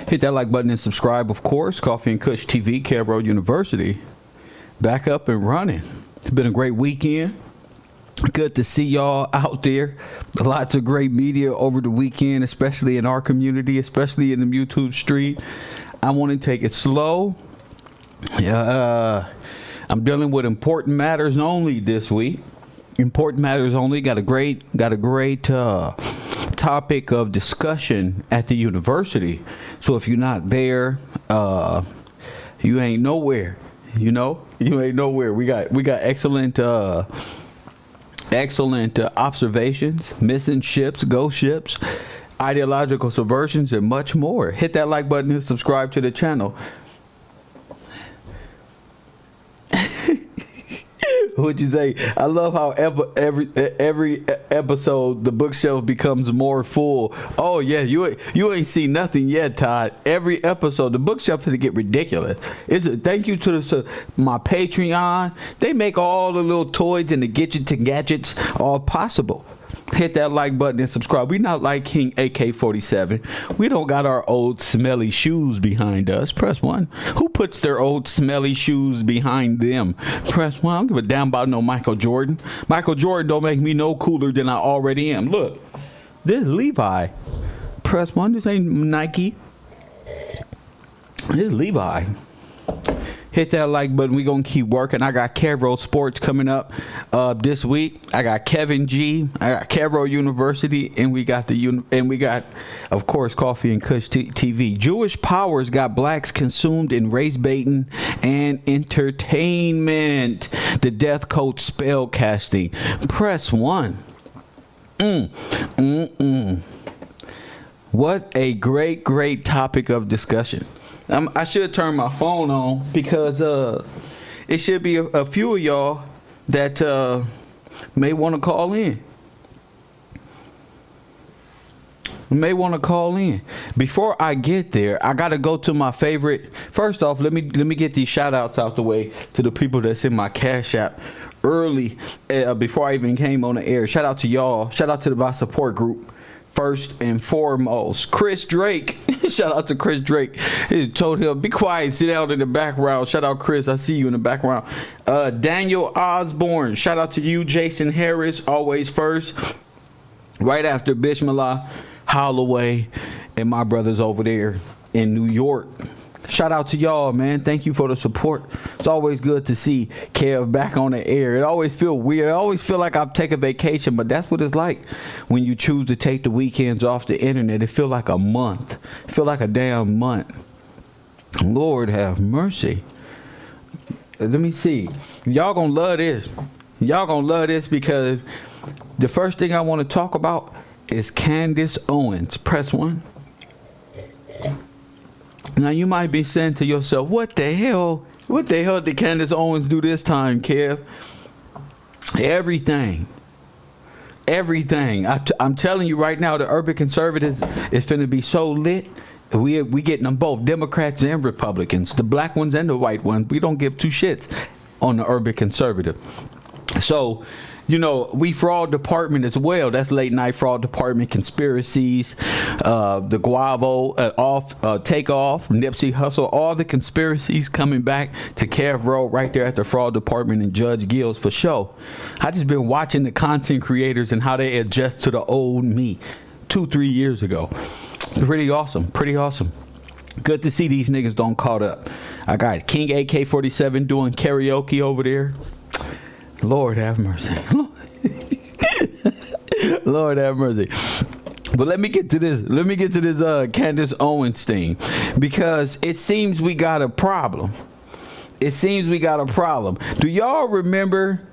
Hit that like button and subscribe, of course. Coffee and Kush TV, Carroll University, back up and running. It's been a great weekend. Good to see y'all out there. Lots of great media over the weekend, especially in our community, especially in the YouTube street. I want to take it slow. I'm dealing with important matters only this week. Important matters only. Got a great topic of discussion at the university. So if you're not there, you ain't nowhere. You ain't nowhere. We got excellent observations, missing ships, ghost ships, ideological subversions, and much more. Hit that like button and subscribe to the channel. What'd you say? I love how every episode the bookshelf becomes more full. Oh yeah, you ain't seen nothing yet, Todd. Every episode the bookshelf to get ridiculous. Thank you to my Patreon. They make all the little toys and the gadgets all possible. Hit that like button and subscribe. We not like King AK-47. We don't got our old smelly shoes behind us. Press 1. Who puts their old smelly shoes behind them? Press 1. I don't give a damn about no Michael Jordan. Michael Jordan don't make me no cooler than I already am. Look, this is Levi. Press 1. This ain't Nike. This is Levi. Hit that like button. We gonna keep working. I got Carroll Sports coming up this week. I got Kevin G. I got Carroll University, and we got of course Coffee and Kush TV. Jewish powers got blacks consumed in race baiting and entertainment. The death coat spell casting. Press 1. What a great topic of discussion. I should turn my phone on because it should be a few of y'all that may want to call in. Before I get there, I gotta go to my favorite. First off, let me get these shout outs out the way to the people that's in my Cash App early before I even came on the air. Shout out to y'all. Shout out to my support group. First and foremost, Chris Drake. Shout out to Chris Drake. He told him, be quiet, sit down in the background. Shout out, Chris. I see you in the background. Daniel Osborne. Shout out to you, Jason Harris. Always first. Right after Bismillah, Holloway, and my brothers over there in New York. Shout out to y'all, man. Thank you for the support. It's always good to see Kev back on the air. It always feel weird. I always feel like I've taken vacation, but that's what it's like when you choose to take the weekends off the internet. It feel like a month. It feel like a damn month. Lord have mercy. Let me see. Y'all gonna love this. Y'all gonna love this because the first thing I want to talk about is Candace Owens. Press 1. Now you might be saying to yourself, what the hell did Candace Owens do this time, Kev? Everything. I'm telling you right now, the urban conservatives is finna be so lit. We getting them both, Democrats and Republicans, the black ones and the white ones. We don't give two shits on the urban conservative. So, we fraud department as well. That's late night fraud department conspiracies, the Guavo takeoff, Nipsey Hussle, all the conspiracies coming back to Carroll right there at the fraud department and Judge Gills for show. I just been watching the content creators and how they adjust to the old me 2-3 years ago. Pretty awesome. Good to see these niggas don't caught up. I got King AK-47 doing karaoke over there. Lord have mercy. Lord have mercy. But let me get to this Candace Owens thing, because it seems we got a problem. Do y'all remember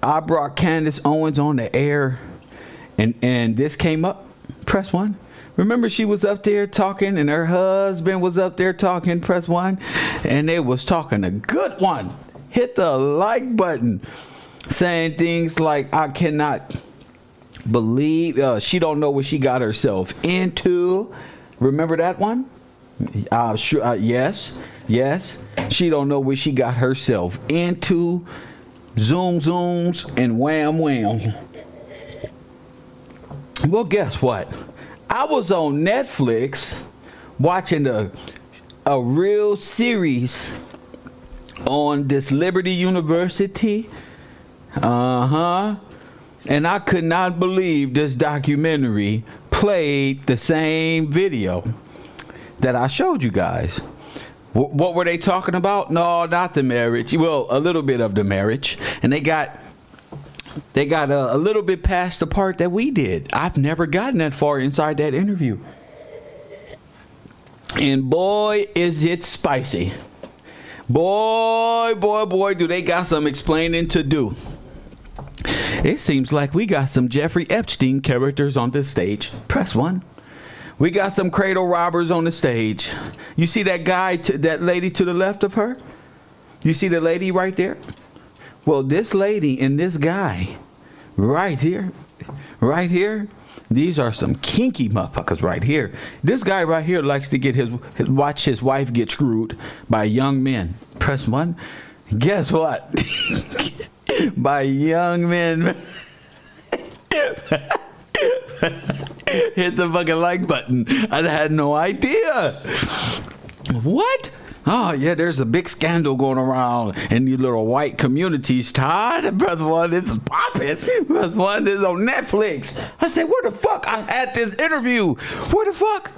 I brought Candace Owens on the air and this came up? Press 1. Remember she was up there talking and her husband was up there talking? Press 1. And they was talking a good one. Hit the like button. Saying things like, I cannot believe she don't know what she got herself into. Remember that one? Sure. Yes. She don't know what she got herself into. Zooms and wham. Well, guess what? I was on Netflix watching a real series on this Liberty University. And I could not believe this documentary played the same video that I showed you guys. What were they talking about? No, not the marriage. Well, a little bit of the marriage. And they got a little bit past the part that we did. I've never gotten that far inside that interview. And boy, is it spicy. Boy, do they got some explaining to do. It seems like we got some Jeffrey Epstein characters on this stage. Press 1. We got some cradle robbers on the stage. You see that guy, that lady to the left of her? You see the lady right there? Well, this lady and this guy right here, these are some kinky motherfuckers right here. This guy right here likes to get watch his wife get screwed by young men. Press 1. Guess what? By young men. Hit the fucking like button. I had no idea. What? Oh, yeah, there's a big scandal going around in these little white communities, Todd. Press 1, this is popping. Press 1, this is on Netflix. I said, where the fuck? I had this interview. Where the fuck?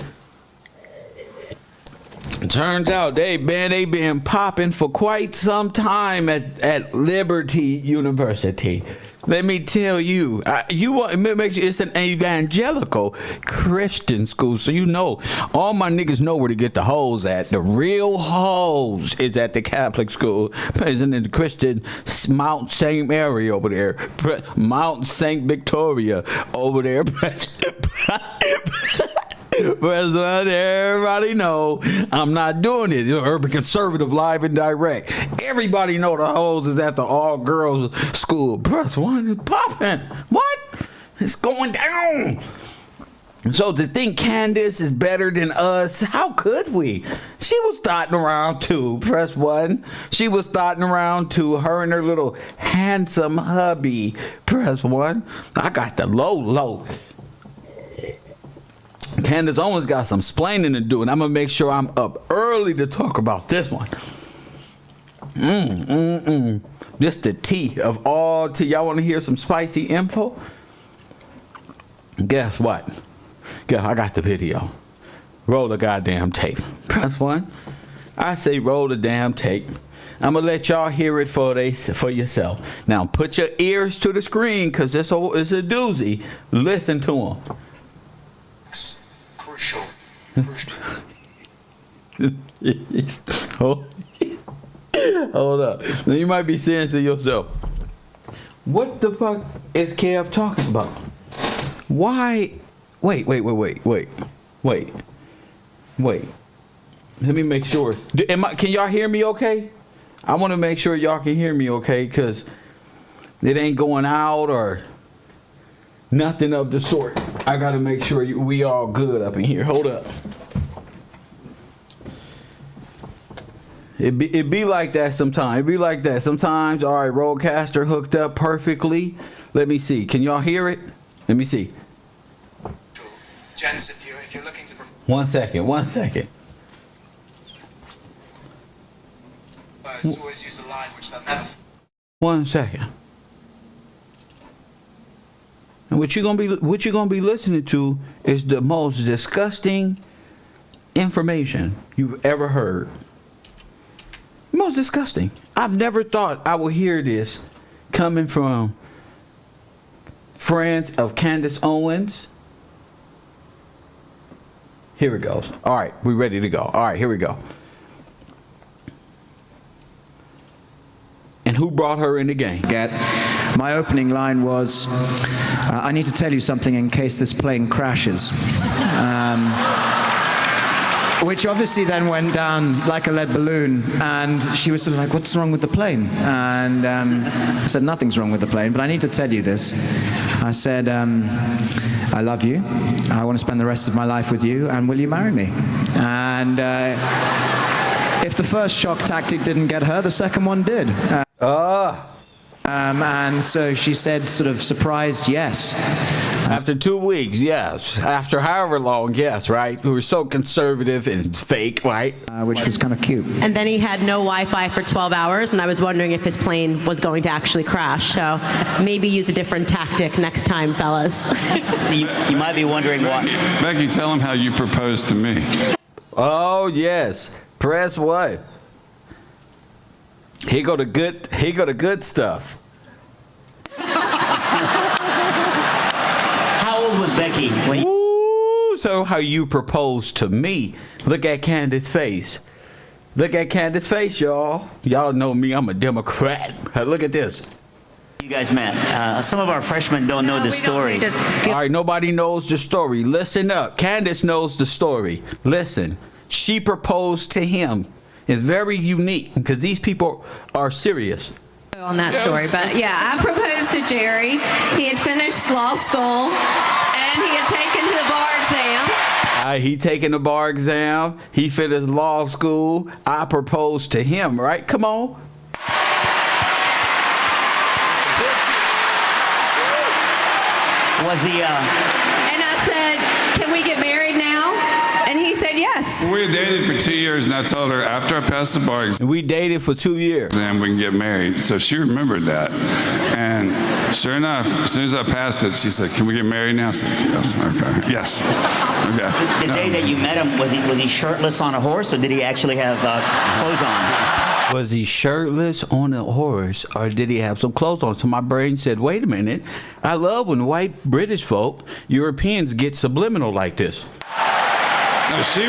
Turns out they been popping for quite some time at Liberty University. Let me tell you, it's an evangelical Christian school, so you know, all my niggas know where to get the hoes at. The real hoes is at the Catholic school. It's in the Christian Mount St. Mary over there, Mount St. Victoria over there. But everybody know I'm not doing it. Urban Conservative Live and Direct. Everybody know the hoes is at the all girls school. Press 1 is popping. What? It's going down. So to think Candace is better than us, how could we? She was thotting around too. Press 1. She was thotting around too. Her and her little handsome hubby. Press 1. I got the low. Candace Owens got some splaining to do, and I'm going to make sure I'm up early to talk about this one. This the tea of all tea. Y'all want to hear some spicy info? Guess what? I got the video. Roll the goddamn tape. Press 1. I say roll the damn tape. I'm going to let y'all hear it for yourself. Now, put your ears to the screen, because this is a doozy. Listen to them. Crucial. Hold up. Now you might be saying to yourself, what the fuck is Kev talking about? Why? Wait. Let me make sure. Can y'all hear me okay? I want to make sure y'all can hear me okay, because it ain't going out or nothing of the sort. I got to make sure we all good up in here. Hold up. It be like that sometimes. It be like that sometimes. All right, Rodecaster hooked up perfectly. Let me see. Can y'all hear it? Let me see. Gents, if you're looking to... One second. Always use the line which they'll never... 1 second. And what you're gonna be listening to is the most disgusting information you've ever heard. Most disgusting. I've never thought I would hear this coming from friends of Candace Owens. Here it goes. All right, we ready to go. All right, here we go. And who brought her in the game? My opening line was, I need to tell you something in case this plane crashes. Which obviously then went down like a lead balloon, and she was sort of like, what's wrong with the plane? And I said, nothing's wrong with the plane, but I need to tell you this. I said, I love you. I want to spend the rest of my life with you, and will you marry me? And if the first shock tactic didn't get her, the second one did. And so she said, sort of surprised, yes. After 2 weeks, yes. After however long, yes, right? We were so conservative and fake, right? which was kind of cute. And then he had no Wi-Fi for 12 hours, and I was wondering if his plane was going to actually crash. So maybe use a different tactic next time, fellas. You might be wondering why. Becky, tell him how you proposed to me. Oh, yes. Press what? Here go the good stuff. How old was Becky when he... Ooh, so how you proposed to me. Look at Candace's face. Look at Candace's face, y'all. Y'all know me, I'm a Democrat. Look at this. you guys met? Some of our freshmen don't know the story. All right, nobody knows the story. Listen up. Candace knows the story. Listen. She proposed to him. It's very unique because these people are serious. On that story, but yeah, I proposed to Jerry. He had finished law school and he had taken the bar exam. He taken the bar exam. He finished law school. I proposed to him, right? Come on. Was he, And I said, can we get married now? And he said yes. We had dated for 2 years, and I told her after I passed the bar We dated for 2 years. exam, we can get married. So she remembered that. And sure enough, as soon as I passed it, she said, can we get married now? I said, yes. Okay. Yes. Okay. the day that you met him, was he shirtless on a horse, or did he actually have clothes on? Was he shirtless on a horse, or did he have some clothes on? So my brain said, wait a minute. I love when white British folk, Europeans, get subliminal like this. No, she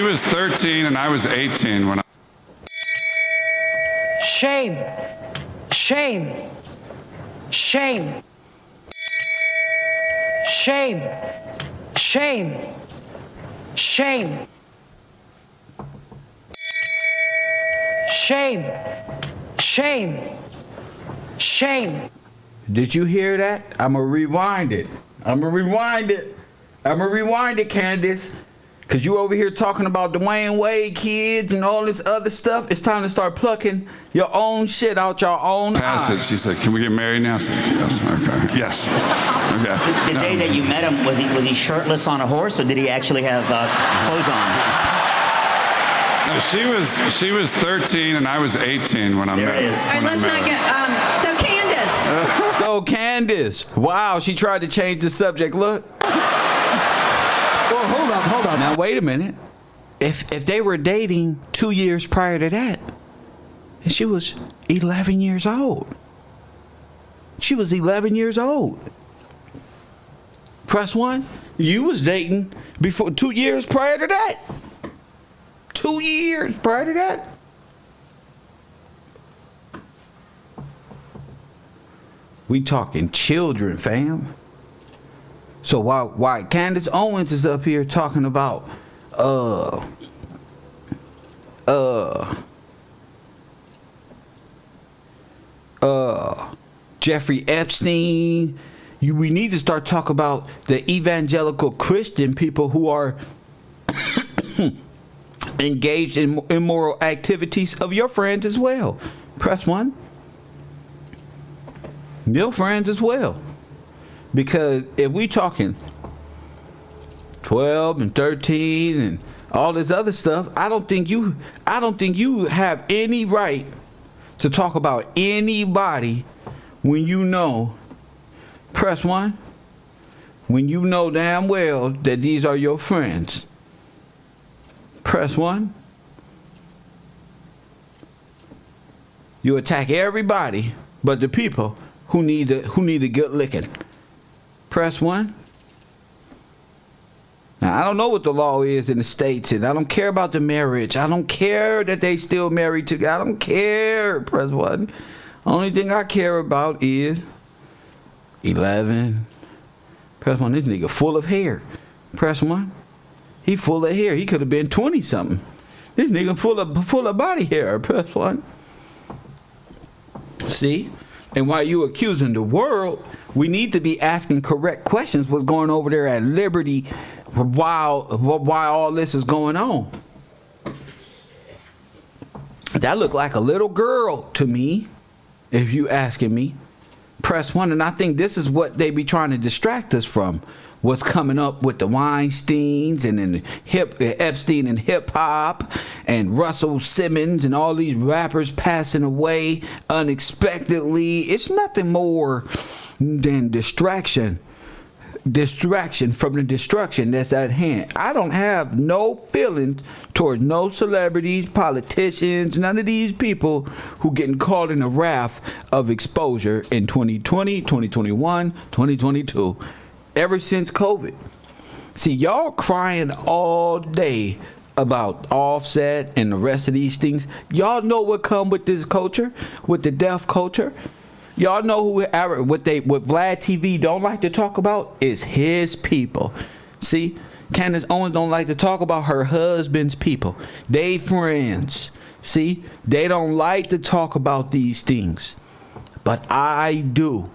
was 13 and I was 18 when I... Shame. Shame. Shame. Shame. Shame. Shame. Shame. Shame. Shame. Did you hear that? I'm going to rewind it. I'm going to rewind it, Candace. Because you over here talking about Dwayne Wade kids and all this other stuff. It's time to start plucking your own shit out your own Passed it. She said, can we get married now? I said, yes. Okay. Yes. Okay. The day that you met him, was he shirtless on a horse, or did he actually have clothes on? No, she was 13 and I was 18 when I There met it is. All right, let's not get, so Candace. So Candace, wow, she tried to change the subject. Look. Well, hold up. Now wait a minute. If they were dating 2 years prior to that, and she was 11 years old. She was 11 years old. Press one. You was dating before 2 years prior to that. 2 years prior to that. We talking children, fam. So why Candace Owens is up here talking about Jeffrey Epstein, we need to start talking about the evangelical Christian people who are engaged in immoral activities of your friends as well. Press one. Your friends as well. Because if we talking 12 and 13 and all this other stuff, I don't think you have any right to talk about anybody when you know, press one, when you know damn well that these are your friends. Press one. You attack everybody but the people who need a good licking. Press one. Now, I don't know what the law is in the States, and I don't care about the marriage. I don't care that they still married together. I don't care. Press one. Only thing I care about is 11. Press one. This nigga full of hair. Press one. He full of hair. He could have been 20-something. This nigga full of body hair. Press one. See? And while you accusing the world, we need to be asking correct questions. What's going over there at Liberty while all this is going on? That looked like a little girl to me, if you asking me. Press 1, and I think this is what they be trying to distract us from. What's coming up with the Weinsteins and then Epstein and hip hop and Russell Simmons and all these rappers passing away unexpectedly. It's nothing more than distraction from the destruction that's at hand. I don't have no feelings towards no celebrities, politicians, none of these people who getting caught in the wrath of exposure in 2020, 2021, 2022. Ever since COVID. See, y'all crying all day about Offset and the rest of these things. Y'all know what come with this culture, with the deaf culture. Y'all know what Vlad TV don't like to talk about is his people. See, Candace Owens don't like to talk about her husband's people. They friends. See, they don't like to talk about these things. But I do.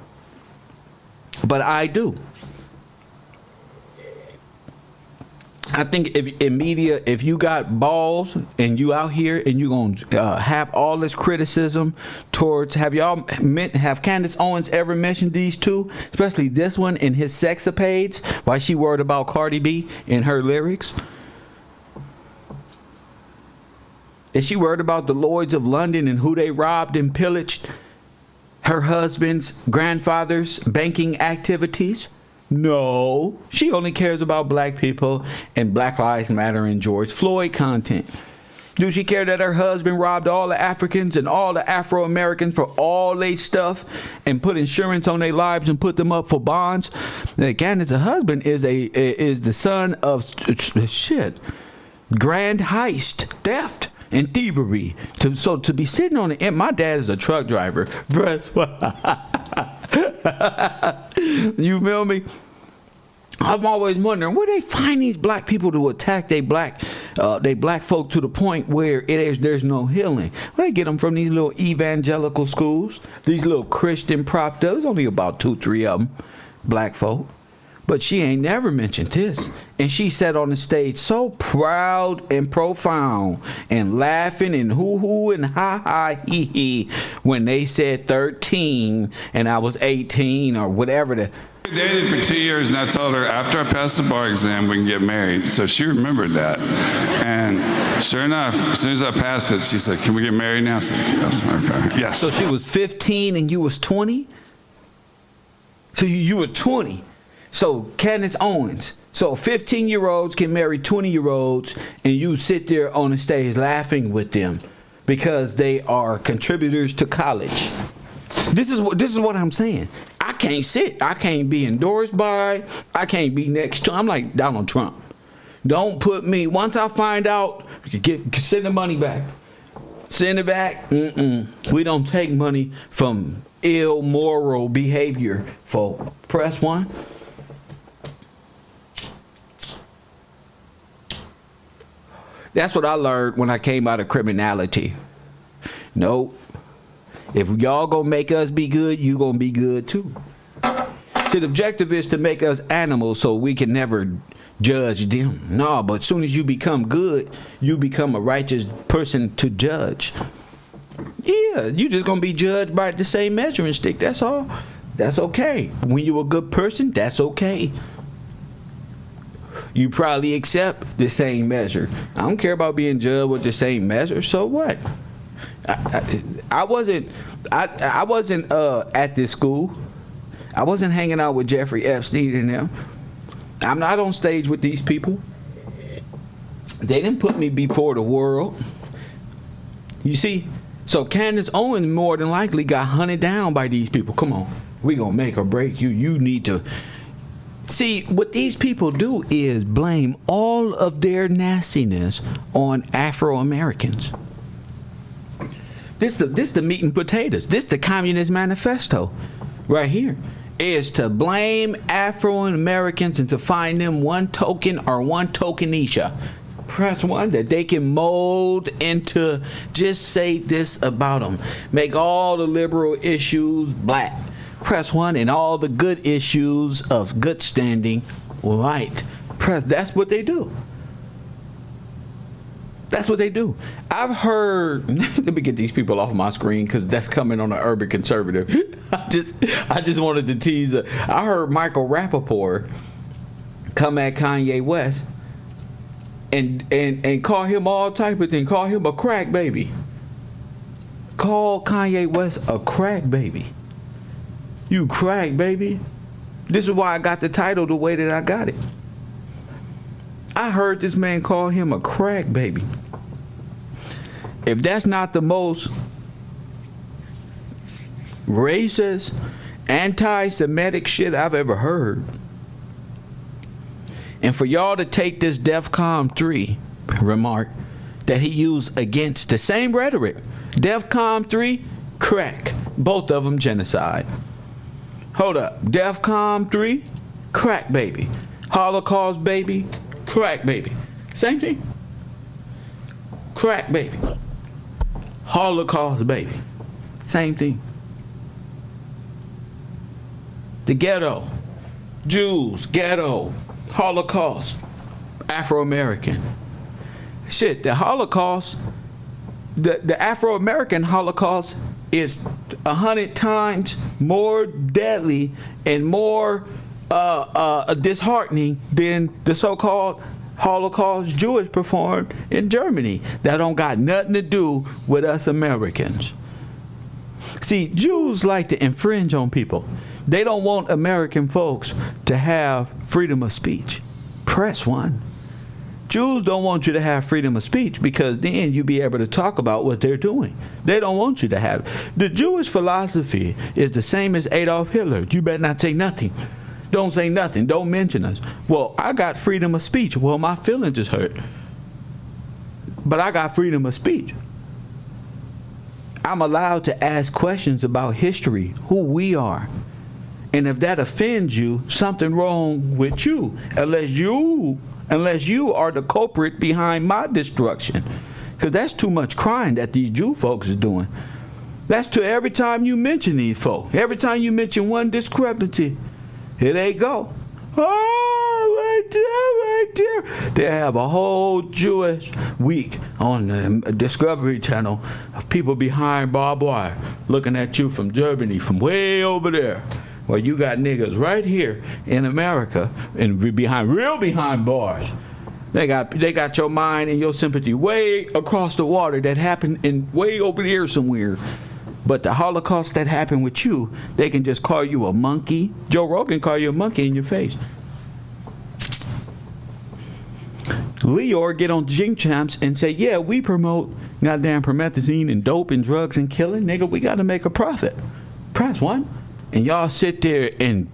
I think if in media, if you got balls and you out here and you gonna have all this criticism towards, have Candace Owens ever mentioned these two, especially this one in his sexapades? Why she worried about Cardi B in her lyrics? Is she worried about the Lloyds of London and who they robbed and pillaged her husband's grandfather's banking activities? No, she only cares about black people and Black Lives Matter and George Floyd content. Do she care that her husband robbed all the Africans and all the Afro-Americans for all their stuff and put insurance on their lives and put them up for bonds? Candace's husband is the son of grand heist, theft, and thievery. To be sitting on the end, my dad is a truck driver. You feel me? I'm always wondering where they find these black people to attack they black folk to the point where there's no healing. Where they get them from these little evangelical schools, these little Christian propped up. There's only about 2-3 of them, black folk. But she ain't never mentioned this. And she sat on the stage so proud and profound and laughing and hoo-hoo and ha-ha hee-hee when they said 13 and I was 18 or whatever. We dated for 2 years, and I told her after I passed the bar exam we can get married. So she remembered that. And sure enough, as soon as I passed it, she said, "Can we get married now?" I said, "Yes." Okay. Yes. So she was 15 and you was 20? So you were 20. So Candace Owens. So 15-year-olds can marry 20-year-olds and you sit there on the stage laughing with them because they are contributors to college. This is what I'm saying. I can't sit. I can't be endorsed by. I can't be next to. I'm like Donald Trump. Don't put me. Once I find out, send the money back. Send it back. We don't take money from immoral behavior, folks. Press 1. That's what I learned when I came out of criminality. Nope. If y'all gonna make us be good, you gonna be good too. See, the objective is to make us animals so we can never judge them. No, but as soon as you become good, you become a righteous person to judge. Yeah, you just gonna be judged by the same measuring stick. That's all. That's okay. When you're a good person, that's okay. You probably accept the same measure. I don't care about being judged with the same measure. So what? I wasn't at this school. I wasn't hanging out with Jeffrey Epstein and them. I'm not on stage with these people. They didn't put me before the world. You see? So Candace Owens more than likely got hunted down by these people. Come on. We gonna make or break you. You need to. See, what these people do is blame all of their nastiness on Afro-Americans. This the meat and potatoes. This the Communist Manifesto right here. Is to blame Afro-Americans and to find them one token or one tokenisha. Press 1 that they can mold into, just say this about them. Make all the liberal issues black. Press 1 and all the good issues of good standing white. That's what they do. That's what they do. I've heard. Let me get these people off my screen because that's coming on the Urban Conservative. I just wanted to tease. I heard Michael Rappaport come at Kanye West and call him all type of thing. Call him a crack baby. Call Kanye West a crack baby. You crack baby. This is why I got the title the way that I got it. I heard this man call him a crack baby. If that's not the most racist, anti-Semitic shit I've ever heard, and for y'all to take this DEFCON 3 remark that he used against the same rhetoric, DEFCON 3, crack, both of them genocide. Hold up, DEFCON 3, crack baby. Holocaust baby, crack baby. Same thing. Crack baby. Holocaust baby. Same thing. The ghetto. Jews, ghetto, Holocaust, Afro-American. Shit, the Holocaust, the Afro-American Holocaust is 100 times more deadly and more disheartening than the so-called Holocaust Jewish performed in Germany. That don't got nothing to do with us Americans. See, Jews like to infringe on people. They don't want American folks to have freedom of speech. Press 1. Jews don't want you to have freedom of speech because then you'll be able to talk about what they're doing. They don't want you to have it. The Jewish philosophy is the same as Adolf Hitler. You better not say nothing. Don't say nothing. Don't mention us. Well, I got freedom of speech. Well, my feelings is hurt. But I got freedom of speech. I'm allowed to ask questions about history, who we are. And if that offends you, something wrong with you. Unless you are the culprit behind my destruction. Because that's too much crying that these Jew folks is doing. That's to every time you mention these folks. Every time you mention one discrepancy, here they go. Oh, right there. They have a whole Jewish week on the Discovery Channel of people behind barbed wire looking at you from Germany, from way over there. Well, you got niggas right here in America and behind bars. They got your mind and your sympathy way across the water that happened in way over there somewhere. But the Holocaust that happened with you, they can just call you a monkey. Joe Rogan call you a monkey in your face. Leor get on Jing Champs and say, yeah, we promote goddamn promethazine and dope and drugs and killing. Nigga, we got to make a profit. Press 1. And y'all sit there and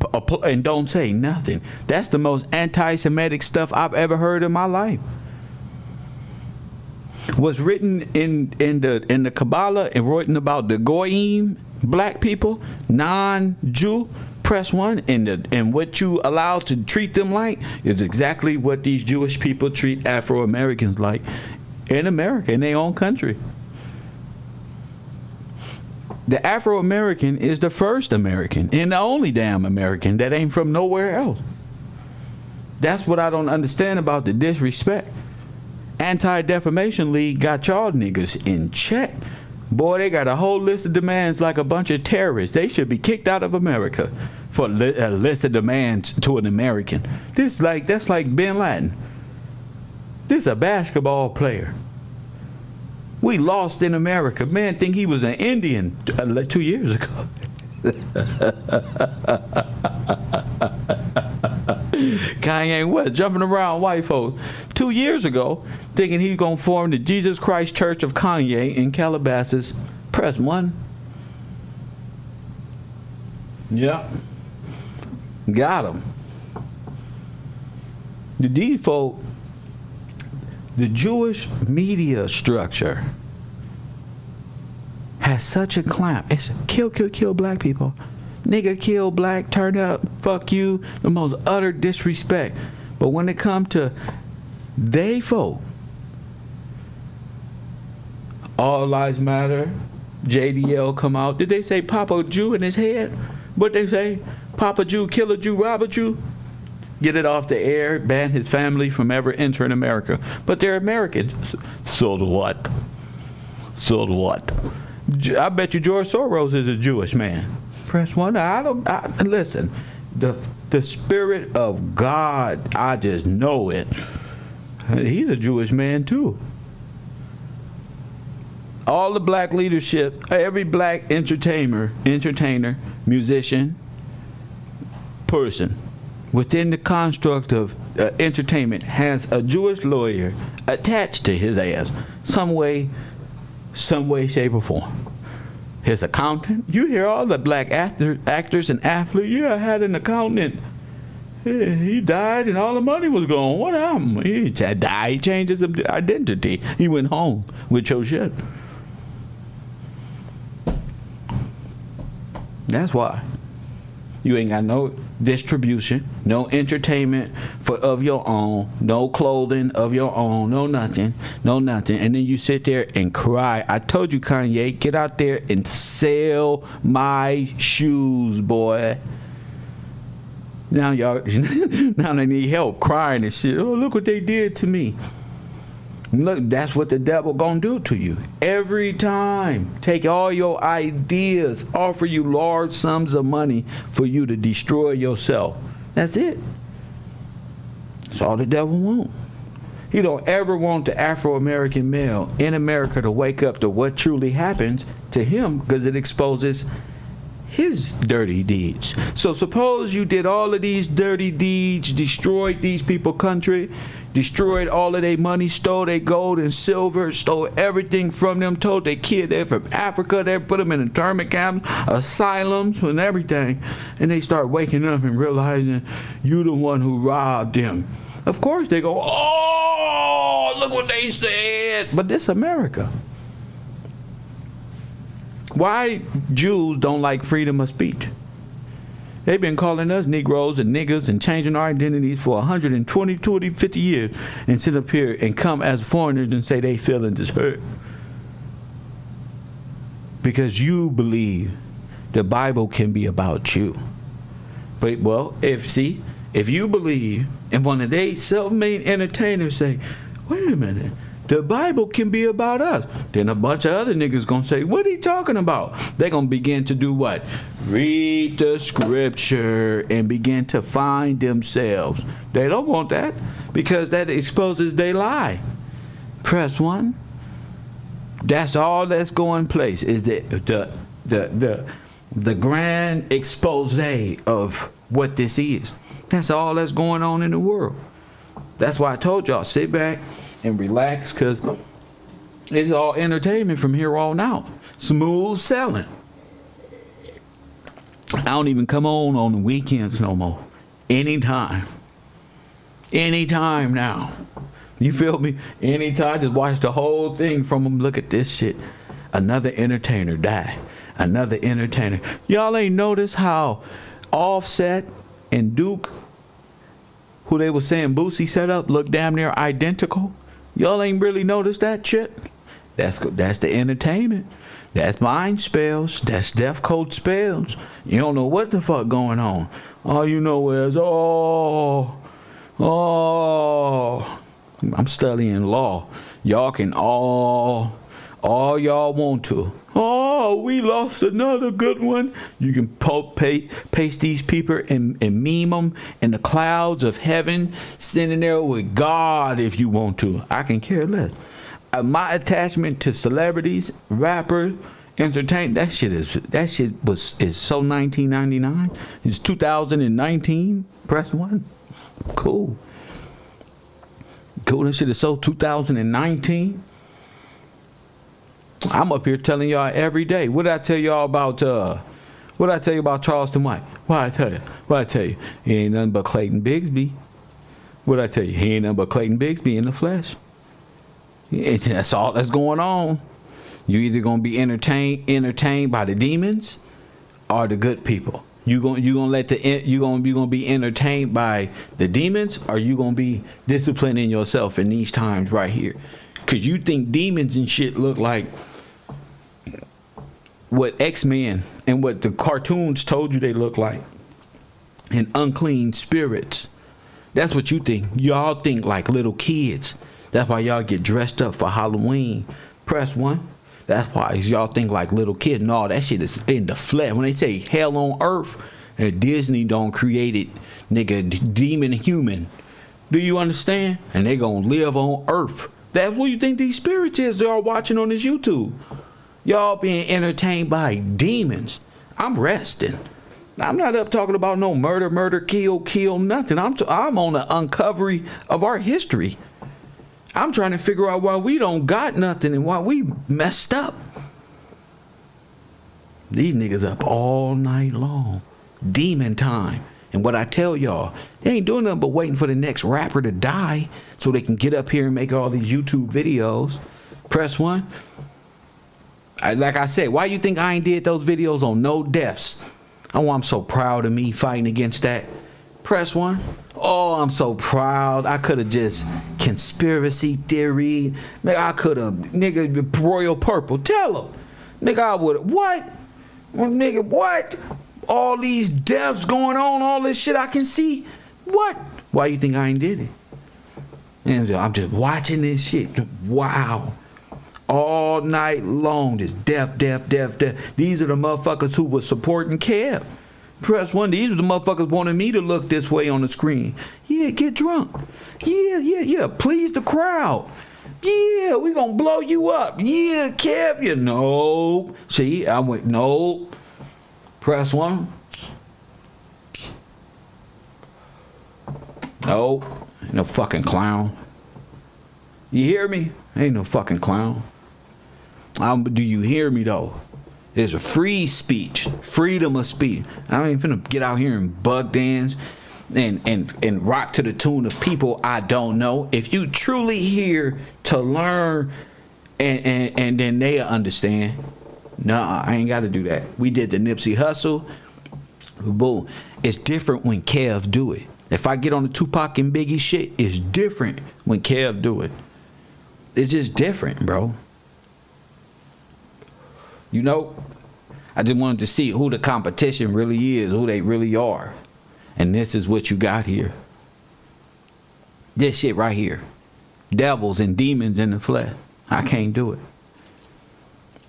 don't say nothing. That's the most anti-Semitic stuff I've ever heard in my life. Was written in the Kabbalah and written about the Goyim, black people, non-Jew. Press 1, and what you allow to treat them like is exactly what these Jewish people treat Afro-Americans like in America, in their own country. The Afro-American is the first American and the only damn American that ain't from nowhere else. That's what I don't understand about the disrespect. Anti-Defamation League got y'all niggas in check. Boy, they got a whole list of demands like a bunch of terrorists. They should be kicked out of America for a list of demands to an American. That's like Bin Laden. This is a basketball player. We lost in America. Man, think he was an Indian 2 years ago. Kanye West jumping around white folks 2 years ago, thinking he's gonna form the Jesus Christ Church of Kanye in Calabasas. Press 1. Yeah, got him. The default, the Jewish media structure has such a clamp. It's kill black people. Nigga, kill black, turn up, fuck you, the most utter disrespect. But when it comes to they folk, all lives matter, JDL come out. Did they say Papa Jew in his head? What they say? Papa Jew, kill a Jew, rob a Jew? get it off the air, ban his family from ever entering America. But they're Americans. So what? So what? I bet you George Soros is a Jewish man. Press 1. Listen. The Spirit of God, I just know it. He's a Jewish man too. All the black leadership, every black entertainer, musician, person within the construct of entertainment has a Jewish lawyer attached to his ass, some way, shape, or form. His accountant. You hear all the black actors and athletes. Yeah, I had an accountant. He died and all the money was gone. What happened? He died. He changed his identity. He went home with your shit. That's why. You ain't got no distribution, no entertainment of your own, no clothing of your own, no nothing. And then you sit there and cry. I told you, Kanye, get out there and sell my shoes, boy. Now y'all, now they need help, crying and shit. Oh, look what they did to me. Look, that's what the devil gonna do to you. Every time, take all your ideas, offer you large sums of money for you to destroy yourself. That's it. That's all the devil wants. He don't ever want the Afro-American male in America to wake up to what truly happens to him, because it exposes his dirty deeds. So suppose you did all of these dirty deeds, destroyed these people's country, destroyed all of their money, stole their gold and silver, stole everything from them, told their kid they're from Africa, they put them in internment camps, asylums, and everything. And they start waking up and realizing you the one who robbed them. Of course they go, oh, look what they said. But this America. Why Jews don't like freedom of speech? They've been calling us Negroes and niggas and changing our identities for 120, 20, 50 years, and sit up here and come as foreigners and say they feelings is hurt. Because you believe the Bible can be about you. But, well, if you believe, if one of they self-made entertainers say, wait a minute, the Bible can be about us. Then a bunch of other niggas gonna say, what are you talking about? They're gonna begin to do what? Read the scripture and begin to find themselves. They don't want that because that exposes they lie. Press 1. That's all that's going place is the grand expose of what this is. That's all that's going on in the world. That's why I told y'all, sit back and relax, because it's all entertainment from here on out. Smooth selling. I don't even come on the weekends no more. Anytime now. You feel me? Anytime, just watch the whole thing from them. Look at this shit. Another entertainer died. Another entertainer. Y'all ain't noticed how Offset and Duke, who they were saying Boosie set up, look damn near identical? Y'all ain't really noticed that shit? That's the entertainment. That's mind spells. That's death code spells. You don't know what the fuck going on. All you know is, I'm studying law. Y'all can all y'all want to. Oh, we lost another good one. You can paste these people and meme them in the clouds of heaven, standing there with God if you want to. I can care less. My attachment to celebrities, rappers, entertainment, that shit is so 1999. It's 2019. Press 1. Cool. That shit is so 2019. I'm up here telling y'all every day. What did I tell y'all about? What did I tell you about Charleston White? What did I tell you? He ain't nothing but Clayton Bigsby. What did I tell you? He ain't nothing but Clayton Bigsby in the flesh. And that's all that's going on. You either gonna be entertained by the demons or the good people. You gonna be entertained by the demons, or you gonna be disciplining yourself in these times right here? Cause you think demons and shit look like what X-Men and what the cartoons told you they look like, and unclean spirits. That's what you think. Y'all think like little kids. That's why y'all get dressed up for Halloween. Press 1. That's why y'all think like little kids. No, that shit is in the flesh. When they say hell on earth, and Disney don't create it, nigga, demon human. Do you understand? And they gonna live on earth. That's what you think these spirits is y'all watching on this YouTube. Y'all being entertained by demons. I'm resting. I'm not up talking about no murder, kill, nothing. I'm on the uncovery of our history. I'm trying to figure out why we don't got nothing and why we messed up. These niggas up all night long. Demon time. And what I tell y'all, they ain't doing nothing but waiting for the next rapper to die so they can get up here and make all these YouTube videos. Press 1. Like I said, why you think I ain't did those videos on no deaths? Oh, I'm so proud of me fighting against that. Press 1. Oh, I'm so proud. I could have just conspiracy theory. Nigga, I could have, nigga, Royal Purple. Tell him. Nigga, I would have. What? Nigga, what? All these deaths going on, all this shit I can see. What? Why you think I ain't did it? And I'm just watching this shit. Wow. All night long, just death. These are the motherfuckers who was supporting Kev. Press 1. These are the motherfuckers wanting me to look this way on the screen. Yeah, get drunk. Yeah. Please the crowd. Yeah, we gonna blow you up. Yeah, Kev. You know. See, I went no. Press 1. No. Ain't no fucking clown. You hear me? Ain't no fucking clown. Do you hear me though? There's a free speech, freedom of speech. I ain't finna get out here and bug dance and rock to the tune of people I don't know. If you truly here to learn and then they understand. Nah, I ain't gotta do that. We did the Nipsey Hussle. Boom. It's different when Kev do it. If I get on the Tupac and Biggie shit, it's different when Kev do it. It's just different, bro. You know, I just wanted to see who the competition really is, who they really are. And this is what you got here. This shit right here. Devils and demons in the flesh. I can't do it.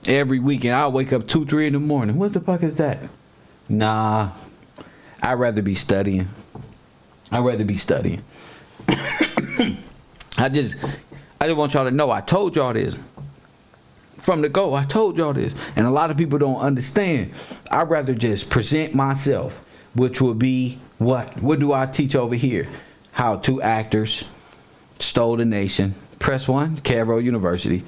Every weekend, I'll wake up 2, 3 in the morning. What the fuck is that? Nah, I'd rather be studying. I just want y'all to know I told y'all this. From the go, I told y'all this. And a lot of people don't understand. I'd rather just present myself, which would be what? What do I teach over here? How 2 actors stole the nation. Press 1, Cairo University.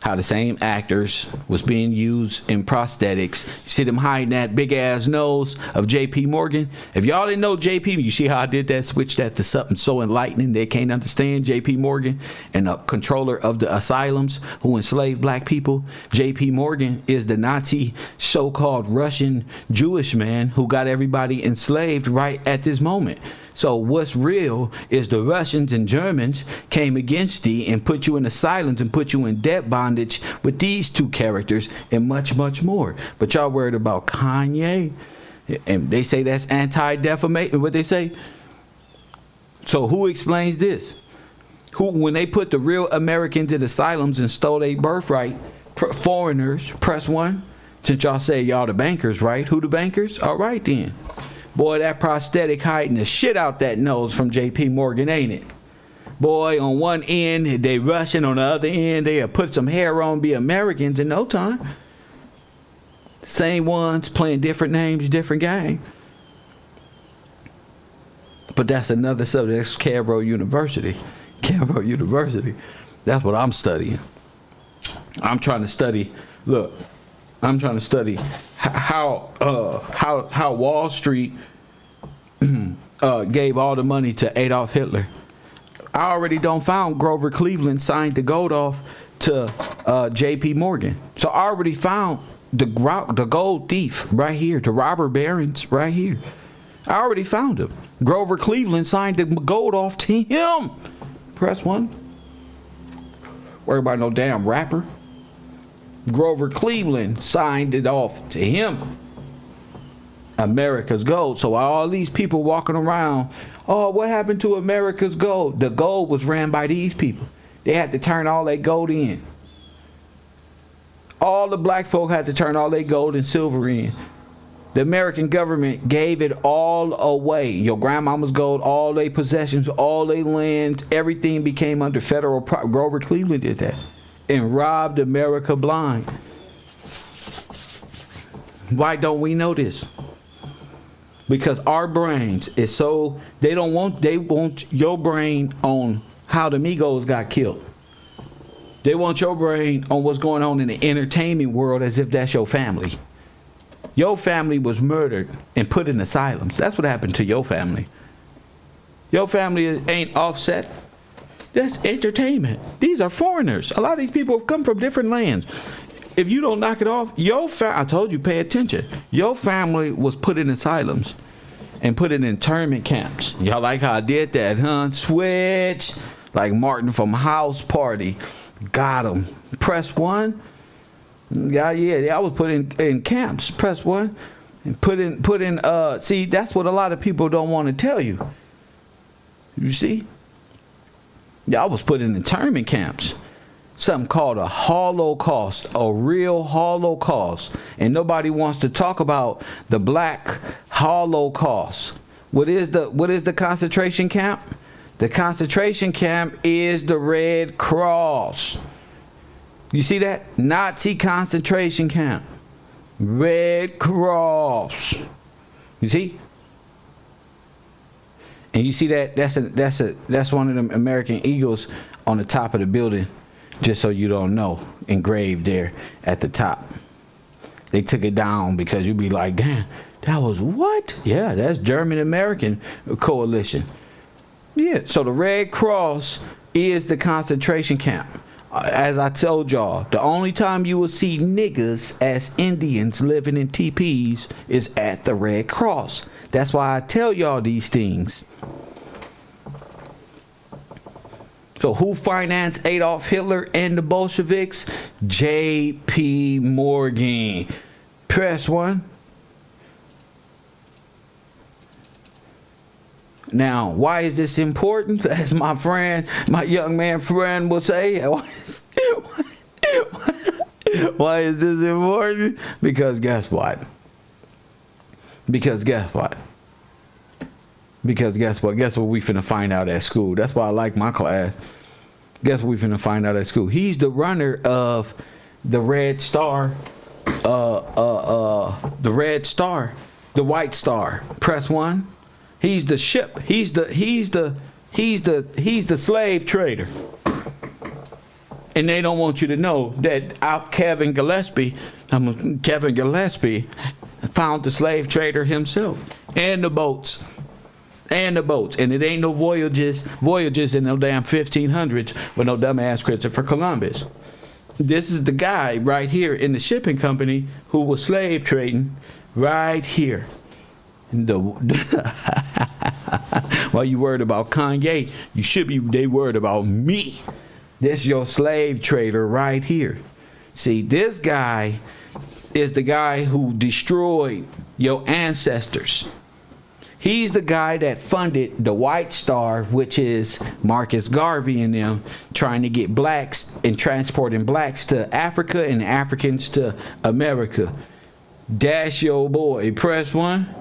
How the same actors was being used in prosthetics. See them hiding that big ass nose of JP Morgan? If y'all didn't know JP, you see how I did that? Switch that to something so enlightening they can't understand. JP Morgan and the controller of the asylums who enslaved black people. JP Morgan is the Nazi so-called Russian Jewish man who got everybody enslaved right at this moment. So what's real is the Russians and Germans came against thee and put you in asylums and put you in debt bondage with these 2 characters and much, much more. But y'all worried about Kanye? And they say that's anti-defamation. What they say? So who explains this? Who, when they put the real Americans in asylums and stole their birthright, foreigners, press 1. Since y'all say y'all the bankers, right? Who the bankers? All right then. Boy, that prosthetic hiding the shit out that nose from JP Morgan, ain't it? Boy, on one end, they Russian. On the other end, they'll put some hair on, be Americans in no time. Same ones, playing different names, different game. But that's another subject. That's Cairo University. Cairo University. That's what I'm studying. I'm trying to study. Look, I'm trying to study how Wall Street gave all the money to Adolf Hitler. I already found Grover Cleveland signed the gold off to J.P. Morgan. So I already found the gold thief right here, the robber barons right here. I already found him. Grover Cleveland signed the gold off to him. Press 1. Worry about no damn rapper. Grover Cleveland signed it off to him. America's gold. So all these people walking around, oh, what happened to America's gold? The gold was ran by these people. They had to turn all their gold in. All the black folk had to turn all their gold and silver in. The American government gave it all away. Your grandmama's gold, all their possessions, all their land, everything became under federal property. Grover Cleveland did that and robbed America blind. Why don't we know this? Because our brains is so, they want your brain on how the Migos got killed. They want your brain on what's going on in the entertainment world as if that's your family. Your family was murdered and put in asylums. That's what happened to your family. Your family ain't Offset. That's entertainment. These are foreigners. A lot of these people have come from different lands. If you don't knock it off, I told you, pay attention. Your family was put in asylums and put in internment camps. Y'all like how I did that, huh? Switch. Like Martin from House Party. Got him. Press 1. Yeah, I was put in camps. Press 1. And put in, see, that's what a lot of people don't want to tell you. You see? Yeah, I was put in internment camps. Something called a Holocaust, a real Holocaust. And nobody wants to talk about the black Holocaust. What is the concentration camp? The concentration camp is the Red Cross. You see that? Nazi concentration camp. Red Cross. You see? And you see that that's one of them American Eagles on the top of the building, just so you don't know, engraved there at the top. They took it down because you'd be like, damn, that was what? Yeah, that's German American coalition. Yeah, so the Red Cross is the concentration camp. As I told y'all, the only time you will see niggas as Indians living in teepees is at the Red Cross. That's why I tell y'all these things. So who financed Adolf Hitler and the Bolsheviks? J.P. Morgan. Press 1. Now, why is this important? As my friend, my young man friend will say, why is this important? Because guess what? Guess what we finna find out at school. That's why I like my class. Guess what we finna find out at school? He's the runner of the Red Star, the Red Star, the White Star. Press 1. He's the ship. He's the slave trader. And they don't want you to know that Kevin Gillespie found the slave trader himself and the boats. And it ain't no voyages in no damn 1500s with no dumbass Christopher Columbus. This is the guy right here in the shipping company who was slave trading right here. While you worried about Kanye, you should be worried about me. This your slave trader right here. See, this guy is the guy who destroyed your ancestors. He's the guy that funded the White Star, which is Marcus Garvey and them trying to get blacks and transporting blacks to Africa and Africans to America. Dash your boy. Press 1.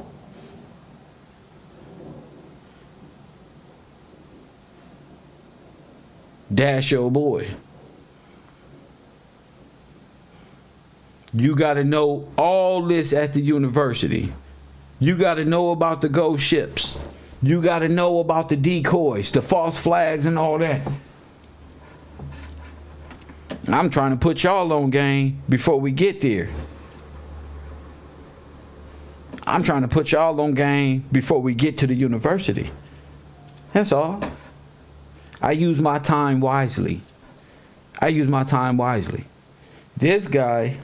Dash your boy. You got to know all this at the university. You got to know about the ghost ships. You got to know about the decoys, the false flags and all that. I'm trying to put y'all on game before we get there. I'm trying to put y'all on game before we get to the university. That's all. I use my time wisely. This guy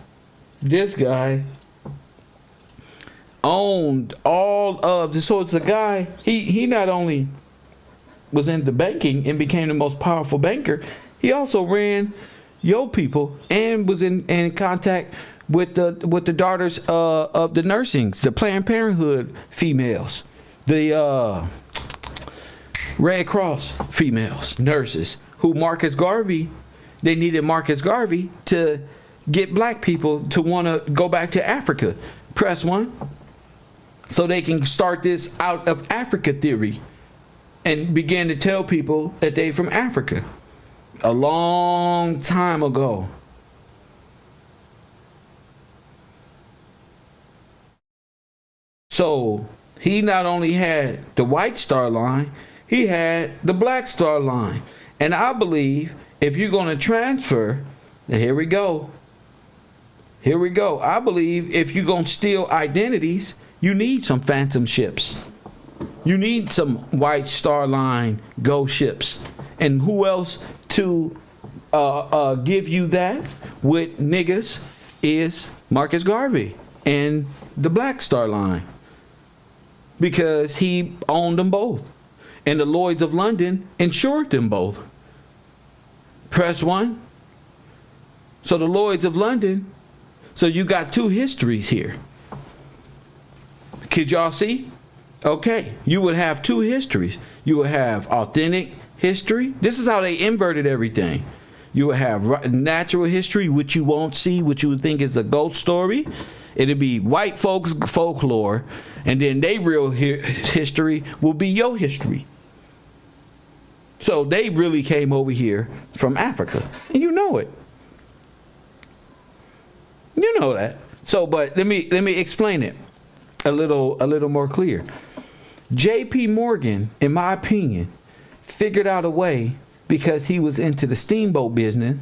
owned all of the, so it's a guy, he not only was into banking and became the most powerful banker, he also ran your people and was in contact with the daughters of the nursings, the Planned Parenthood females, the Red Cross females, nurses, who Marcus Garvey, they needed Marcus Garvey to get black people to want to go back to Africa. Press 1. So they can start this out of Africa theory and begin to tell people that they from Africa. A long time ago. So he not only had the White Star Line, he had the Black Star Line. And I believe if you're going to transfer, here we go. Here we go. I believe if you're going to steal identities, you need some phantom ships. You need some White Star Line ghost ships. And who else to give you that with niggas is Marcus Garvey and the Black Star Line. Because he owned them both. And the Lloyds of London insured them both. Press 1. So the Lloyds of London, so you got two histories here. Could y'all see? Okay, you would have two histories. You would have authentic history. This is how they inverted everything. You would have natural history, which you won't see, which you would think is a ghost story. It'd be white folks' folklore, and then they real history will be your history. So they really came over here from Africa, and you know it. You know that. So, but let me explain it a little more clear. J.P. Morgan, in my opinion, figured out a way because he was into the steamboat business.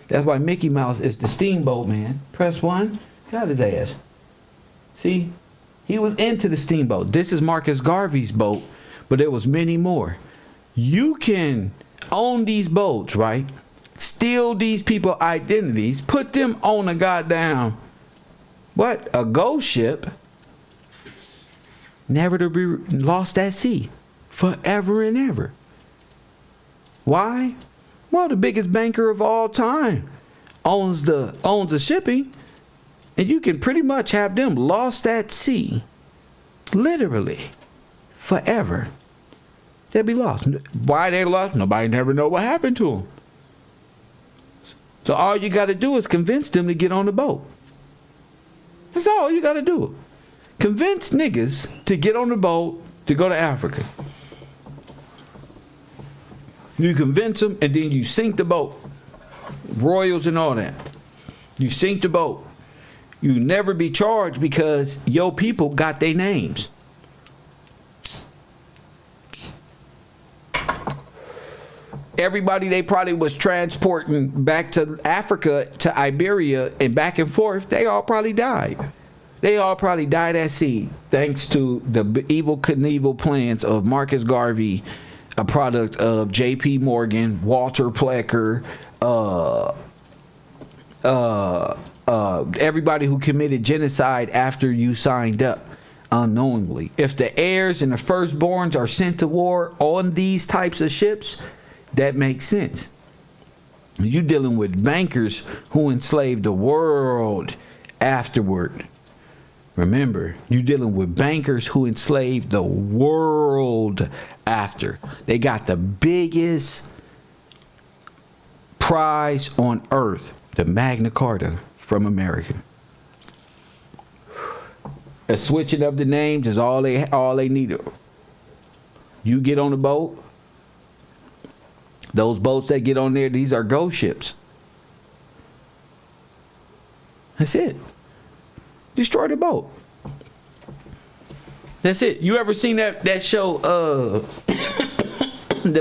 That's why Mickey Mouse is the steamboat man. Press 1. Got his ass. See? He was into the steamboat. This is Marcus Garvey's boat, but there was many more. You can own these boats, right? Steal these people's identities, put them on a goddamn, what? A ghost ship, never to be lost at sea, forever and ever. Why? Well, the biggest banker of all time owns the shipping, and you can pretty much have them lost at sea, literally, forever. They'll be lost. Why they lost? Nobody never know what happened to them. So all you got to do is convince them to get on the boat. That's all you got to do. Convince niggas to get on the boat to go to Africa. You convince them and then you sink the boat. Royals and all that. You sink the boat. You never be charged because your people got their names. Everybody they probably was transporting back to Africa, to Iberia, and back and forth, they all probably died. They all probably died at sea, thanks to the evil Knievel plans of Marcus Garvey, a product of J.P. Morgan, Walter Plecker, everybody who committed genocide after you signed up unknowingly. If the heirs and the firstborns are sent to war on these types of ships, that makes sense. You dealing with bankers who enslaved the world afterward. Remember, you dealing with bankers who enslaved the world after. They got the biggest prize on earth, the Magna Carta from America. A switching of the names is all they needed. You get on the boat. Those boats that get on there, these are ghost ships. That's it. Destroy the boat. That's it. You ever seen that show, The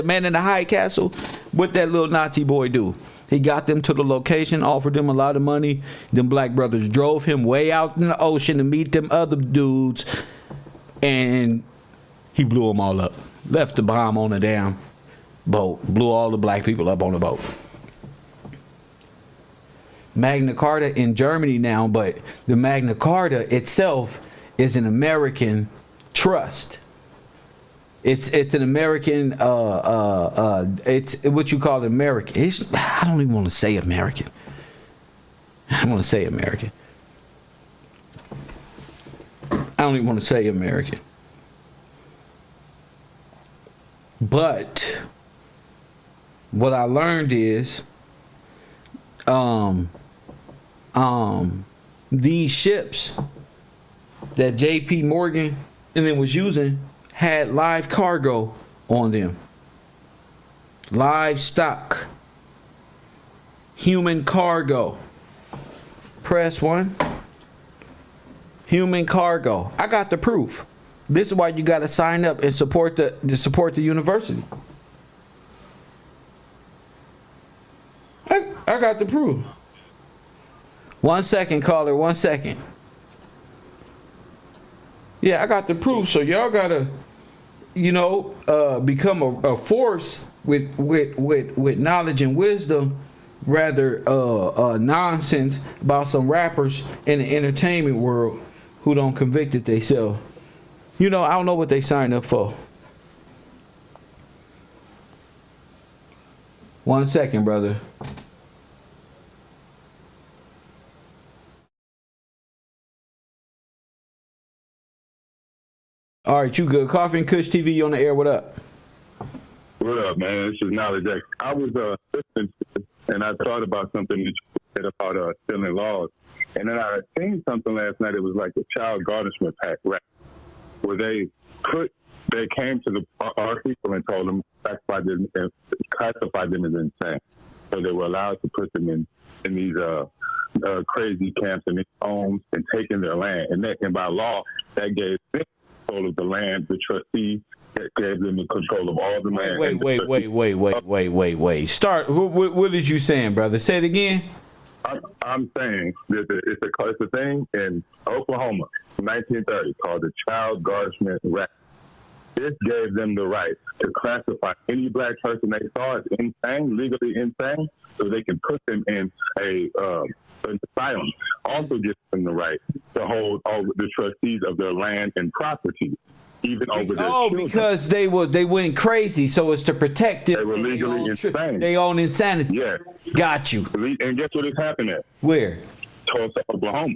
Man in the High Castle? What that little Nazi boy do? He got them to the location, offered them a lot of money. Them black brothers drove him way out in the ocean to meet them other dudes. And he blew them all up. Left the bomb on the damn boat. Blew all the black people up on the boat. Magna Carta in Germany now, but the Magna Carta itself is an American trust. It's an American it's what you call American. I don't even want to say American. I want to say American. I don't even want to say American. But what I learned is these ships that JP Morgan and then was using had live cargo on them. Livestock. Human cargo. Press 1. Human cargo. I got the proof. This is why you got to sign up and support the university. I got the proof. 1 second, caller. 1 second. Yeah, I got the proof. So y'all gotta, become a force with knowledge and wisdom, rather nonsense about some rappers in the entertainment world who don't convict it themselves. I don't know what they signed up for. 1 second, brother. All right, you good. Coffee and Kush TV on the air. What up? What up, man? This is Knowledge X. I was listening to, and I thought about something that you said about stealing laws. And then I seen something last night. It was like the Child Garnishment Act, right? Where they came to our people and told them, classified them as insane. So they were allowed to put them in these crazy camps in these homes and taking their land. And by law, that gave them control of the land. The trustees that gave them the control of all the land. Wait. Start. What is you saying, brother? Say it again. I'm saying that it's a thing in Oklahoma, 1930, called the Child Garnishment Act. This gave them the right to classify any black person they saw as insane, legally insane, so they can put them in an asylum. Also gives them the right to hold over the trustees of their land and property, even over their children. Because they went crazy, so it's to protect them. They were legally insane. They own insanity. Yeah. Got you. And guess what is happening at? Where? Tulsa, Oklahoma.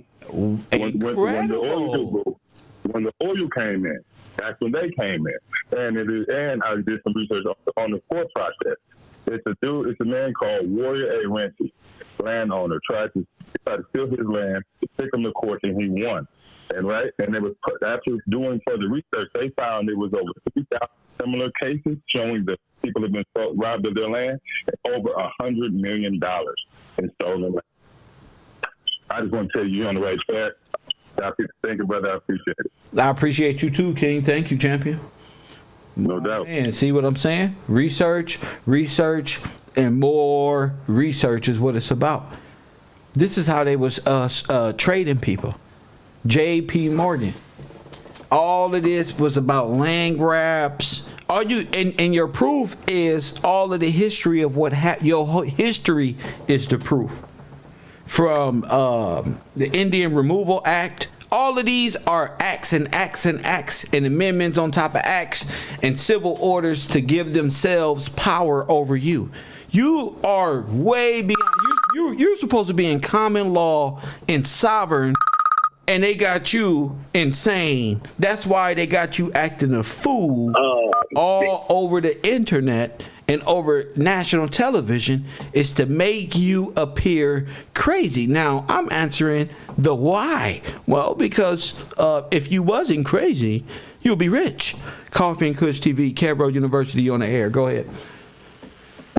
Incredible. When the oil came in, that's when they came in. And I did some research on the court process. It's a man called Warrior A. Renty, landowner, tried to steal his land, took him to court, and he won. And they was after doing further research, they found it was over 3,000 similar cases showing that people have been robbed of their land, and over $100 million in stolen land. I just want to tell you, you're on the right track. Thank you, brother. I appreciate it. I appreciate you too, King. Thank you, champion. No doubt. Man, see what I'm saying? Research, and more research is what it's about. This is how they was trading people. J.P. Morgan. All of this was about land grabs. And your proof is all of the history of what happened. Your history is the proof. From the Indian Removal Act. All of these are acts and amendments on top of acts and civil orders to give themselves power over you. You are way beyond. You're supposed to be in common law and sovereign, and they got you insane. That's why they got you acting a fool all over the internet and over national television, is to make you appear crazy. Now, I'm answering the why. Well, because if you wasn't crazy, you'll be rich. Coffee and Kush TV, Cabro University on the air. Go ahead.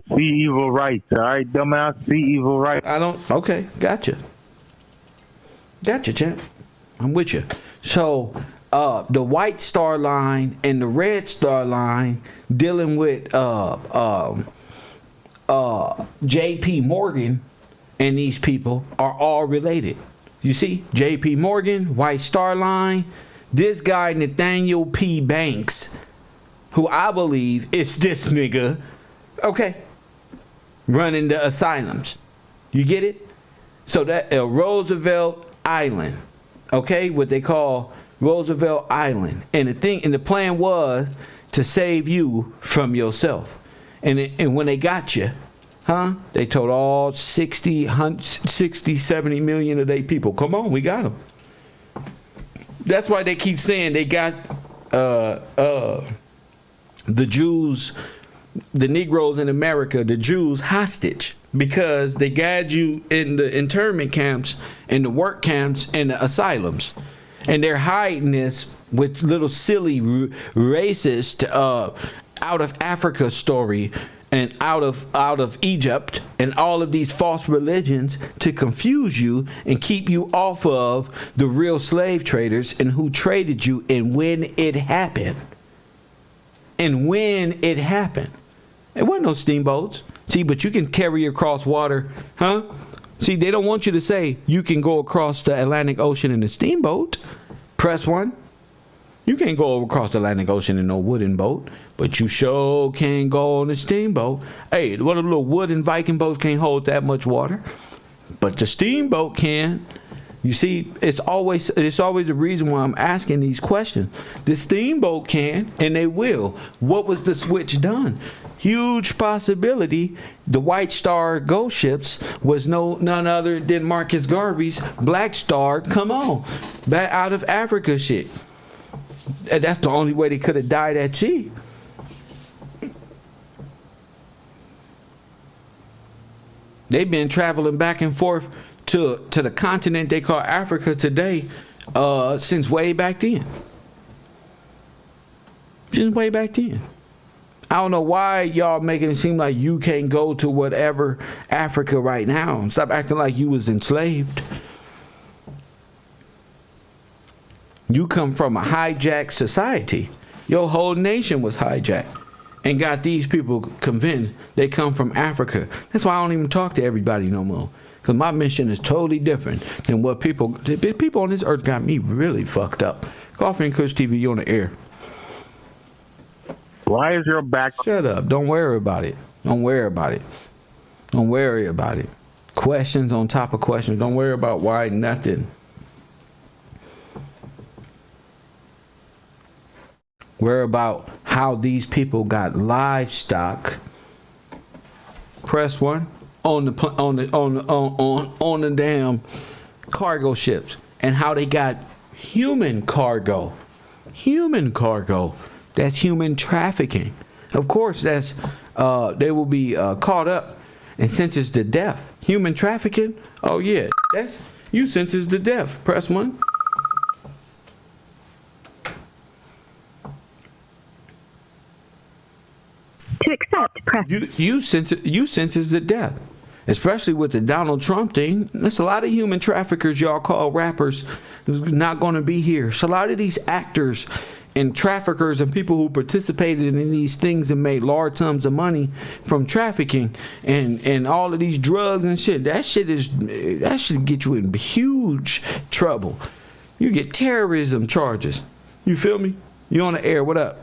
See evil rights, all right, dumbass? See evil rights. Okay, gotcha, champ. I'm with you. So, the White Star Line and the Red Star Line dealing with J.P. Morgan and these people are all related. You see, J.P. Morgan, White Star Line, this guy Nathaniel P. Banks, who I believe is this nigga, okay, running the asylums. You get it? So that Roosevelt Island, okay, what they call Roosevelt Island, and the plan was to save you from yourself. And when they got you, they told all 60, 70 million of their people, come on, we got them. That's why they keep saying they got the Jews, the Negroes in America, the Jews hostage, because they got you in the internment camps, in the work camps, and the asylums, and they're hiding this with little silly racist out of Africa story and out of Egypt and all of these false religions to confuse you and keep you off of the real slave traders and who traded you and when it happened. And when it happened. There wasn't no steamboats. See, but you can carry across water, huh? See, they don't want you to say you can go across the Atlantic Ocean in a steamboat. Press 1. You can't go across the Atlantic Ocean in no wooden boat, but you sure can go on a steamboat. Hey, one of the little wooden Viking boats can't hold that much water, but the steamboat can. You see, it's always a reason why I'm asking these questions. The steamboat can, and they will. What was the switch done? Huge possibility. The White Star ghost ships was none other than Marcus Garvey's Black Star. Come on, back out of Africa shit. That's the only way they could have died at sea. They've been traveling back and forth to the continent they call Africa today since way back then. Since way back then. I don't know why y'all making it seem like you can't go to whatever Africa right now. Stop acting like you was enslaved. You come from a hijacked society. Your whole nation was hijacked and got these people convinced they come from Africa. That's why I don't even talk to everybody no more. Because my mission is totally different than what people on this earth got me really fucked up. Coffee and Kush TV, you on the air. Why is your back? Shut up. Don't worry about it. Don't worry about it. Don't worry about it. Questions on top of questions. Don't worry about why nothing. Worry about how these people got livestock. Press 1 on the damn cargo ships, and how they got human cargo. Human cargo. That's human trafficking. Of course, that's they will be caught up and sentenced to death. Human trafficking. Oh yeah, that's you sentenced to death. Press 1. To accept, press. You sentenced to death. Especially with the Donald Trump thing. There's a lot of human traffickers y'all call rappers who's not going to be here. So a lot of these actors and traffickers and people who participated in these things and made large sums of money from trafficking and all of these drugs and shit, that should get you in huge trouble. You get terrorism charges. You feel me? You on the air? What up?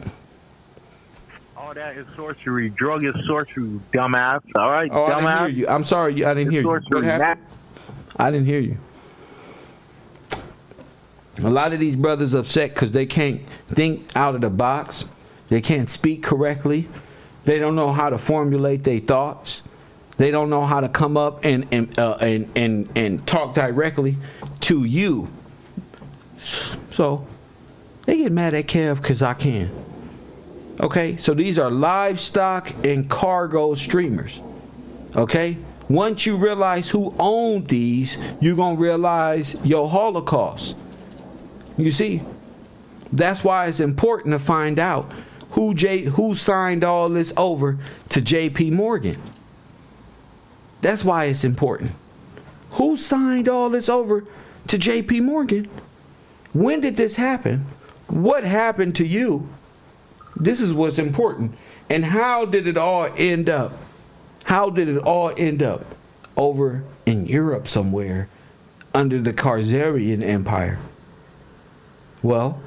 All that is sorcery. Drug is sorcery, dumbass. All right, dumbass. I didn't hear you. I'm sorry, I didn't hear you. What happened? I didn't hear you. A lot of these brothers upset because they can't think out of the box. They can't speak correctly. They don't know how to formulate their thoughts. They don't know how to come up and talk directly to you. So they get mad at Kev because I can. Okay, so these are livestock and cargo streamers. Okay, once you realize who owned these, you're gonna realize your Holocaust. You see, that's why it's important to find out who signed all this over to J.P. Morgan. That's why it's important. Who signed all this over to J.P. Morgan? When did this happen? What happened to you? This is what's important. And how did it all end up? How did it all end up over in Europe somewhere under the Khazarian Empire? Well,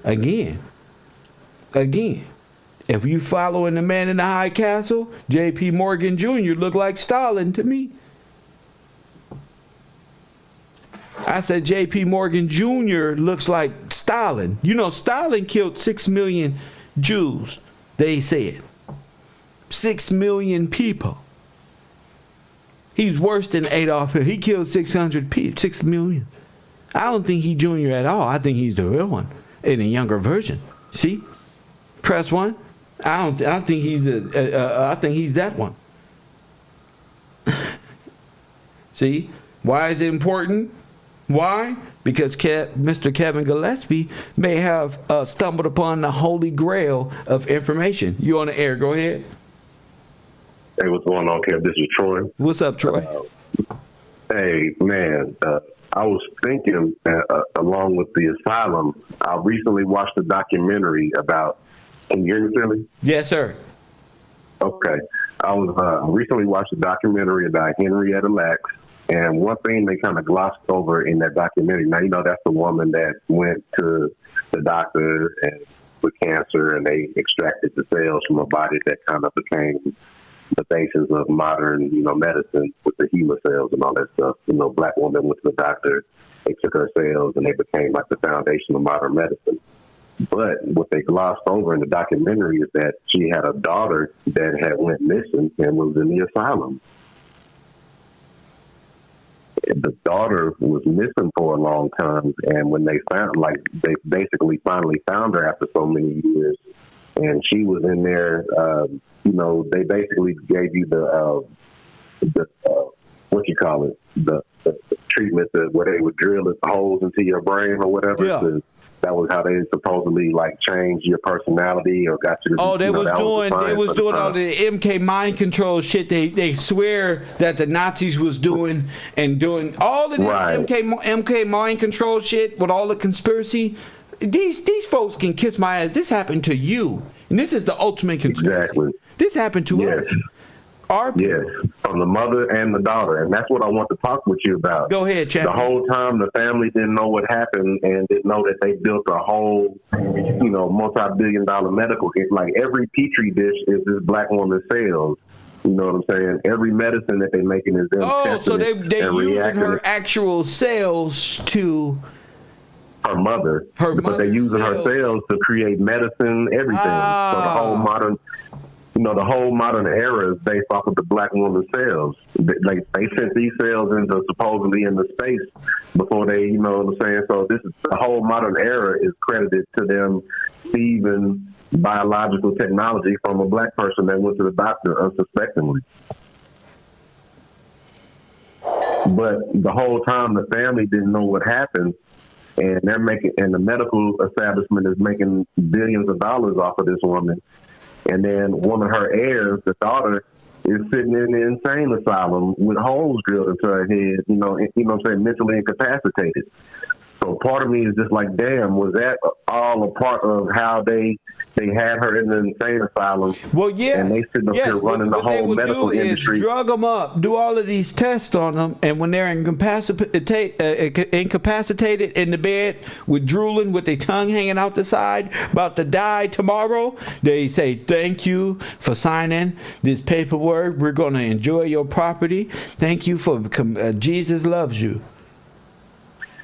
again, if you following the man in the high castle, J.P. Morgan Jr. look like Stalin to me. I said J.P. Morgan Jr. looks like Stalin. You know, Stalin killed 6 million Jews, they said. 6 million people. He's worse than Adolf Hitler. He killed 6 million. I don't think he's Junior at all. I think he's the real one in a younger version. See, press 1. I think he's I think he's that one. See, why is it important? Why? Because Mr. Kevin Gillespie may have stumbled upon the holy grail of information. You on the air? Go ahead. Hey, what's going on, Kev? This is Troy. What's up, Troy? Hey, man, I was thinking, along with the asylum, I recently watched a documentary about. Can you hear me, Philly? Yes, sir. Okay. I recently watched a documentary about Henrietta Lacks, and one thing they kind of glossed over in that documentary. Now, you know, that's the woman that went to the doctor and with cancer, and they extracted the cells from her body that kind of became the basis of modern, you know, medicine with the HeLa cells and all that stuff. You know, black woman went to the doctor, they took her cells, and they became like the foundation of modern medicine. But what they glossed over in the documentary is that she had a daughter that had went missing and was in the asylum. The daughter was missing for a long time, and when they basically finally found her after so many years, and she was in there, you know, they basically gave you the what you call it, the treatment where they would drill holes into your brain or whatever. Yeah. That was how they supposedly like changed your personality or got you to. Oh, they was doing all the MK mind control shit. They swear that the Nazis was doing and doing all of this MK mind control shit with all the conspiracy. These folks can kiss my ass. This happened to you, and this is the ultimate conspiracy. Exactly. This happened to us. Yes, from the mother and the daughter, and that's what I want to talk with you about. Go ahead, Chad. The whole time the family didn't know what happened and didn't know that they built a whole, you know, multi-billion-dollar medical kit. Like every petri dish is this black woman's cells. You know what I'm saying? Every medicine that they're making is them. Oh, so they using her actual cells to. Her mother. But they're using her cells to create medicine, everything. So the whole modern. You know, the whole modern era is based off of the black woman's cells. They sent these cells into supposedly into space before they, you know what I'm saying? So the whole modern era is credited to them receiving biological technology from a black person that went to the doctor unsuspectingly. But the whole time the family didn't know what happened, and the medical establishment is making billions of dollars off of this woman. And then one of her heirs, the daughter, is sitting in the insane asylum with holes drilled into her head, you know what I'm saying, mentally incapacitated. So part of me is just like, damn, was that all a part of how they had her in the insane asylum? Well, yeah. And they sitting up here running the whole medical industry. Drug them up, do all of these tests on them, and when they're incapacitated in the bed with drooling, with their tongue hanging out the side, about to die tomorrow, they say, thank you for signing this paperwork. We're going to enjoy your property. Thank you for Jesus loves you.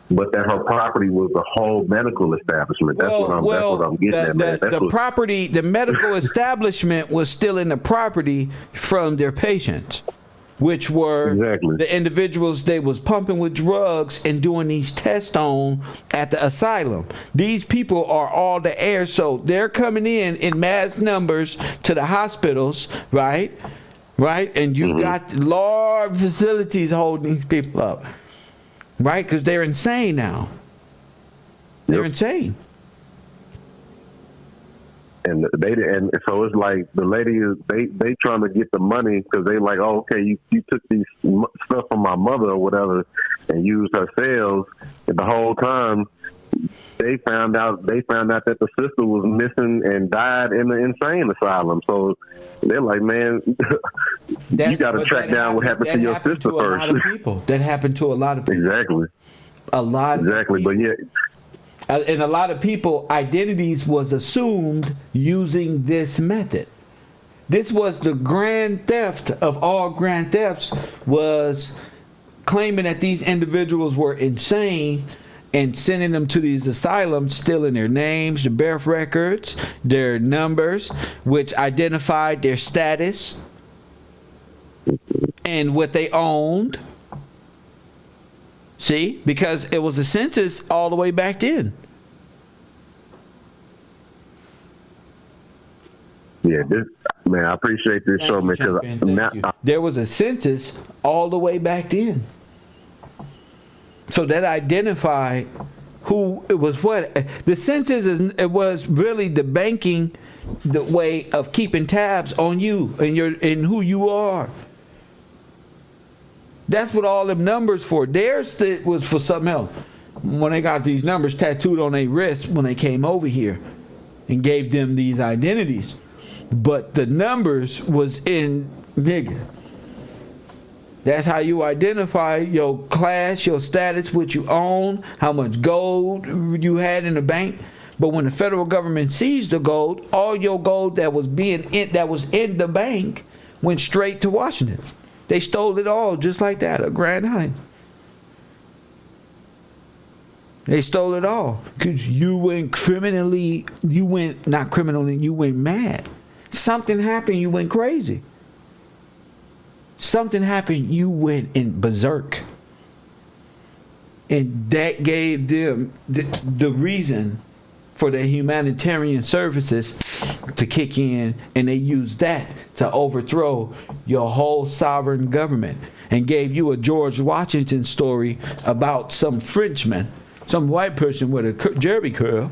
But that her property was the whole medical establishment. That's what I'm getting at, man. The medical establishment was still in the property from their patients, which were the individuals they was pumping with drugs and doing these tests on at the asylum. These people are all the heirs, so they're coming in mass numbers to the hospitals, right? And you got large facilities holding these people up. Right, because they're insane now. They're insane. And so it's like the lady is they trying to get the money because they like, oh, okay, you took these stuff from my mother or whatever and used her cells, and the whole time they found out that the sister was missing and died in the insane asylum. So they're like, man, you got to track down what happened to your sister first. That happened to a lot of people. Exactly. But yeah. And a lot of people, identities was assumed using this method. This was the grand theft of all grand thefts, was claiming that these individuals were insane and sending them to these asylums, stealing their names, their birth records, their numbers, which identified their status and what they owned. See, because it was a census all the way back then. Yeah, I appreciate this show, man. Because There was a census all the way back then. So that identified who it was. What the census it was really the banking, the way of keeping tabs on you and who you are. That's what all them numbers for. Theirs was for something else. When they got these numbers tattooed on their wrists when they came over here and gave them these identities. But the numbers was in nigga. That's how you identify your class, your status, what you own, how much gold you had in the bank. But when the federal government seized the gold, all your gold that was in the bank went straight to Washington. They stole it all just like that, a Grand Hyatt. They stole it all because you went mad. Something happened, you went crazy. Something happened, you went in berserk. And that gave them the reason for the humanitarian services to kick in, and they used that to overthrow your whole sovereign government, and gave you a George Washington story about some Frenchman, some white person with a jerry curl,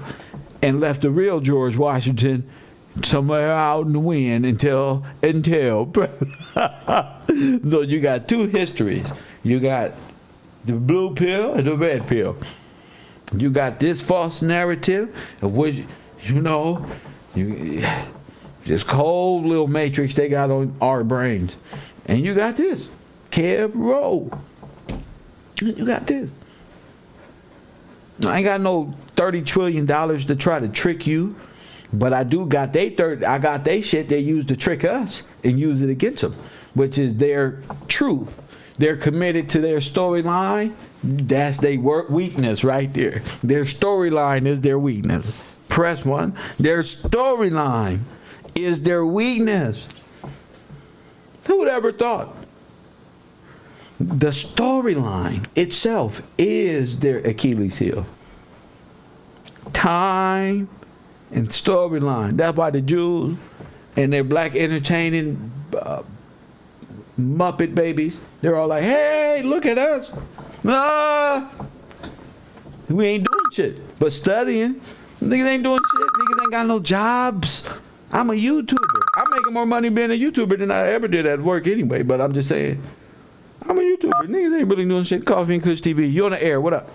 and left the real George Washington somewhere out in the wind until so you got two histories. You got the blue pill and the red pill. You got this false narrative of which, this cold little matrix they got on our brains. And you got this. Kev Rowe. You got this. I ain't got no $30 trillion to try to trick you. But I got they shit they use to trick us and use it against them, which is their truth. They're committed to their storyline. That's their weakness right there. Their storyline is their weakness. Press one. Their storyline is their weakness. Who would ever thought? The storyline itself is their Achilles heel. Time and storyline. That's why the Jews and their black entertaining Muppet babies, they're all like, hey, look at us. We ain't doing shit but studying. Niggas ain't doing shit. Niggas ain't got no jobs. I'm a YouTuber. I'm making more money being a YouTuber than I ever did at work anyway, but I'm just saying, I'm a YouTuber. Niggas ain't really doing shit. Coffee and Kush TV. You on the air. What up?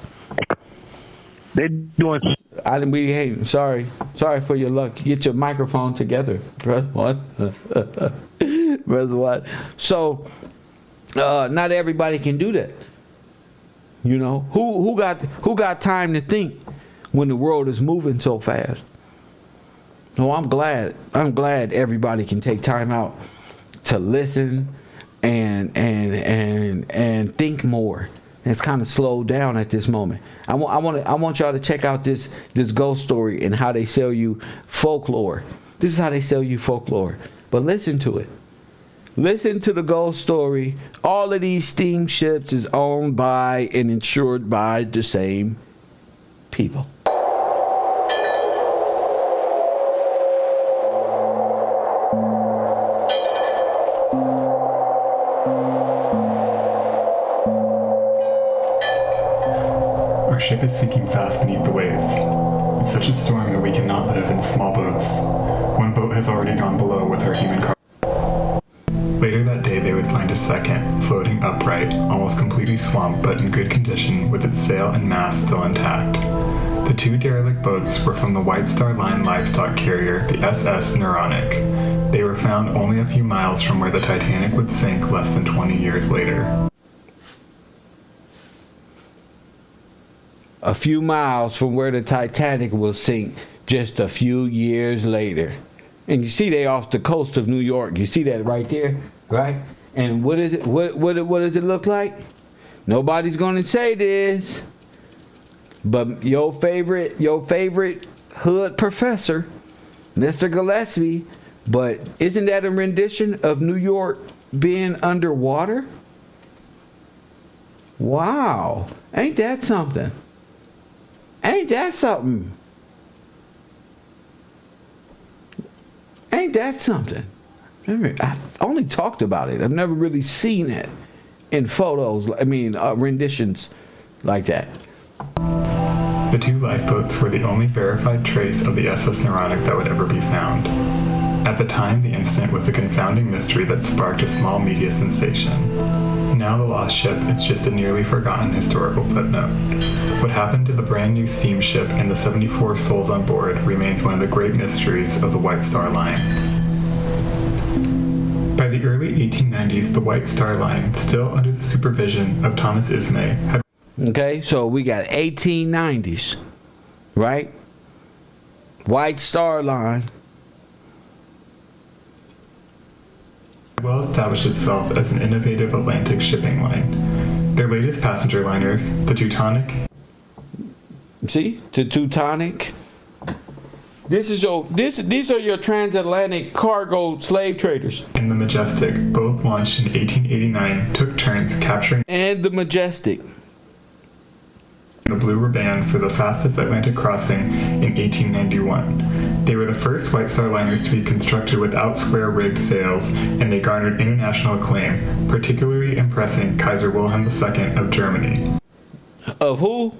They doing. I didn't be hating. Sorry for your luck. Get your microphone together. Press one. Press one. So, not everybody can do that. Who got time to think when the world is moving so fast? No, I'm glad everybody can take time out to listen and think more. It's kind of slowed down at this moment. I want y'all to check out this ghost story and how they sell you folklore. This is how they sell you folklore. But listen to it. Listen to the ghost story. All of these steamships is owned by and insured by the same people. Our ship is sinking fast beneath the waves. It's such a storm that we cannot live in small boats. One boat has already gone below with our human cargo. Later that day, they would find a second, floating upright, almost completely swamped but in good condition with its sail and mast still intact. The two derelict boats were from the White Star Line livestock carrier, the SS Neuronic. They were found only a few miles from where the Titanic would sink less than 20 years later. A few miles from where the Titanic will sink just a few years later. And you see they off the coast of New York. You see that right there, right? And what is it? What does it look like? Nobody's gonna say this, but your favorite hood professor, Mr. Gillespie. But isn't that a rendition of New York being underwater? Wow. Ain't that something? Ain't that something? Ain't that something? I've only talked about it. I've never really seen it in photos. Renditions like that. The 2 lifeboats were the only verified trace of the SS Naronic that would ever be found. At the time, the incident was a confounding mystery that sparked a small media sensation. Now the lost ship is just a nearly forgotten historical footnote. What happened to the brand new steamship and the 74 souls on board remains one of the great mysteries of the White Star Line. By the early 1890s, the White Star Line, still under the supervision of Thomas Ismay, had... Okay, so we got 1890s, right? White Star Line. well established itself as an innovative Atlantic shipping line. Their latest passenger liners, the Teutonic. See, the Teutonic. These are your transatlantic cargo slave traders. And the Majestic, both launched in 1889, took turns capturing. And the Majestic. The Blue Riband for the fastest Atlantic crossing in 1891. They were the first White Star liners to be constructed without square-rigged sails, and they garnered international acclaim, particularly impressing Kaiser Wilhelm II of Germany. Of who?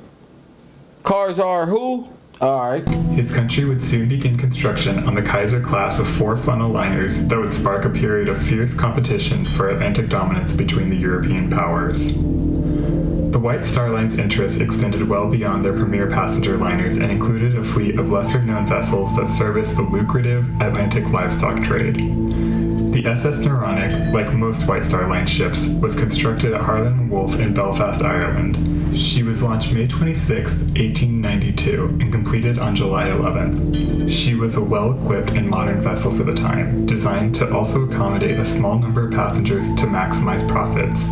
Kaiser who? Alright. His country would soon begin construction on the Kaiser class of 4-funnel liners that would spark a period of fierce competition for Atlantic dominance between the European powers. The White Star Line's interests extended well beyond their premier passenger liners and included a fleet of lesser-known vessels that serviced the lucrative Atlantic livestock trade. The SS Naronic, like most White Star Line ships, was constructed at Harland & Wolff in Belfast, Ireland. She was launched May 26, 1892, and completed on July 11th. She was a well-equipped and modern vessel for the time, designed to also accommodate a small number of passengers to maximize profits.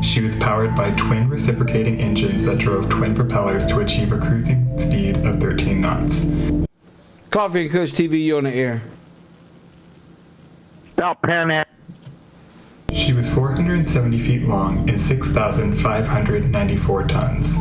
She was powered by twin reciprocating engines that drove twin propellers to achieve a cruising speed of 13 knots. Coffee and Kush TV, you on the air. Stop panic. She was 470 feet long and 6,594 tons.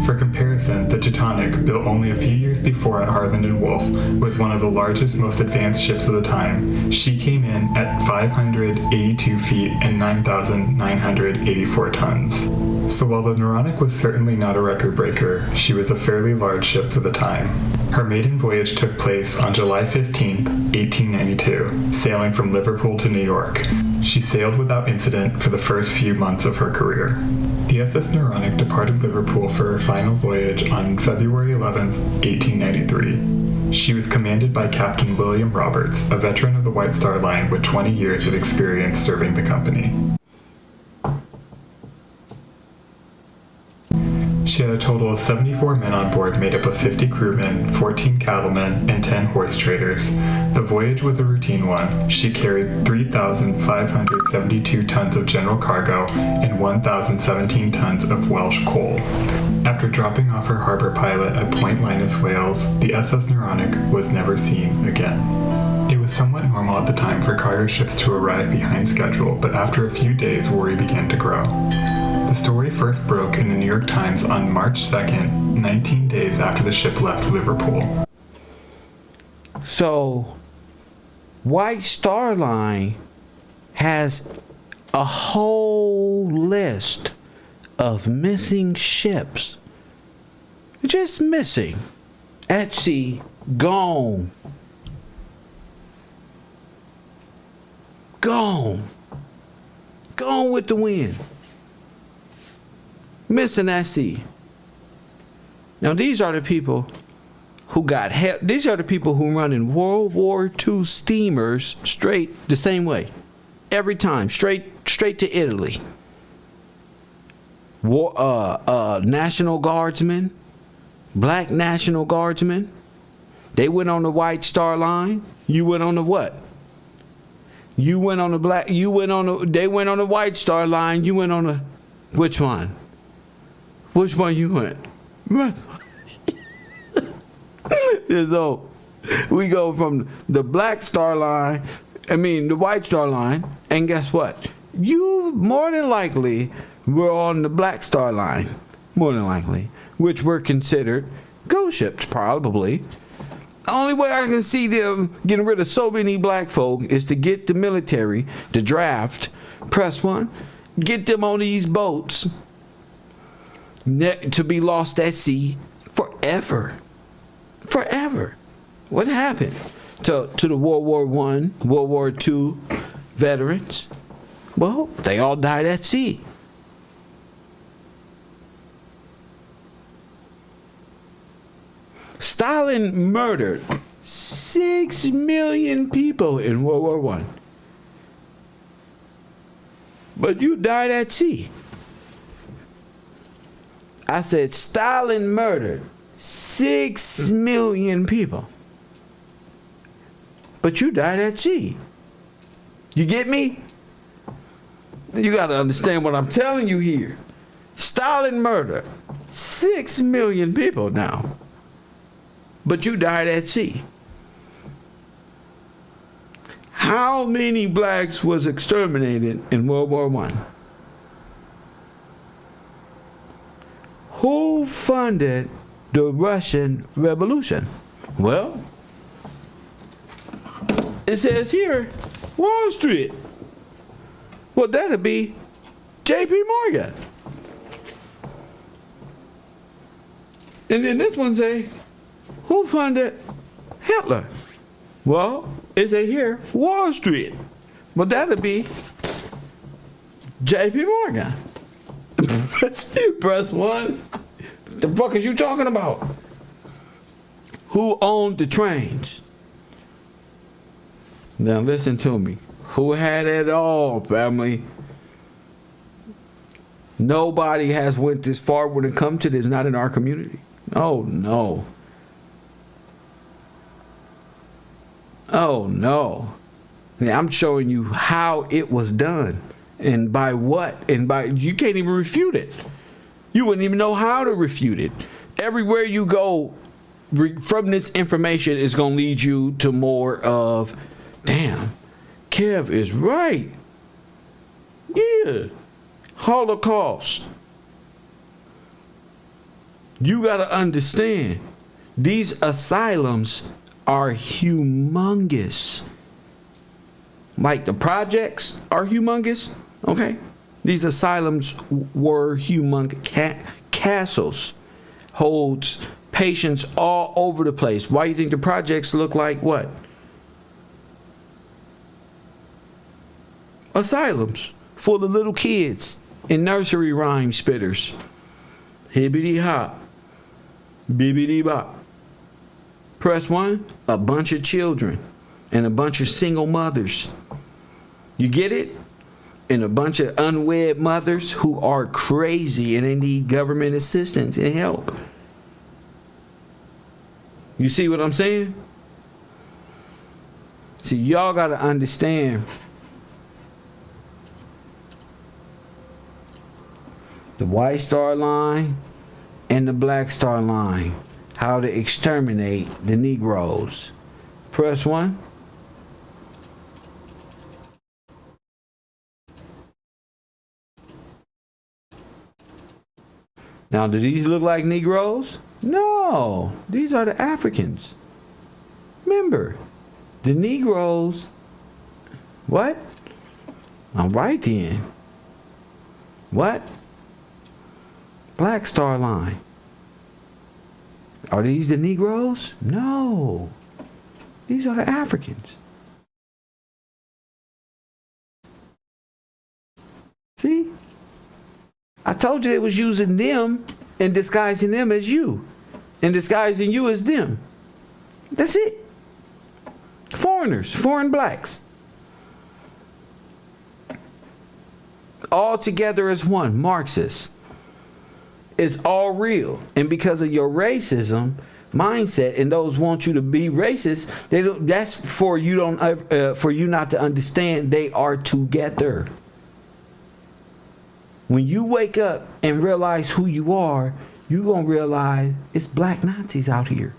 For comparison, the Teutonic, built only a few years before at Harland & Wolff, was one of the largest, most advanced ships of the time. She came in at 582 feet and 9,984 tons. So while the Naronic was certainly not a record breaker, she was a fairly large ship for the time. Her maiden voyage took place on July 15, 1892, sailing from Liverpool to New York. She sailed without incident for the first few months of her career. The SS Naronic departed Liverpool for her final voyage on February 11, 1893. She was commanded by Captain William Roberts, a veteran of the White Star Line with 20 years of experience serving the company. She had a total of 74 men on board made up of 50 crewmen, 14 cattlemen, and 10 horse traders. The voyage was a routine one. She carried 3,572 tons of general cargo and 1,017 tons of Welsh coal. After dropping off her harbor pilot at Point Linus, Wales, the SS Naronic was never seen again. It was somewhat normal at the time for cargo ships to arrive behind schedule, but after a few days, worry began to grow. The story first broke in the New York Times on March 2nd, 19 days after the ship left Liverpool. So, White Star Line has a whole list of missing ships. Just missing. At sea, gone. Gone. Gone with the wind. Missing at sea. Now these are the people who got help. These are the people who run in World War II steamers straight the same way. Every time, straight to Italy. National Guardsmen, black National Guardsmen. They went on the White Star Line. You went on the what? You went on the black. You went on the. They went on the White Star Line. You went on the. Which one? Which one you went? So we go from the Black Star Line, the White Star Line, and guess what? you more than likely were on the Black Star Line, more than likely, which were considered ghost ships, probably. The only way I can see them getting rid of so many black folk is to get the military, the draft, press one, get them on these boats to be lost at sea forever. Forever. What happened to the World War I, World War II veterans? Well, they all died at sea. Stalin murdered 6 million people in World War I. But you died at sea. I said Stalin murdered 6 million people. But you died at sea. You get me? You got to understand what I'm telling you here. Stalin murdered 6 million people now. But you died at sea. How many blacks was exterminated in World War I? Who funded the Russian Revolution? Well, it says here, Wall Street. Well, that'd be J.P. Morgan. And then this one say, who funded Hitler? Well, it says here, Wall Street. Well, that'd be J.P. Morgan. Press one. The fuck is you talking about? Who owned the trains? Now listen to me. Who had it all, family? Nobody has went this far when it comes to this, not in our community. Oh no. Oh no. Yeah, I'm showing you how it was done and by what, and by, you can't even refute it. You wouldn't even know how to refute it. Everywhere you go from this information is going to lead you to more of, damn, Kev is right. Yeah. Holocaust. You got to understand, these asylums are humongous. Like the projects are humongous, okay? These asylums were humongous. Castles holds patients all over the place. Why do you think the projects look like what? Asylums full of little kids and nursery rhyme spitters. Hibbity hop, bibbity bop. Press one, a bunch of children and a bunch of single mothers. You get it? And a bunch of unwed mothers who are crazy and they need government assistance and help. You see what I'm saying? See, y'all got to understand the White Star Line and the Black Star Line, how to exterminate the Negroes. Press one. Now, do these look like Negroes? No, these are the Africans. Remember, the Negroes, what? I'm right then. What? Black Star Line. Are these the Negroes? No, these are the Africans. See? I told you it was using them and disguising them as you. And disguising you as them. That's it. Foreigners, foreign blacks. All together as one, Marxists. It's all real. And because of your racism mindset and those want you to be racist, they don't, that's for you not to understand they are together. When you wake up and realize who you are, you're going to realize it's black Nazis out here.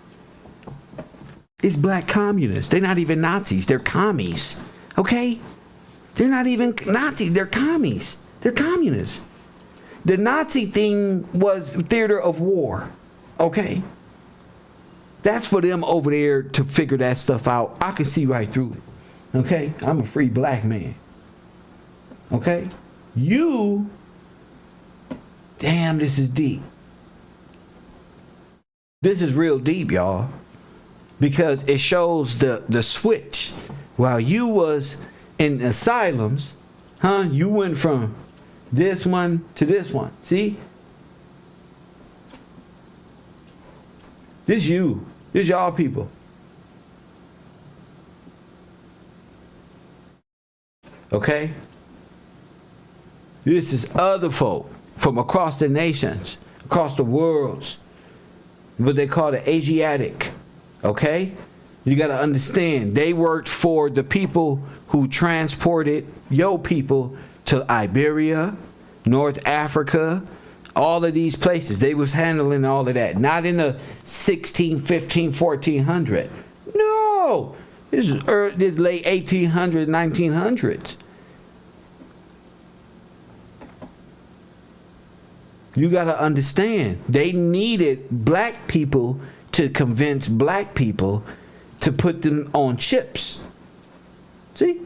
It's black communists. They're not even Nazis. They're commies. Okay? They're not even Nazi. They're commies. They're communists. The Nazi thing was theater of war. Okay? That's for them over there to figure that stuff out. I can see right through it. Okay? I'm a free black man. Okay? You, damn, this is deep. This is real deep, y'all. Because it shows the switch. While you was in asylums, you went from this one to this one. See? This you. This y'all people. Okay? This is other folk from across the nations, across the worlds. What they call the Asiatic. Okay? You got to understand, they worked for the people who transported your people to Iberia, North Africa, all of these places. They was handling all of that. Not in the 16, 15, 1400. No. This is late 1800s, 1900s. You got to understand, they needed black people to convince black people to put them on chips. See?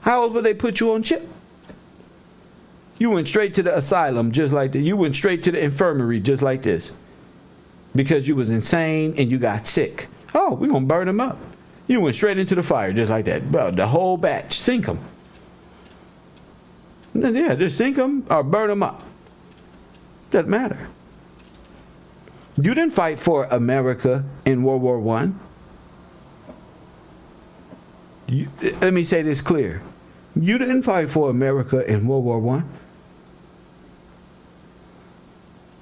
How else would they put you on chip? You went straight to the asylum just like that. You went straight to the infirmary just like this. Because you was insane and you got sick. Oh, we're going to burn them up. You went straight into the fire just like that. Bro, the whole batch. Sink them. Yeah, just sink them or burn them up. Doesn't matter. You didn't fight for America in World War I. Let me say this clear. You didn't fight for America in World War I.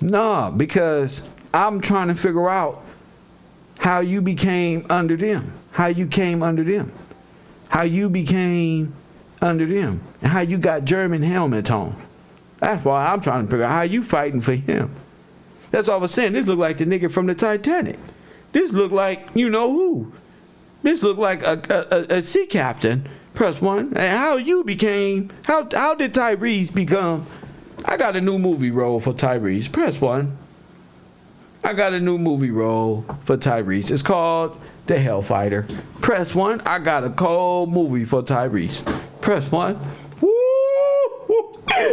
No, because I'm trying to figure out how you became under them. How you came under them. How you became under them. And how you got German helmets on. That's why I'm trying to figure out how you fighting for him. That's all I was saying. This look like the nigga from the Titanic. This look like you know who. This look like a sea captain. Press 1. And how you became, how did Tyrese become? I got a new movie role for Tyrese. Press 1. I got a new movie role for Tyrese. It's called The Hellfighter. Press 1. I got a cold movie for Tyrese. Press 1. Woo!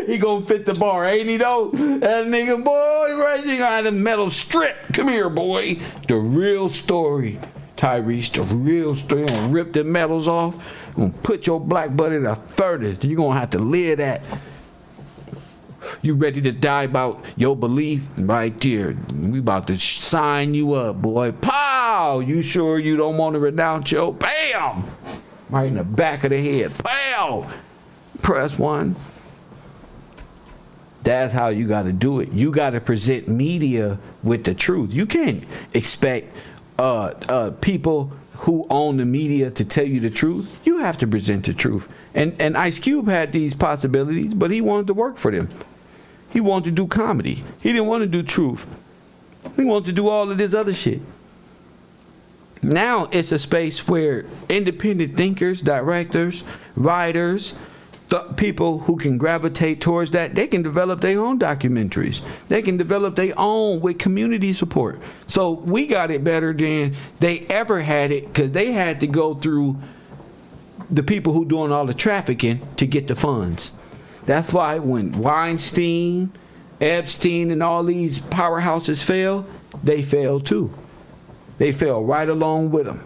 He gonna fit the bar, ain't he though? That nigga, boy, right there got the metal strip. Come here, boy. The real story. Tyrese, the real story. You're gonna rip the metals off. You're gonna put your black butt in a furnace. You're gonna have to live that. You ready to die about your belief? Right there. We about to sign you up, boy. Pow! You sure you don't want to renounce your? Bam! Right in the back of the head. Pow! Press 1. That's how you got to do it. You got to present media with the truth. You can't expect people who own the media to tell you the truth. You have to present the truth. And Ice Cube had these possibilities, but he wanted to work for them. He wanted to do comedy. He didn't want to do truth. He wanted to do all of this other shit. Now it's a space where independent thinkers, directors, writers, people who can gravitate towards that, they can develop their own documentaries. They can develop their own with community support. So we got it better than they ever had it because they had to go through the people who doing all the trafficking to get the funds. That's why when Weinstein, Epstein, and all these powerhouses fail, they fail too. They fell right along with them.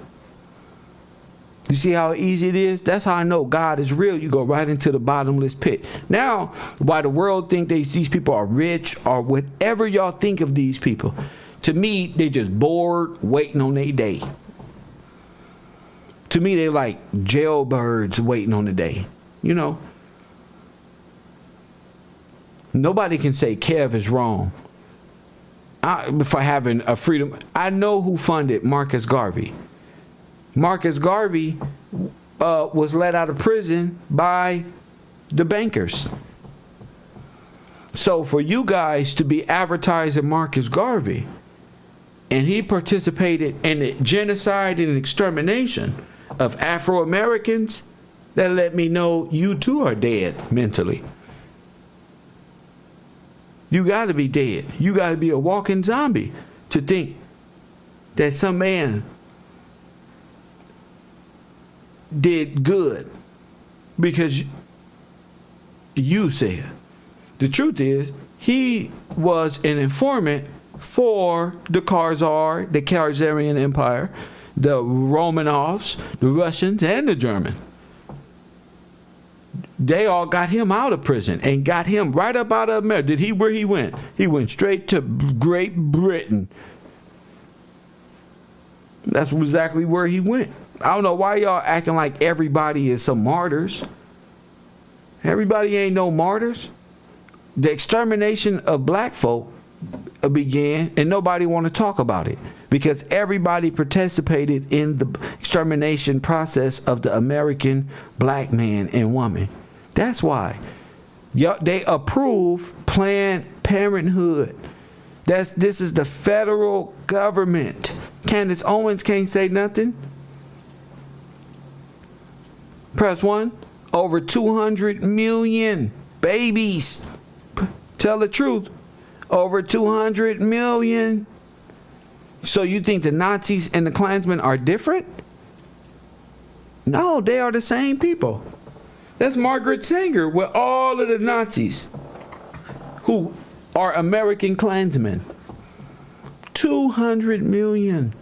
You see how easy it is? That's how I know God is real. You go right into the bottomless pit. Now, why the world think these people are rich or whatever y'all think of these people, to me, they just bored waiting on their day. To me, they like jailbirds waiting on the day. You know? Nobody can say Kev is wrong for having a freedom. I know who funded Marcus Garvey. Marcus Garvey was let out of prison by the bankers. So for you guys to be advertising Marcus Garvey, and he participated in the genocide and extermination of Afro-Americans, that let me know you too are dead mentally. You got to be dead. You got to be a walking zombie to think that some man did good because you said. The truth is, he was an informant for the Khazar, the Khazarian Empire, the Romanovs, the Russians, and the Germans. They all got him out of prison and got him right up out of America. Where he went? He went straight to Great Britain. That's exactly where he went. I don't know why y'all acting like everybody is some martyrs. Everybody ain't no martyrs. The extermination of black folk began and nobody want to talk about it because everybody participated in the extermination process of the American black man and woman. That's why they approve Planned Parenthood. This is the federal government. Candace Owens can't say nothing. Press 1. Over 200 million babies. Tell the truth. Over 200 million. So you think the Nazis and the Klansmen are different? No, they are the same people. That's Margaret Sanger with all of the Nazis who are American Klansmen. 200 million.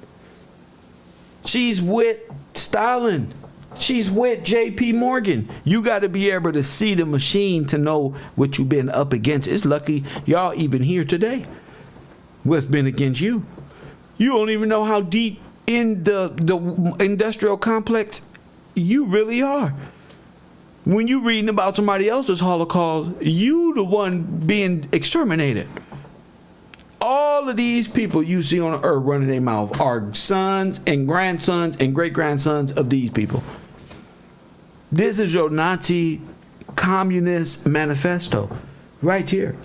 She's with Stalin. She's with J.P. Morgan. You got to be able to see the machine to know what you've been up against. It's lucky y'all even here today. What's been against you? You don't even know how deep in the industrial complex you really are. When you reading about somebody else's Holocaust, you the one being exterminated. All of these people you see on the earth running their mouth are sons and grandsons and great-grandsons of these people. This is your Nazi communist manifesto right here.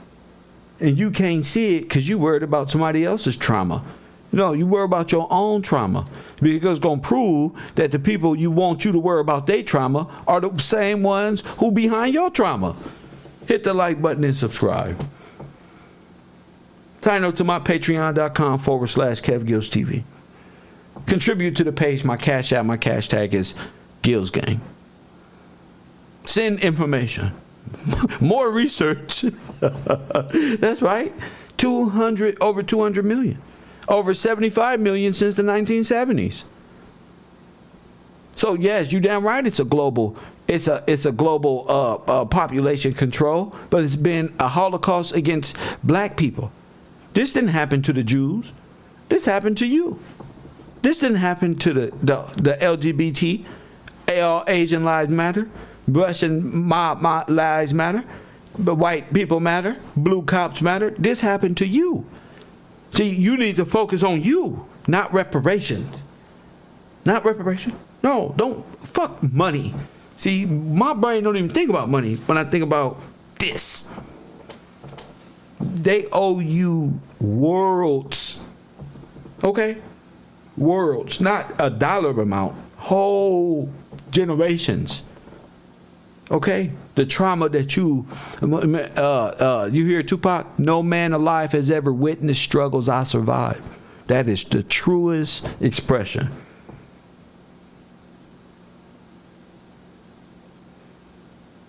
And you can't see it because you worried about somebody else's trauma. No, you worry about your own trauma because it's going to prove that the people you want you to worry about their trauma are the same ones who behind your trauma. Hit the like button and subscribe. Sign up to my patreon.com/KevGillsTV. Contribute to the page. My cash out, my cash tag is Gills Gang. Send information. More research. That's right. Over 200 million. Over 75 million since the 1970s. So yes, you damn right. It's a global population control, but it's been a Holocaust against black people. This didn't happen to the Jews. This happened to you. This didn't happen to the LGBT. All Asian lives matter. Russian lives matter. But white people matter. Blue cops matter. This happened to you. See, you need to focus on you, not reparations. Not reparation. No, don't. Fuck money. See, my brain don't even think about money when I think about this. They owe you worlds. Okay? Worlds. Not a dollar amount. Whole generations. Okay? The trauma that you hear Tupac, no man alive has ever witnessed struggles I survived. That is the truest expression.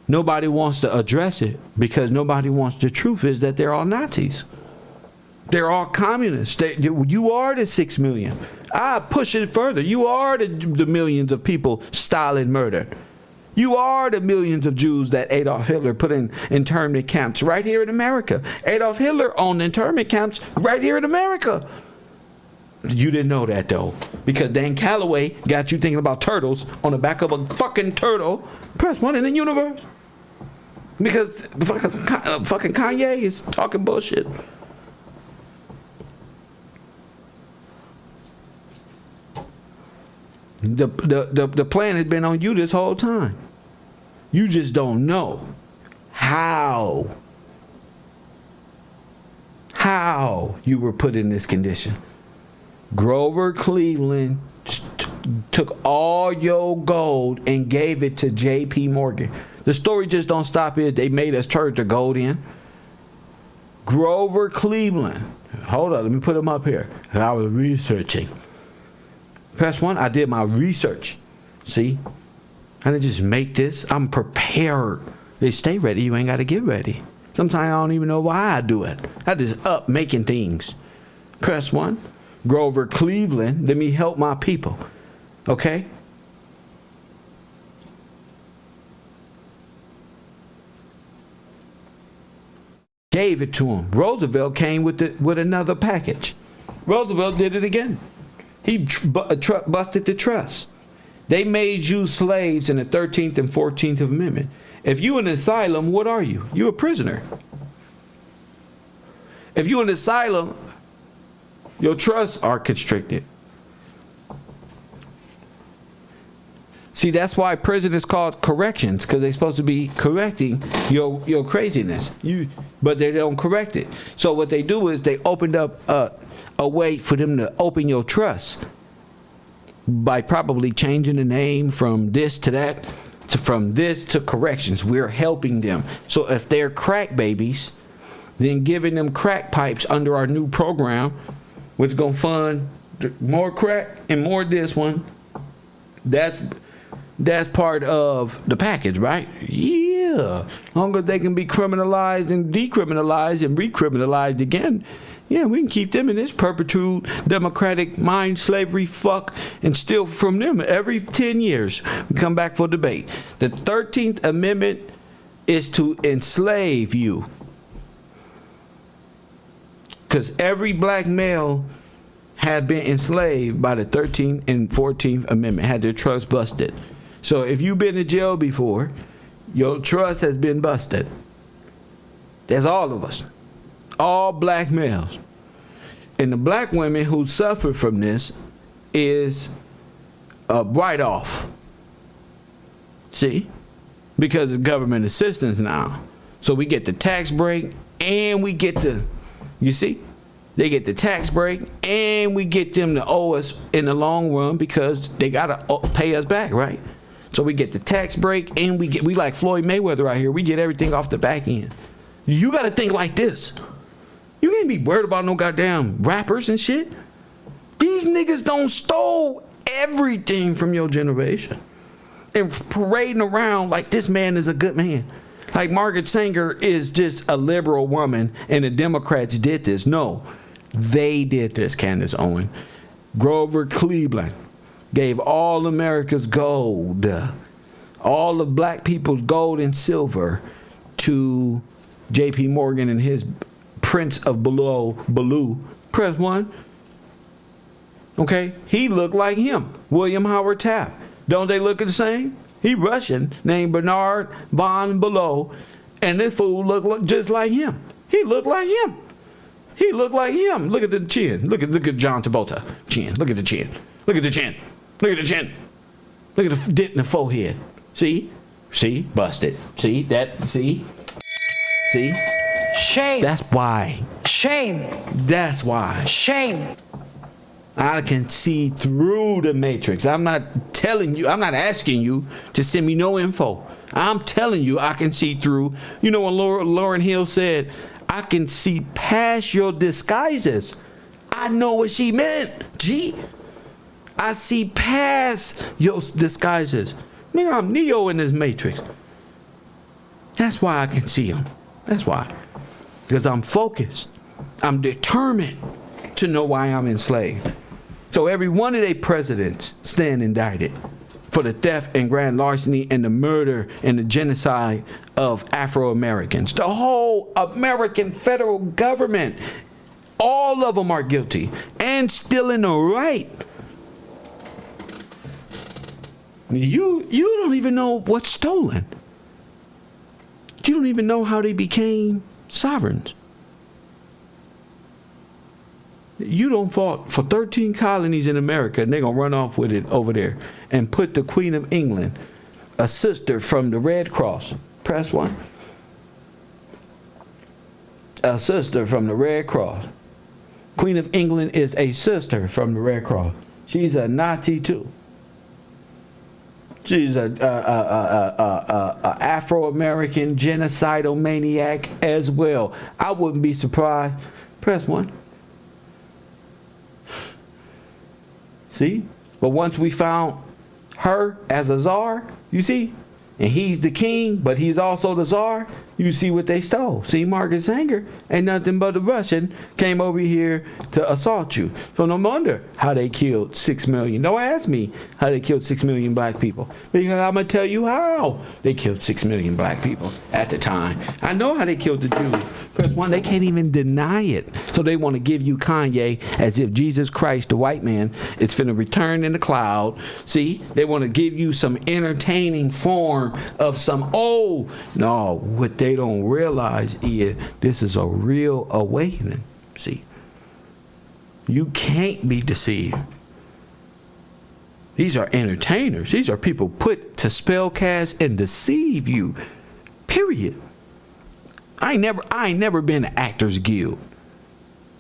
Nobody wants to address it because nobody wants the truth is that they're all Nazis. They're all communists. You are the 6 million. I push it further. You are the millions of people Stalin murdered. You are the millions of Jews that Adolf Hitler put in internment camps right here in America. Adolf Hitler owned internment camps right here in America. You didn't know that though, because Dan Calloway got you thinking about turtles on the back of a fucking turtle. Press 1 in the universe. Because fucking Kanye is talking bullshit. The plan has been on you this whole time. You just don't know how you were put in this condition. Grover Cleveland took all your gold and gave it to J.P. Morgan. The story just don't stop here. They made us turn the gold in. Grover Cleveland. Hold on, let me put him up here. I was researching. Press 1, I did my research. See? I didn't just make this. I'm prepared. They stay ready, you ain't got to get ready. Sometimes I don't even know why I do it. I just up making things. Press 1. Grover Cleveland, let me help my people. Okay? Gave it to him. Roosevelt came with another package. Roosevelt did it again. He busted the trust. They made you slaves in the 13th and 14th Amendment. If you in asylum, what are you? You're a prisoner. If you're in asylum, your trusts are constricted. See, that's why prison is called corrections, because they're supposed to be correcting your craziness. But they don't correct it. So what they do is they opened up a way for them to open your trust by probably changing the name from this to that, from this to corrections. We're helping them. So if they're crack babies, then giving them crack pipes under our new program, which is going to fund more crack and more this one, that's part of the package, right? Yeah. As long as they can be criminalized and decriminalized and recriminalized again, yeah, we can keep them in this perpetual democratic mind slavery fuck and steal from them every 10 years. We come back for debate. The 13th Amendment is to enslave you. Because every black male had been enslaved by the 13th and 14th Amendment, had their trust busted. So if you've been in jail before, your trust has been busted. That's all of us. All black males. And the black women who suffer from this is a write-off. See? Because of government assistance now. So we get the tax break and we get the, you see? They get the tax break and we get them to owe us in the long run because they got to pay us back, right? So we get the tax break and we like Floyd Mayweather out here. We get everything off the back end. You got to think like this. You can't be worried about no goddamn rappers and shit. These niggas don't stole everything from your generation and parading around like this man is a good man. Like Margaret Sanger is just a liberal woman and the Democrats did this. No, they did this, Candace Owen. Grover Cleveland gave all America's gold, all of black people's gold and silver to J.P. Morgan and his Prince of Baloo. Press 1. Okay, he looked like him, William Howard Taft. Don't they look the same? He Russian, named Bernard von Below, and this fool looked just like him. He looked like him. He looked like him. Look at the chin. Look at John Travolta chin. Look at the chin. Look at the chin. Look at the chin. Look at the dent in the forehead. See? Busted. See that? See? Shame. That's why. Shame. That's why. Shame. I can see through the matrix. I'm not asking you to send me no info. I'm telling you I can see through. You know what Lauryn Hill said? I can see past your disguises. I know what she meant. Gee. I see past your disguises. Nigga, I'm Neo in this matrix. That's why I can see him. That's why. Because I'm focused. I'm determined to know why I'm enslaved. So every one of their presidents stand indicted for the theft and grand larceny and the murder and the genocide of Afro-Americans. The whole American federal government, all of them are guilty and still in the right. You don't even know what's stolen. You don't even know how they became sovereigns. You don't fought for 13 colonies in America and they're going to run off with it over there and put the Queen of England, a sister from the Red Cross. Press 1. A sister from the Red Cross. Queen of England is a sister from the Red Cross. She's a Nazi too. She's a Afro-American genocidal maniac as well. I wouldn't be surprised. Press 1. See? But once we found her as a czar, you see? And he's the king, but he's also the czar. You see what they stole. See, Margaret Sanger ain't nothing but a Russian came over here to assault you. So no wonder how they killed 6 million. Don't ask me how they killed 6 million black people. Because I'm going to tell you how they killed 6 million black people at the time. I know how they killed the Jews. First one, they can't even deny it. So they want to give you Kanye as if Jesus Christ, the white man, is finna return in the cloud. See, they want to give you some entertaining form of some, oh, no, what they don't realize is this is a real awakening. See, you can't be deceived. These are entertainers. These are people put to spellcast and deceive you. Period. I ain't never been an Actors Guild.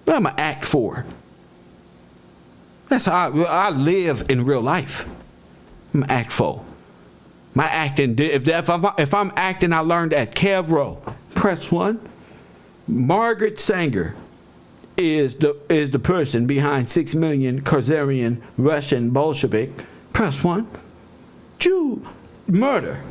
What am I act for? That's how I live in real life. I'm an act for. My acting, if I'm acting, I learned at Kevro. Press 1. Margaret Sanger is the person behind 6 million Khazarian Russian Bolshevik. Press 1. Jew murder.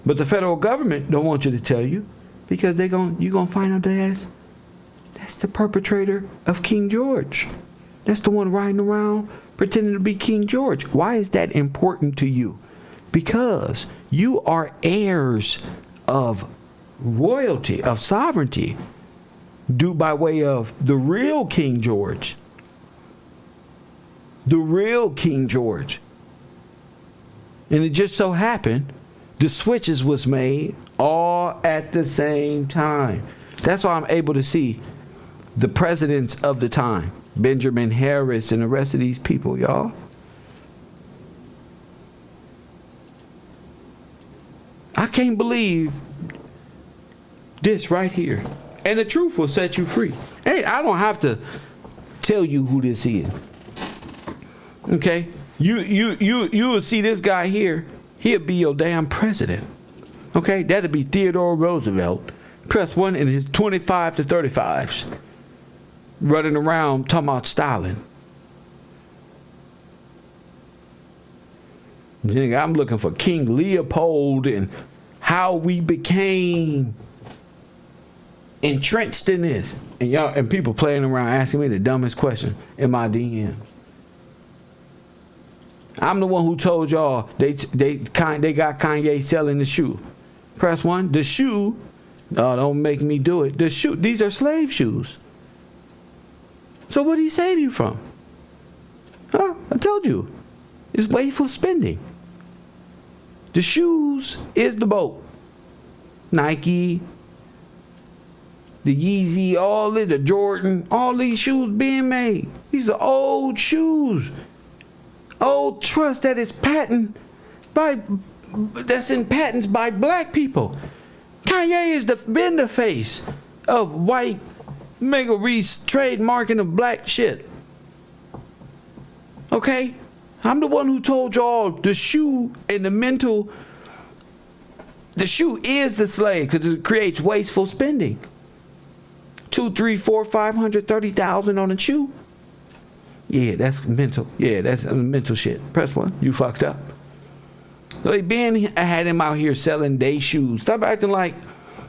But the federal government don't want you to tell you because you're gonna find out that's the perpetrator of King George. That's the one riding around pretending to be King George. Why is that important to you? Because you are heirs of royalty, of sovereignty, due by way of the real King George. The real King George. And it just so happened the switches was made all at the same time. That's why I'm able to see the presidents of the time, Benjamin Harris and the rest of these people, y'all. I can't believe this right here. And the truth will set you free. Hey, I don't have to tell you who this is. Okay? You will see this guy here. He'll be your damn president. Okay? That'll be Theodore Roosevelt. Press 1 in his 25 to 35s. Running around talking about Stalin. I'm looking for King Leopold and how we became entrenched in this. And y'all and people playing around asking me the dumbest question in my DMs. I'm the one who told y'all they got Kanye selling the shoe. Press 1. The shoe, don't make me do it. The shoe, these are slave shoes. So what did he save you from? Huh? I told you. It's wasteful spending. The shoes is the boat. Nike, the Yeezy, all of the Jordan, all these shoes being made. These are old shoes. Old trust that is that's in patents by black people. Kanye is been the face of white Mega Reese trademarking of black shit. Okay? I'm the one who told y'all the shoe and the mental. The shoe is the slave because it creates wasteful spending. 2, 3, 4, 530,000 on a shoe. Yeah, that's mental. Yeah, that's mental shit. Press 1. You fucked up. So they had him out here selling day shoes. Stop acting like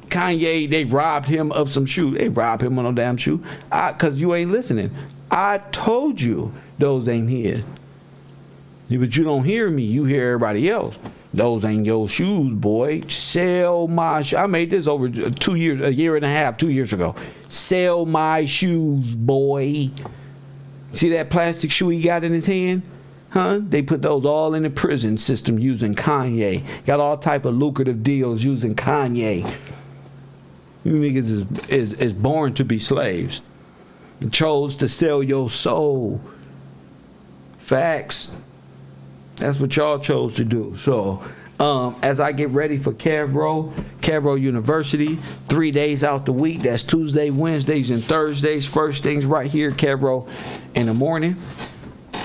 Kanye, they robbed him of some shoes. They robbed him on a damn shoe. Because you ain't listening. I told you those ain't his. But you don't hear me. You hear everybody else. Those ain't your shoes, boy. Sell my shoes. I made this over 2 years, a year and a half, 2 years ago. Sell my shoes, boy. See that plastic shoe he got in his hand? Huh? They put those all in the prison system using Kanye. Got all type of lucrative deals using Kanye. You niggas is born to be slaves. You chose to sell your soul. Facts. That's what y'all chose to do. So, as I get ready for Kevro University, 3 days out the week. That's Tuesday, Wednesdays, and Thursdays. First things right here, Kevro in the morning.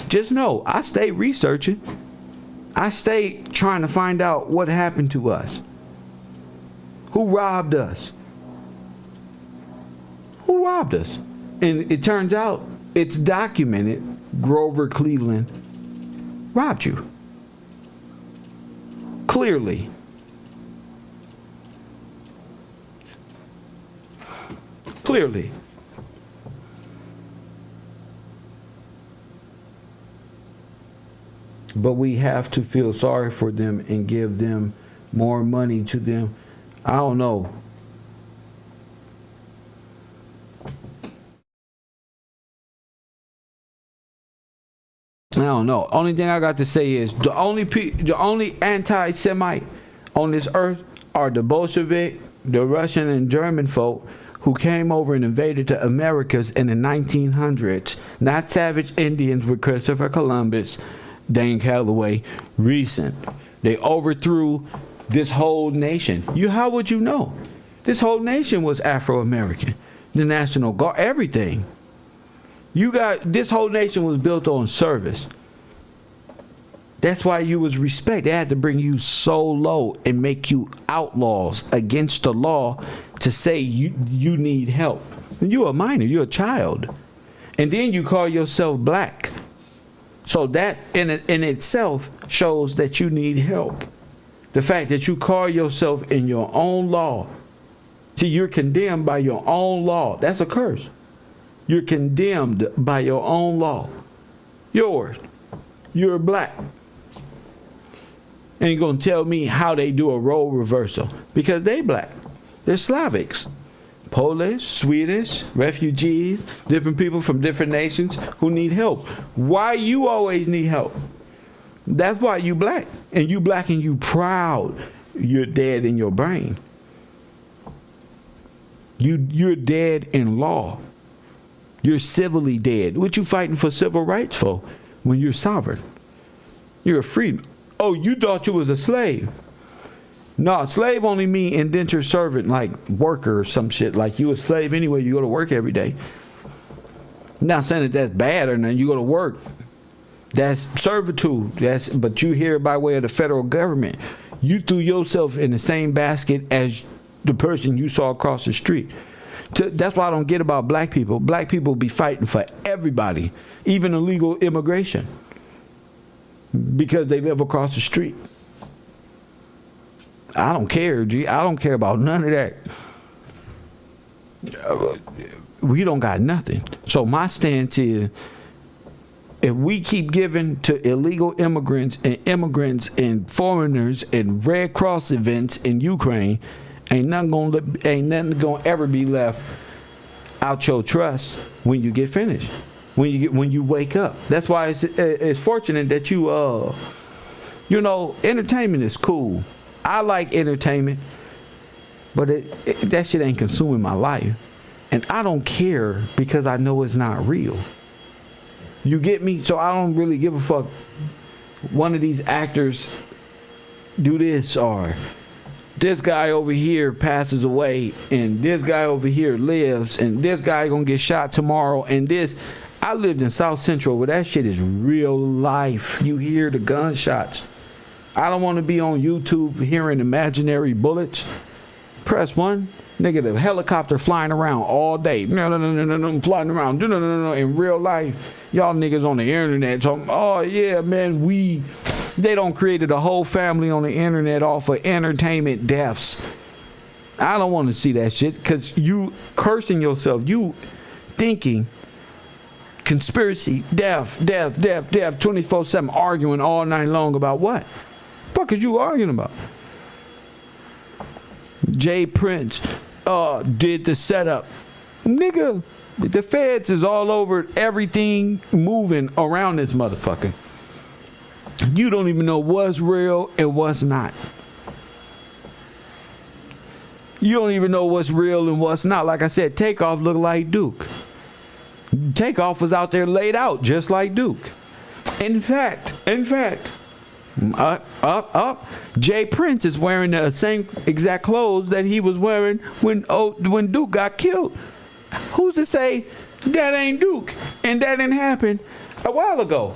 Just know, I stay researching. I stayed trying to find out what happened to us. Who robbed us? Who robbed us? And it turns out it's documented Grover Cleveland robbed you. Clearly. Clearly. But we have to feel sorry for them and give them more money to them. I don't know. I don't know. Only thing I got to say is the only anti-Semite on this earth are the Bolshevik, the Russian and German folk who came over and invaded the Americas in the 1900s. Not savage Indians with Christopher Columbus, Dane Calloway, recent. They overthrew this whole nation. How would you know? This whole nation was Afro-American. The National Guard, everything. This whole nation was built on service. That's why you was respect. They had to bring you so low and make you outlaws against the law to say you need help. You're a minor, you're a child. And then you call yourself black. So that in itself shows that you need help. The fact that you call yourself in your own law. See, you're condemned by your own law. That's a curse. You're condemned by your own law. Yours. You're black. Ain't gonna tell me how they do a role reversal. Because they black. They're Slavics. Polish, Swedish, refugees, different people from different nations who need help. Why you always need help? That's why you black. And you black and you proud. You're dead in your brain. You're dead in law. You're civilly dead. What you fighting for civil rights for when you're sovereign? You're a freedman. Oh, you thought you was a slave. No, slave only mean indentured servant, like worker or some shit. Like you a slave anyway, you go to work every day. Not saying that that's bad or nothing. You go to work. That's servitude. But you here by way of the federal government. You threw yourself in the same basket as the person you saw across the street. That's why I don't get about black people. Black people be fighting for everybody, even illegal immigration, because they live across the street. I don't care, G. I don't care about none of that. We don't got nothing. So my stance is, if we keep giving to illegal immigrants and foreigners and Red Cross events in Ukraine, ain't nothing gonna ever be left out your trust when you get finished. When you wake up. That's why it's fortunate that entertainment is cool. I like entertainment, but that shit ain't consuming my life. And I don't care because I know it's not real. You get me? So I don't really give a fuck. One of these actors do this, or this guy over here passes away, and this guy over here lives, and this guy gonna get shot tomorrow, and this. I lived in South Central where that shit is real life. You hear the gunshots. I don't want to be on YouTube hearing imaginary bullets. Press 1. Nigga, the helicopter flying around all day. No, flying around. No. In real life, y'all niggas on the internet talking, oh yeah, man, they don't created a whole family on the internet off of entertainment deaths. I don't want to see that shit because you cursing yourself. You thinking conspiracy, death, 24/7, arguing all night long about what? Fuck is you arguing about? Jay Prince did the setup. Nigga, the feds is all over everything moving around this motherfucker. You don't even know what's real and what's not. You don't even know what's real and what's not. Like I said, Takeoff looked like Duke. Takeoff was out there laid out just like Duke. In fact, Jay Prince is wearing the same exact clothes that he was wearing when Duke got killed. Who's to say that ain't Duke and that didn't happen a while ago?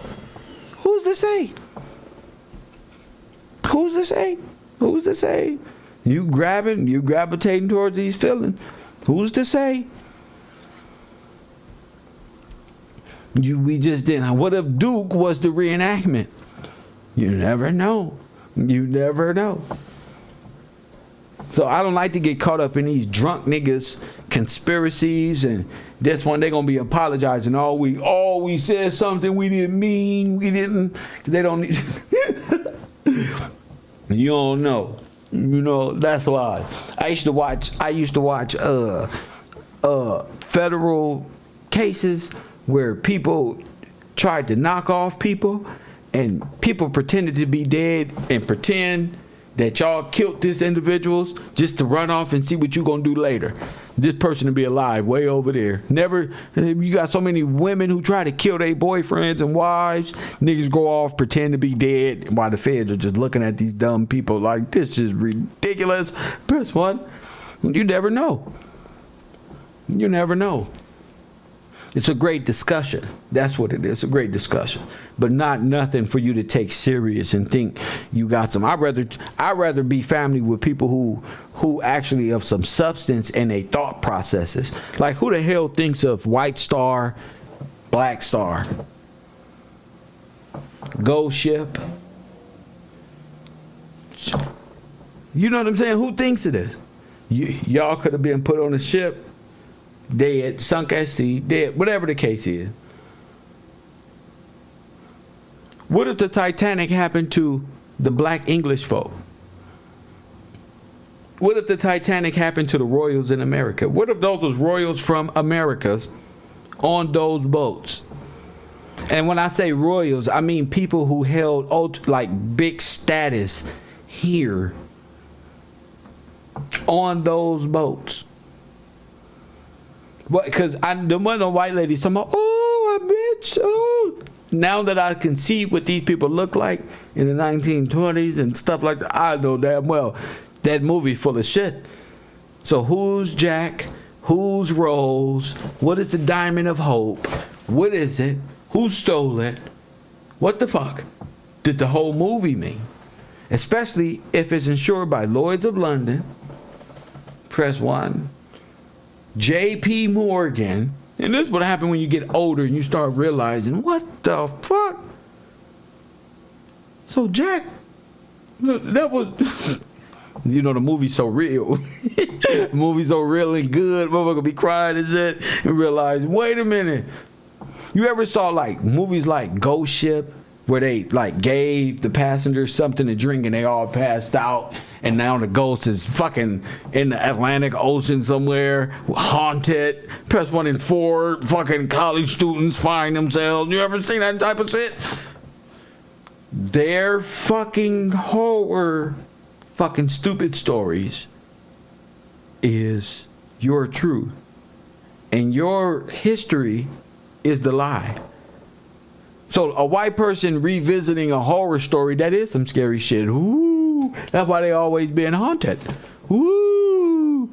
Who's to say? Who's to say? Who's to say? You gravitating towards these feelings. Who's to say? We just didn't. What if Duke was the reenactment? You never know. You never know. So I don't like to get caught up in these drunk niggas conspiracies, and this one they're gonna be apologizing all week. Oh, we said something we didn't mean. We didn't. They don't need. You don't know. You know, that's why. I used to watch federal cases where people tried to knock off people, and people pretended to be dead and pretend that y'all killed this individuals just to run off and see what you gonna do later. This person to be alive way over there. Never. You got so many women who try to kill their boyfriends and wives. Niggas go off, pretend to be dead, while the feds are just looking at these dumb people like, this is ridiculous. Press one. You never know. You never know. It's a great discussion. That's what it is. A great discussion, but not nothing for you to take serious and think you got some. I'd rather be family with people who actually of some substance in their thought processes. Like, who the hell thinks of White Star, Black Star, Ghost Ship? You know what I'm saying? Who thinks of this? Y'all could have been put on a ship, dead, sunk at sea, dead, whatever the case is. What if the Titanic happened to the black English folk? What if the Titanic happened to the royals in America? What if those was royals from Americas on those boats? And when I say royals, I mean people who held like big status here on those boats. Because the one of the white ladies talking about, oh, I'm rich. Oh, now that I can see what these people look like in the 1920s and stuff like that, I know damn well that movie full of shit. So who's Jack? Who's Rose? What is the Diamond of Hope? What is it? Who stole it? What the fuck did the whole movie mean? Especially if it's insured by Lloyd's of London. Press 1. J.P. Morgan. And this is what happens when you get older and you start realizing, what the fuck? So Jack, that was, you know, the movie's so real. The movie's so real and good. Motherfucker be crying and shit and realize, wait a minute. You ever saw like movies like Ghost Ship, where they like gave the passengers something to drink and they all passed out, and now the ghost is fucking in the Atlantic Ocean somewhere, haunted. Press 1 in 4 fucking college students find themselves. You ever seen that type of shit? Their fucking horror, fucking stupid stories is your truth, and your history is the lie. So a white person revisiting a horror story, that is some scary shit. Ooh, that's why they always being haunted. Ooh.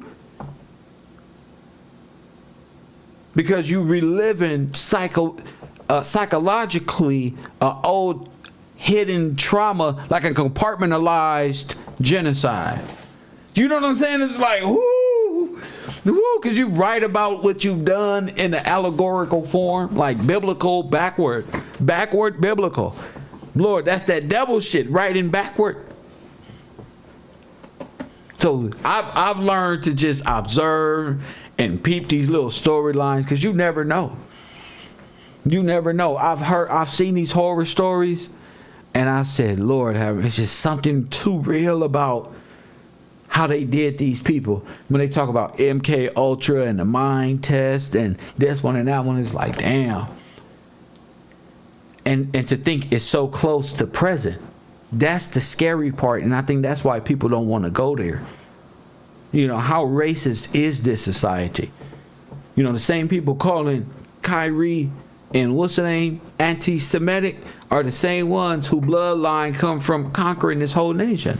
Because you reliving psychologically old hidden trauma, like a compartmentalized genocide. You know what I'm saying? It's like, whoo, because you write about what you've done in the allegorical form, like biblical, backward biblical. Lord, that's that devil shit, writing backward. So I've learned to just observe and peep these little storylines, because you never know. You never know. I've seen these horror stories, and I said, Lord, it's just something too real about how they did these people. When they talk about MK Ultra and the mind test and this one and that one, is like, damn. And to think it's so close to present, that's the scary part. And I think that's why people don't want to go there. You know, how racist is this society? You know, the same people calling Kyrie and what's the name, anti-Semitic, are the same ones whose bloodline come from conquering this whole nation.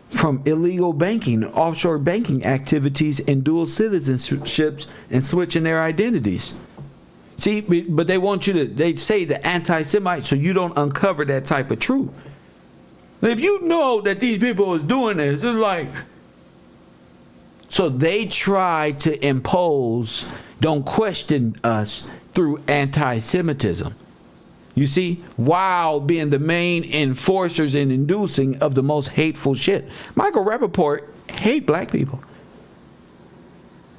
From illegal banking, offshore banking activities, and dual citizenships, and switching their identities. See, but they want you to, they say the anti-Semite so you don't uncover that type of truth. If you know that these people is doing this, it's like, so they try to impose, don't question us through anti-Semitism. You see, while being the main enforcers and inducing of the most hateful shit. Michael Rappaport hate black people.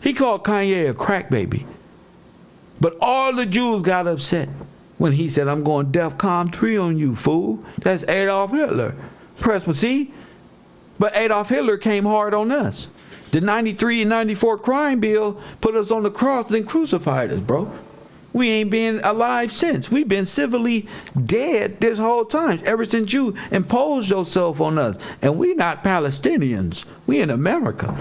He called Kanye a crack baby. But all the Jews got upset when he said, I'm going DEFCON 3 on you, fool. That's Adolf Hitler. Press, but see? But Adolf Hitler came hard on us. The 93 and 94 crime bill put us on the cross and crucified us, bro. We ain't been alive since. We've been civilly dead this whole time, ever since you imposed yourself on us. And we not Palestinians. We in America.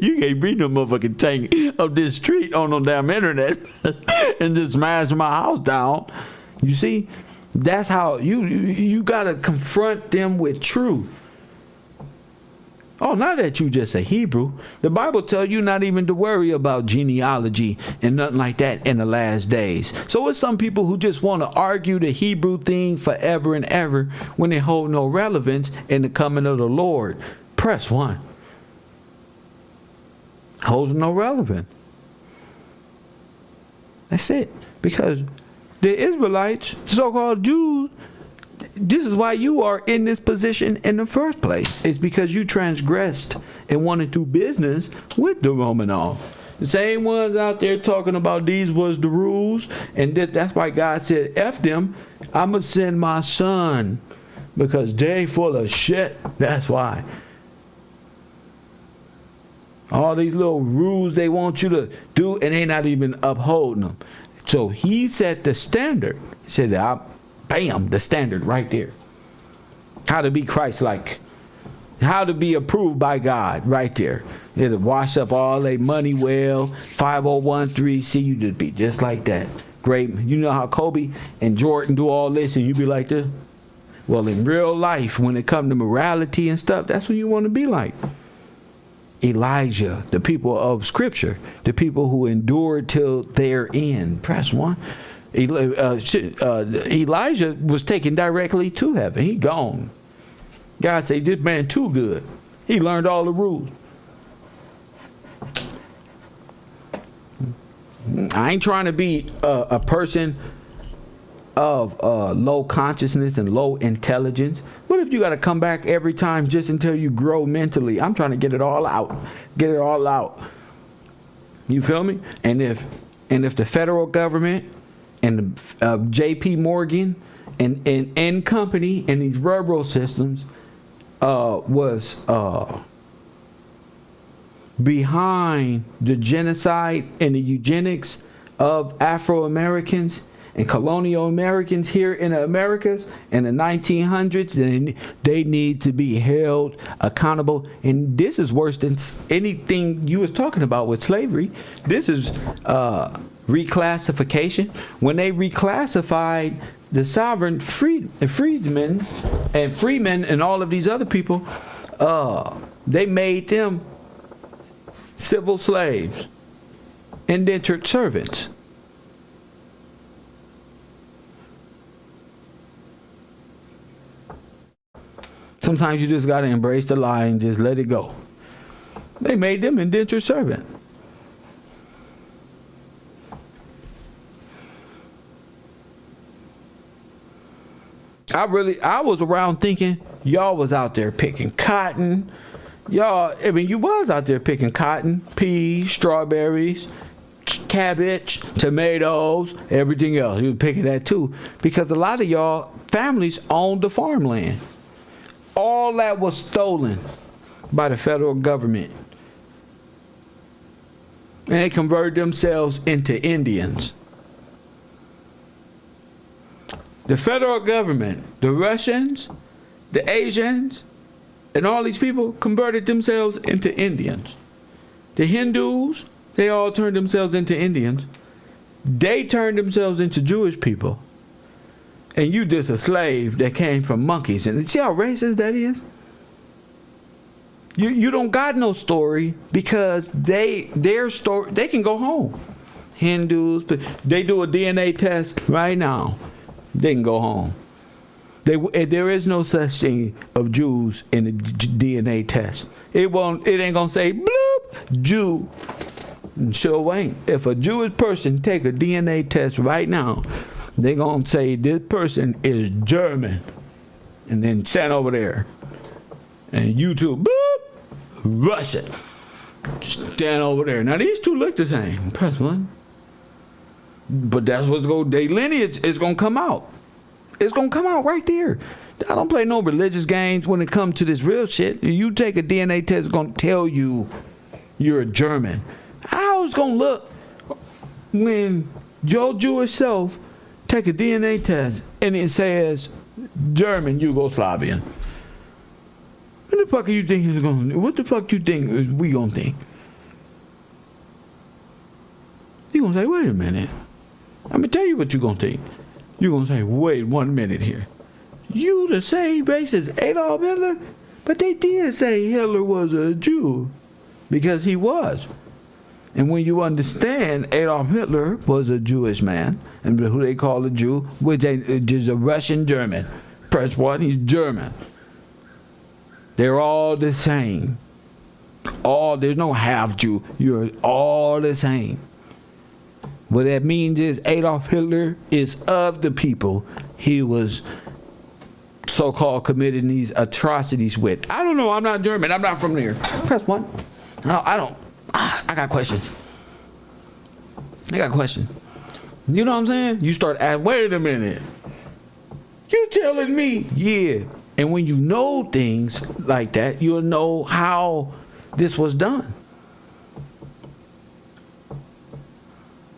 You can't bring no motherfucking tank up this street on no damn internet and just smash my house down. You see? That's how you gotta confront them with truth. Oh, not that you just a Hebrew. The Bible tells you not even to worry about genealogy and nothing like that in the last days. So it's some people who just want to argue the Hebrew thing forever and ever when they hold no relevance in the coming of the Lord. Press 1. Holds no relevance. That's it. Because the Israelites, so-called Jews, this is why you are in this position in the first place. It's because you transgressed and wanted to do business with the Romanov. The same ones out there talking about these was the rules, and that's why God said, F them, I'm going to send my son because they full of shit. That's why. All these little rules they want you to do, and they not even upholding them. So he set the standard. He said, bam, the standard right there. How to be Christ-like. How to be approved by God right there. It'll wash up all that money well. 5013C, you just be just like that. Great. You know how Kobe and Jordan do all this and you be like this? Well, in real life, when it comes to morality and stuff, that's what you want to be like. Elijah, the people of Scripture, the people who endured till their end. Press 1. Elijah was taken directly to heaven. He gone. God said, this man too good. He learned all the rules. I ain't trying to be a person of low consciousness and low intelligence. What if you got to come back every time just until you grow mentally? I'm trying to get it all out. Get it all out. You feel me? And if the federal government and J.P. Morgan and company and these railroad systems was behind the genocide and the eugenics of Afro-Americans and colonial Americans here in the Americas in the 1900s, then they need to be held accountable. And this is worse than anything you was talking about with slavery. This is reclassification. When they reclassified the sovereign freedmen and all of these other people, they made them civil slaves, indentured servants. Sometimes you just got to embrace the lie and just let it go. They made them indentured servant. I was around thinking y'all was out there picking cotton. You was out there picking cotton, peas, strawberries, cabbage, tomatoes, everything else. You were picking that too. Because a lot of y'all families owned the farmland. All that was stolen by the federal government. And they converted themselves into Indians. The federal government, the Russians, the Asians, and all these people converted themselves into Indians. The Hindus, they all turned themselves into Indians. They turned themselves into Jewish people. And you just a slave that came from monkeys. And see how racist that is? You don't got no story because their story, they can go home. Hindus, they do a DNA test right now. They can go home. There is no such thing of Jews in the DNA test. It ain't gonna say bloop Jew. Sure ain't. If a Jewish person take a DNA test right now, they gonna say this person is German, and then stand over there, and YouTube bloop Russian. Stand over there. Now these two look the same. Press 1. But that's what's going. Their lineage is gonna come out. It's gonna come out right there. I don't play no religious games when it comes to this real shit. You take a DNA test, it's gonna tell you you're a German. How it's gonna look when your Jewish self take a DNA test and it says German Yugoslavian? What the fuck are you thinking is gonna? What the fuck you think is we gonna think? You gonna say, wait a minute. I'm gonna tell you what you gonna think. You're going to say, wait 1 minute here. You the same race as Adolf Hitler? But they did say Hitler was a Jew. Because he was. And when you understand Adolf Hitler was a Jewish man, and who they call a Jew, which is a Russian German. Press 1, he's German. They're all the same. There's no half Jew. You're all the same. What that means is Adolf Hitler is of the people he was so-called committing these atrocities with. I don't know. I'm not German. I'm not from there. Press 1. No, I don't. I got questions. You know what I'm saying? You start asking, wait a minute. You telling me? Yeah. And when you know things like that, you'll know how this was done.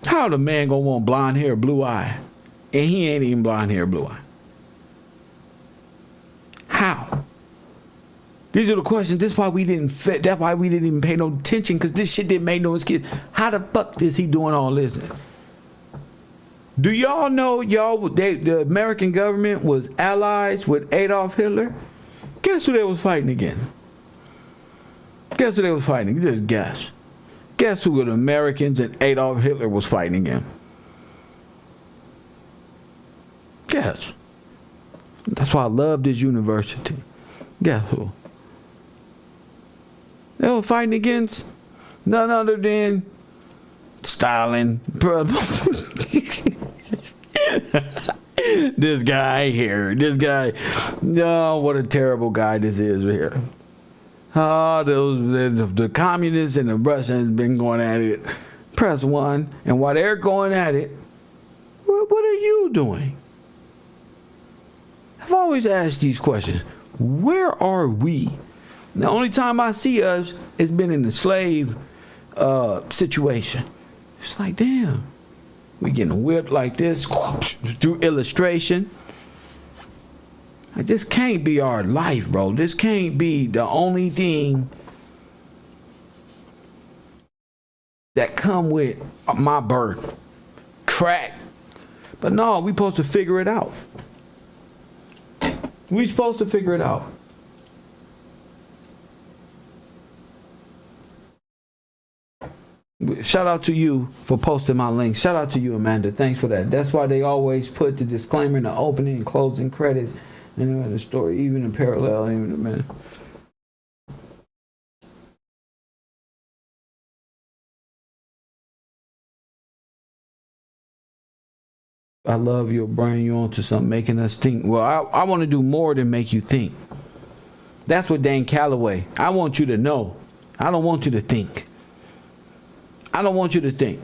How the man gonna want blonde hair, blue eye, and he ain't even blonde hair, blue eye? How? These are the questions. That's why we didn't even pay no attention, because this shit didn't make no excuse. How the fuck is he doing all this? Do y'all know the American government was allies with Adolf Hitler? Guess who they was fighting again? Guess who they was fighting? Just guess. Guess who the Americans and Adolf Hitler was fighting again? Guess. That's why I love this university. Guess who? They were fighting against none other than Stalin. This guy here. This guy. No, what a terrible guy this is right here. The communists and the Russians been going at it. Press 1. And while they're going at it, what are you doing? I've always asked these questions. Where are we? The only time I see us has been in the slave situation. It's like, damn. We getting whipped like this through illustration. Like, this can't be our life, bro. This can't be the only thing that come with my birth. Crack. But no, we supposed to figure it out. We supposed to figure it out. Shout out to you for posting my link. Shout out to you, Amanda. Thanks for that. That's why they always put the disclaimer in the opening and closing credits. And the story, even in parallel, even a minute. I love your brain. You onto something, making us think. Well, I want to do more than make you think. That's what Dan Calloway. I want you to know. I don't want you to think. I don't want you to think.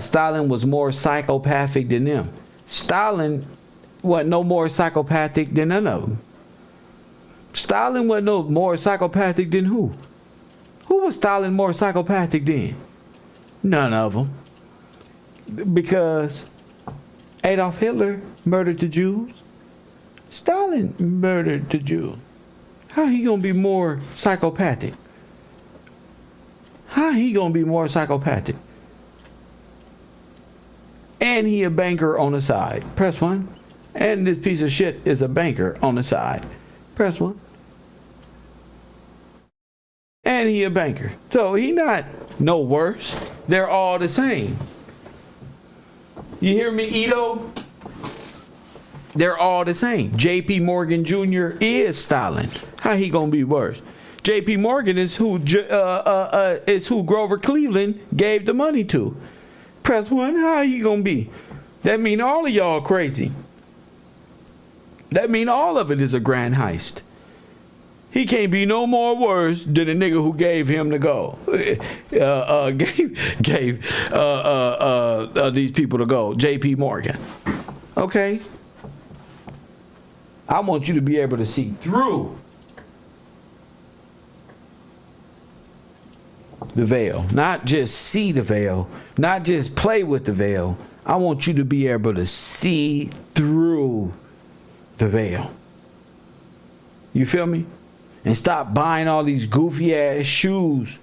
Stalin was more psychopathic than them. Stalin wasn't no more psychopathic than none of them. Stalin wasn't no more psychopathic than who? Who was Stalin more psychopathic than? None of them. Because Adolf Hitler murdered the Jews. Stalin murdered the Jews. How he gonna be more psychopathic? How he gonna be more psychopathic? And he a banker on the side. Press 1. And this piece of shit is a banker on the side. Press 1. And he a banker. So he not no worse. They're all the same. You hear me, Ito? They're all the same. J.P. Morgan Jr. is styling. How he gonna be worse? J.P. Morgan is who Grover Cleveland gave the money to. Press 1. How he gonna be? That mean all of y'all crazy. That mean all of it is a grand heist. He can't be no more worse than the nigga who gave him the go. Gave these people to go. J.P. Morgan. Okay? I want you to be able to see through the veil. Not just see the veil. Not just play with the veil. I want you to be able to see through the veil. You feel me? And stop buying all these goofy ass shoes.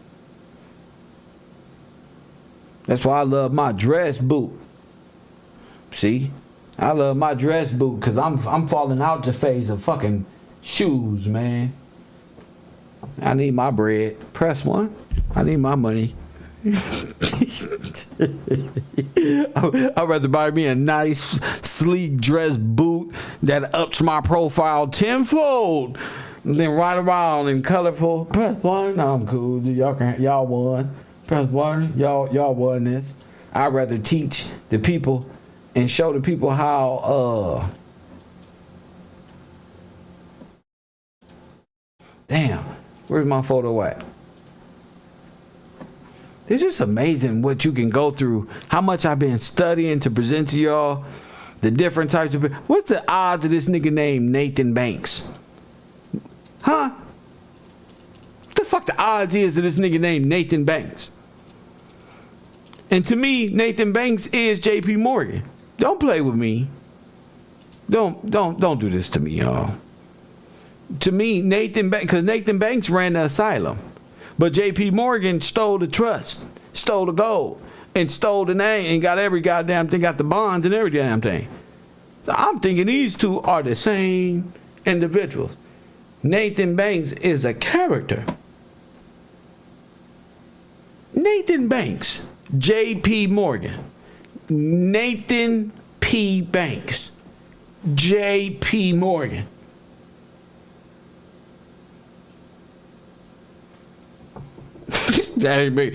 That's why I love my dress boot. See? I love my dress boot because I'm falling out the phase of fucking shoes, man. I need my bread. Press 1. I need my money. I'd rather buy me a nice, sleek dress boot that ups my profile tenfold than ride around in colorful. Press 1. No, I'm cool. Y'all won. Press 1. Y'all won this. I'd rather teach the people and show the people how. Damn, where's my photo at? It's just amazing what you can go through. How much I've been studying to present to y'all the different types of. What's the odds of this nigga named Nathan Banks? Huh? What the fuck the odds is of this nigga named Nathan Banks? And to me, Nathan Banks is J.P. Morgan. Don't play with me. Don't do this to me, y'all. To me, Nathan Banks, because Nathan Banks ran the asylum. But J.P. Morgan stole the trust, stole the gold, and stole the name, and got every goddamn thing, got the bonds and every damn thing. I'm thinking these two are the same individuals. Nathan Banks is a character. Nathan Banks, J.P. Morgan. Nathan P. Banks, J.P. Morgan. That ain't me.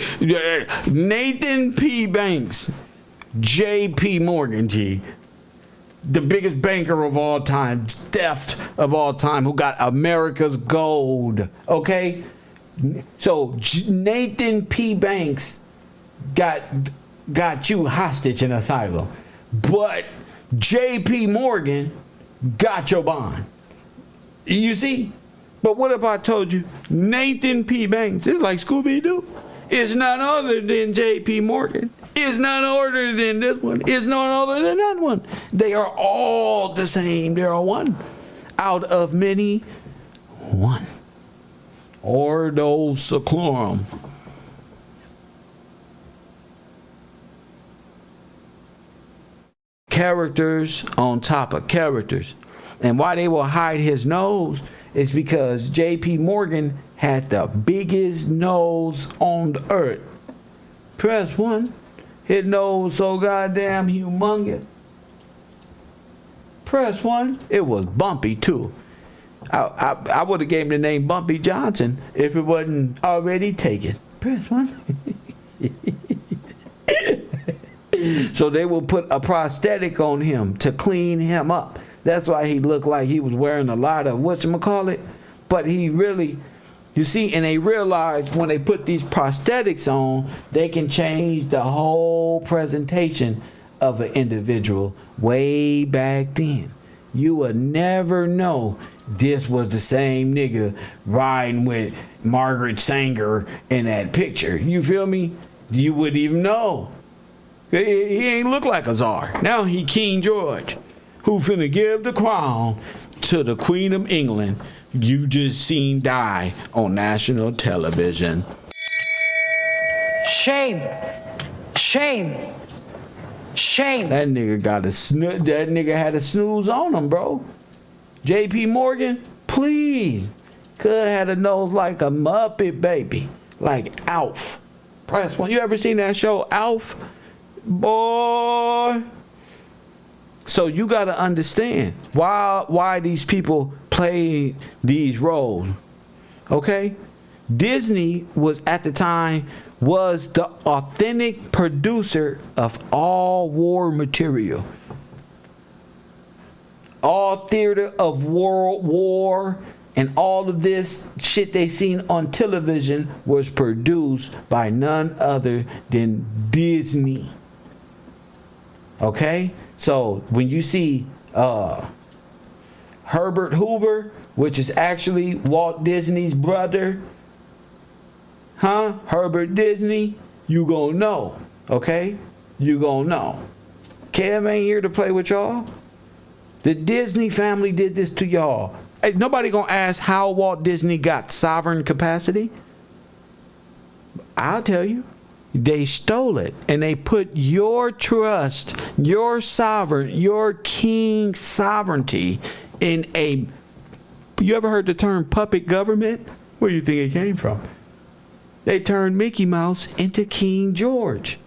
Nathan P. Banks, J.P. Morgan, G. The biggest banker of all time, theft of all time, who got America's gold. Okay? So Nathan P. Banks got you hostage in asylum. But J.P. Morgan got your bond. You see? But what if I told you Nathan P. Banks is like Scooby-Doo? It's none other than J.P. Morgan. It's none other than this one. It's none other than that one. They are all the same. They are one. Out of many, one. Ordo Seclorum. Characters on top of characters. And why they will hide his nose is because J.P. Morgan had the biggest nose on the earth. Press 1. His nose so goddamn humongous. Press 1. It was bumpy too. I would have gave him the name Bumpy Johnson if it wasn't already taken. Press 1. So they will put a prosthetic on him to clean him up. That's why he looked like he was wearing a lot of whatchamacallit. But he really, you see, and they realized when they put these prosthetics on, they can change the whole presentation of an individual way back then. You would never know this was the same nigga riding with Margaret Sanger in that picture. You feel me? You wouldn't even know. He ain't look like a czar. Now he King George, who finna give the crown to the Queen of England you just seen die on national television. Shame. Shame. Shame. That nigga got a that nigga had a snooze on him, bro. J.P. Morgan, please. Could had a nose like a Muppet baby. Like Alf. Press 1. You ever seen that show, Alf? Boy. So you got to understand why these people play these roles. Okay? Disney was at the time was the authentic producer of all war material. All theater of world war and all of this shit they seen on television was produced by none other than Disney. Okay? So when you see Herbert Hoover, which is actually Walt Disney's brother, Herbert Disney, you gonna know. Okay? You gonna know. Kev ain't here to play with y'all. The Disney family did this to y'all. Hey, nobody gonna ask how Walt Disney got sovereign capacity. I'll tell you. They stole it and they put your trust, your sovereign, your king sovereignty in a. You ever heard the term puppet government? Where do you think it came from? They turned Mickey Mouse into King George.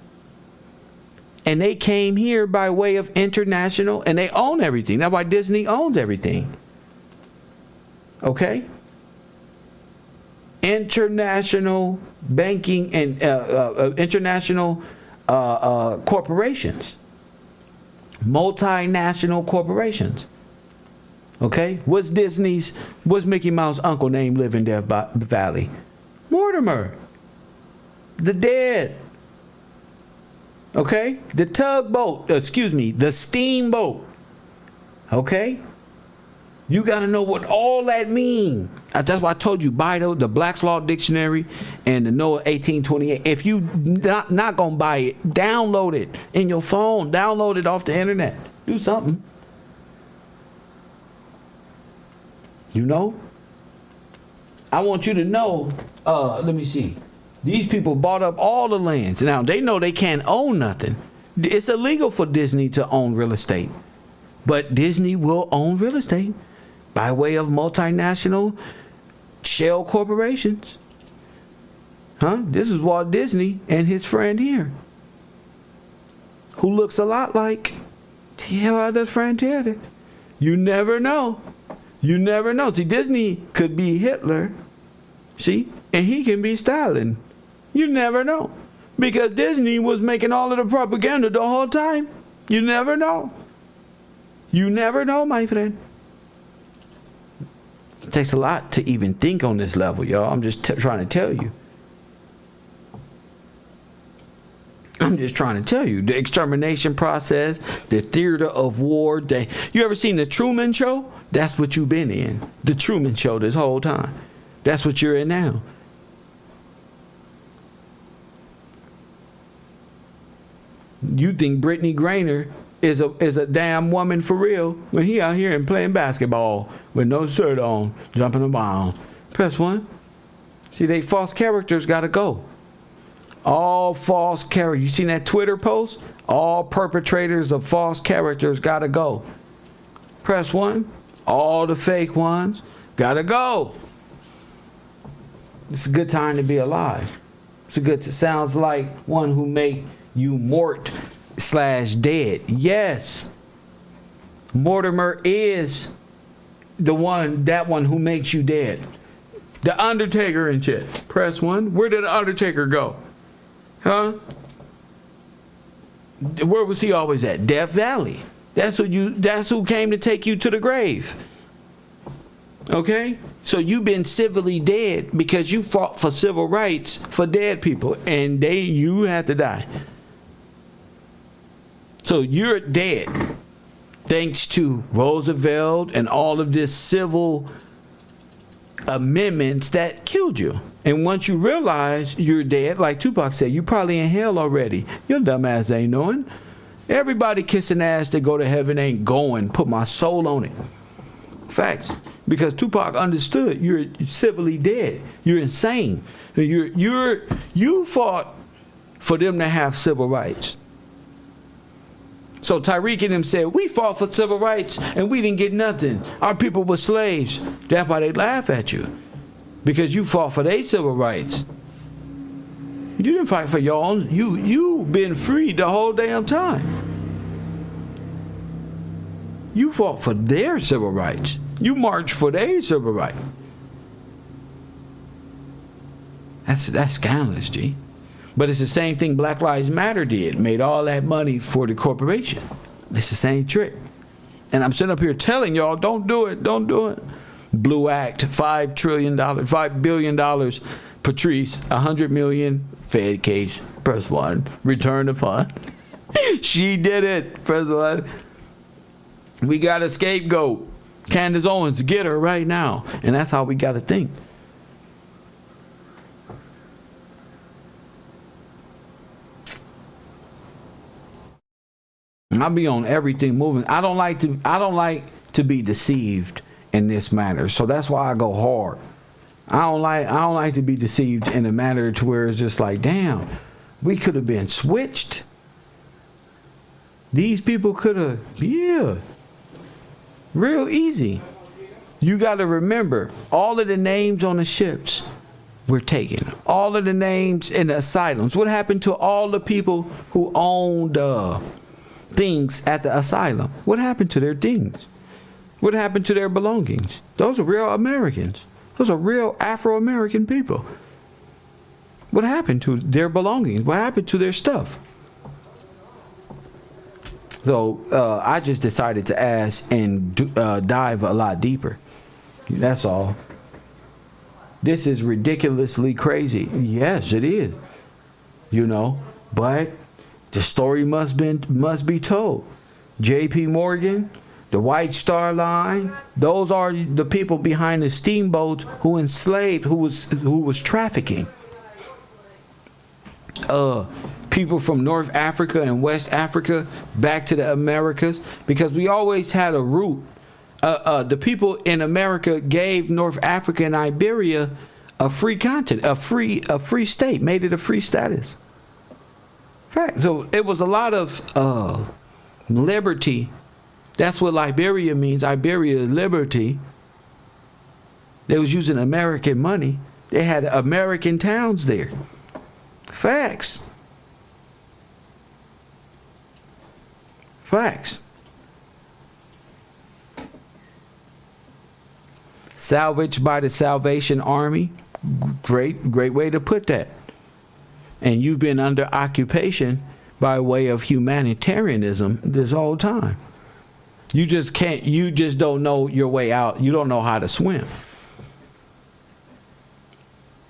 And they came here by way of international, and they own everything. That's why Disney owns everything. Okay? International banking and international corporations. Multinational corporations. Okay? What's Mickey Mouse uncle name live in Death Valley? Mortimer. The dead. Okay? The the steamboat. Okay? You got to know what all that means. That's why I told you, buy the Black's Law Dictionary and the Noah 1828. If you not going to buy it, download it in your phone. Download it off the internet. Do something. You know? I want you to know, let me see. These people bought up all the lands. Now, they know they can't own nothing. It's illegal for Disney to own real estate. But Disney will own real estate by way of multinational shell corporations. This is Walt Disney and his friend here, who looks a lot like the other friend here. You never know. You never know. See, Disney could be Hitler, see, and he can be Stalin. You never know. Because Disney was making all of the propaganda the whole time. You never know. You never know, my friend. It takes a lot to even think on this level, y'all. I'm just trying to tell you. I'm just trying to tell you. The extermination process, the theater of war. You ever seen The Truman Show? That's what you've been in. The Truman Show this whole time. That's what you're in now. You think Brittany Griner is a damn woman for real when he out here and playing basketball with no shirt on, jumping around. Press 1. See, they false characters got to go. All false characters. You seen that Twitter post? All perpetrators of false characters got to go. Press 1. All the fake ones got to go. It's a good time to be alive. Sounds like one who make you mort/dead. Yes. Mortimer is that one who makes you dead. The Undertaker and shit. Press 1. Where did the Undertaker go? Where was he always at? Death Valley. That's who came to take you to the grave. Okay? So you've been civilly dead because you fought for civil rights for dead people, and you had to die. So you're dead thanks to Roosevelt and all of this civil amendments that killed you. And once you realize you're dead, like Tupac said, you probably in hell already. Your dumb ass ain't knowing. Everybody kissing ass that go to heaven ain't going. Put my soul on it. Facts. Because Tupac understood you're civilly dead. You're insane. You fought for them to have civil rights. So Tyreek and them said, we fought for civil rights and we didn't get nothing. Our people were slaves. That's why they laugh at you. Because you fought for their civil rights. You didn't fight for your own. You've been freed the whole damn time. You fought for their civil rights. You marched for their civil rights. That's scandalous, G. But it's the same thing Black Lives Matter did. Made all that money for the corporation. It's the same trick. And I'm sitting up here telling y'all, don't do it, don't do it. Blue Act, $5 billion. Patrice, $100 million. Fed case, press 1. Return the fund. She did it, press 1. We got a scapegoat. Candace Owens, get her right now. And that's how we got to think. I'll be on everything moving. I don't like to be deceived in this matter. So that's why I go hard. I don't like to be deceived in a matter to where it's just like, damn, we could have been switched. These people could have, yeah. Real easy. You got to remember, all of the names on the ships were taken. All of the names in the asylums. What happened to all the people who owned things at the asylum? What happened to their things? What happened to their belongings? Those are real Americans. Those are real Afro-American people. What happened to their belongings? What happened to their stuff? So I just decided to ask and dive a lot deeper. That's all. This is ridiculously crazy. Yes, it is. You know, but the story must be told. J.P. Morgan, the White Star Line, those are the people behind the steamboats who enslaved, who was trafficking. People from North Africa and West Africa back to the Americas, because we always had a route. The people in America gave North Africa and Iberia a free continent, a free state, made it a free status. Fact. So it was a lot of liberty. That's what Liberia means. Iberia is liberty. They was using American money. They had American towns there. Facts. Facts. Salvaged by the Salvation Army. Great way to put that. And you've been under occupation by way of humanitarianism this whole time. You just don't know your way out. You don't know how to swim.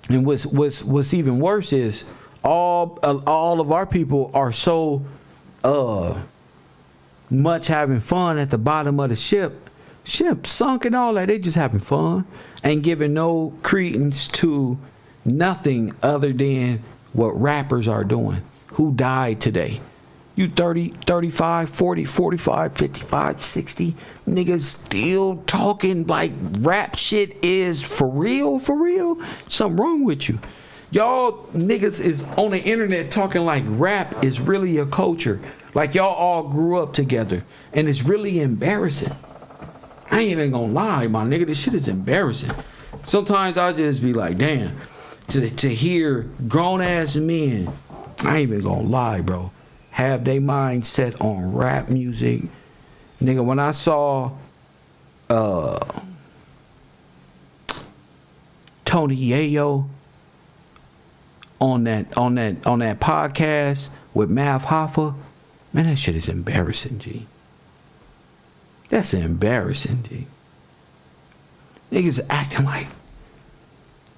And what's even worse is all of our people are so much having fun at the bottom of the ship sunk and all that. They just having fun and giving no credence to nothing other than what rappers are doing. Who died today? You 30, 35, 40, 45, 55, 60 niggas still talking like rap shit is for real, for real? Something wrong with you. Y'all niggas is on the internet talking like rap is really a culture. Like y'all all grew up together. And it's really embarrassing. I ain't even gonna lie, my nigga. This shit is embarrassing. Sometimes I just be like, damn. To hear grown ass men, I ain't even gonna lie, bro, have their mind set on rap music. Nigga, when I saw Tony Yayo on that podcast with Mav Hoffa, man, that shit is embarrassing, G. That's embarrassing, G. Niggas acting like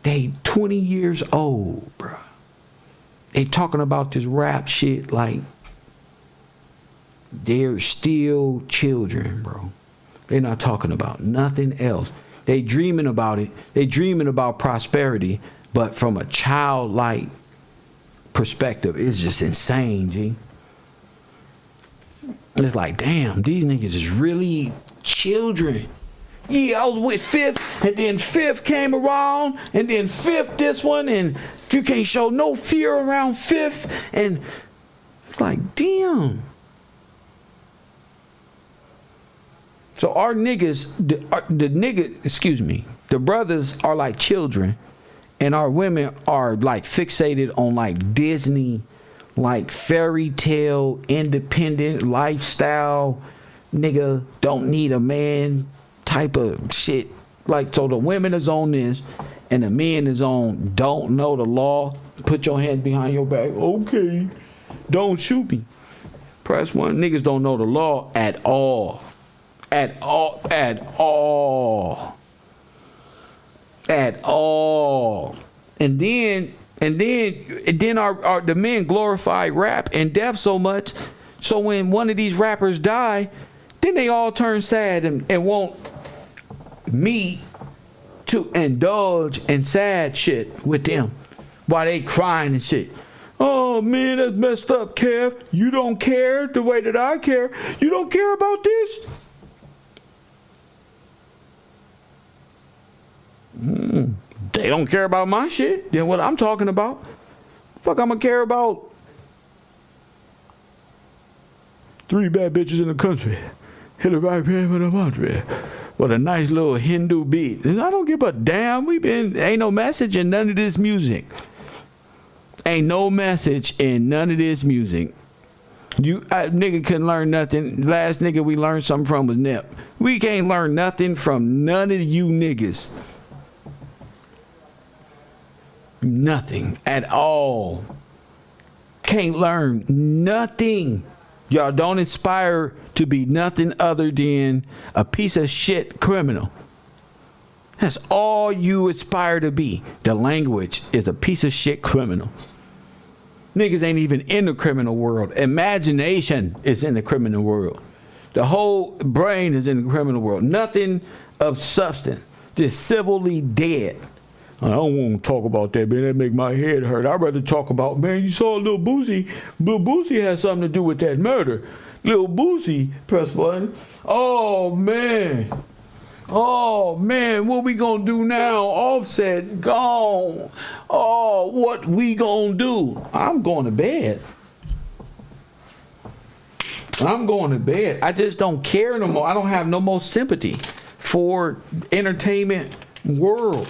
they 20 years old, bro. They talking about this rap shit like they're still children, bro. They're not talking about nothing else. They dreaming about it. They dreaming about prosperity, but from a childlike perspective, it's just insane, G. It's like, damn, these niggas is really children. Yeah, I was with Fifth, and then Fifth came around, and then Fifth this one, and you can't show no fear around Fifth, and it's like, damn. So our niggas, the brothers are like children, and our women are like fixated on like Disney, like fairy tale, independent lifestyle. nigga don't need a man type of shit. Like, so the women is on this and the men is on don't know the law. Put your hands behind your back. Okay. Don't shoot me. Press 1. Niggas don't know the law at all. At all. At all. At all. And then the men glorify rap and death so much. So when one of these rappers die, then they all turn sad and want me to indulge in sad shit with them while they crying and shit. Oh man, that's messed up, Kev. You don't care the way that I care. You don't care about this? They don't care about my shit. Then what I'm talking about? Fuck, I'm gonna care about 3 bad bitches in the country. Hit a right hand with a mantra. With a nice little Hindu beat. And I don't give a damn. Ain't no message in none of this music. Ain't no message in none of this music. Nigga couldn't learn nothing. Last nigga we learned something from was Nip. We can't learn nothing from none of you niggas. Nothing at all. Can't learn nothing. Y'all don't aspire to be nothing other than a piece of shit criminal. That's all you aspire to be. The language is a piece of shit criminal. Niggas ain't even in the criminal world. Imagination is in the criminal world. The whole brain is in the criminal world. Nothing of substance. Just civilly dead. I don't want to talk about that, man. That make my head hurt. I'd rather talk about, man, you saw Lil Boosie. Lil Boosie had something to do with that murder. Lil Boosie, press button. Oh, man. Oh, man, what we gonna do now? Offset gone. Oh, what we gonna do? I'm going to bed. I'm going to bed. I just don't care no more. I don't have no more sympathy for entertainment world.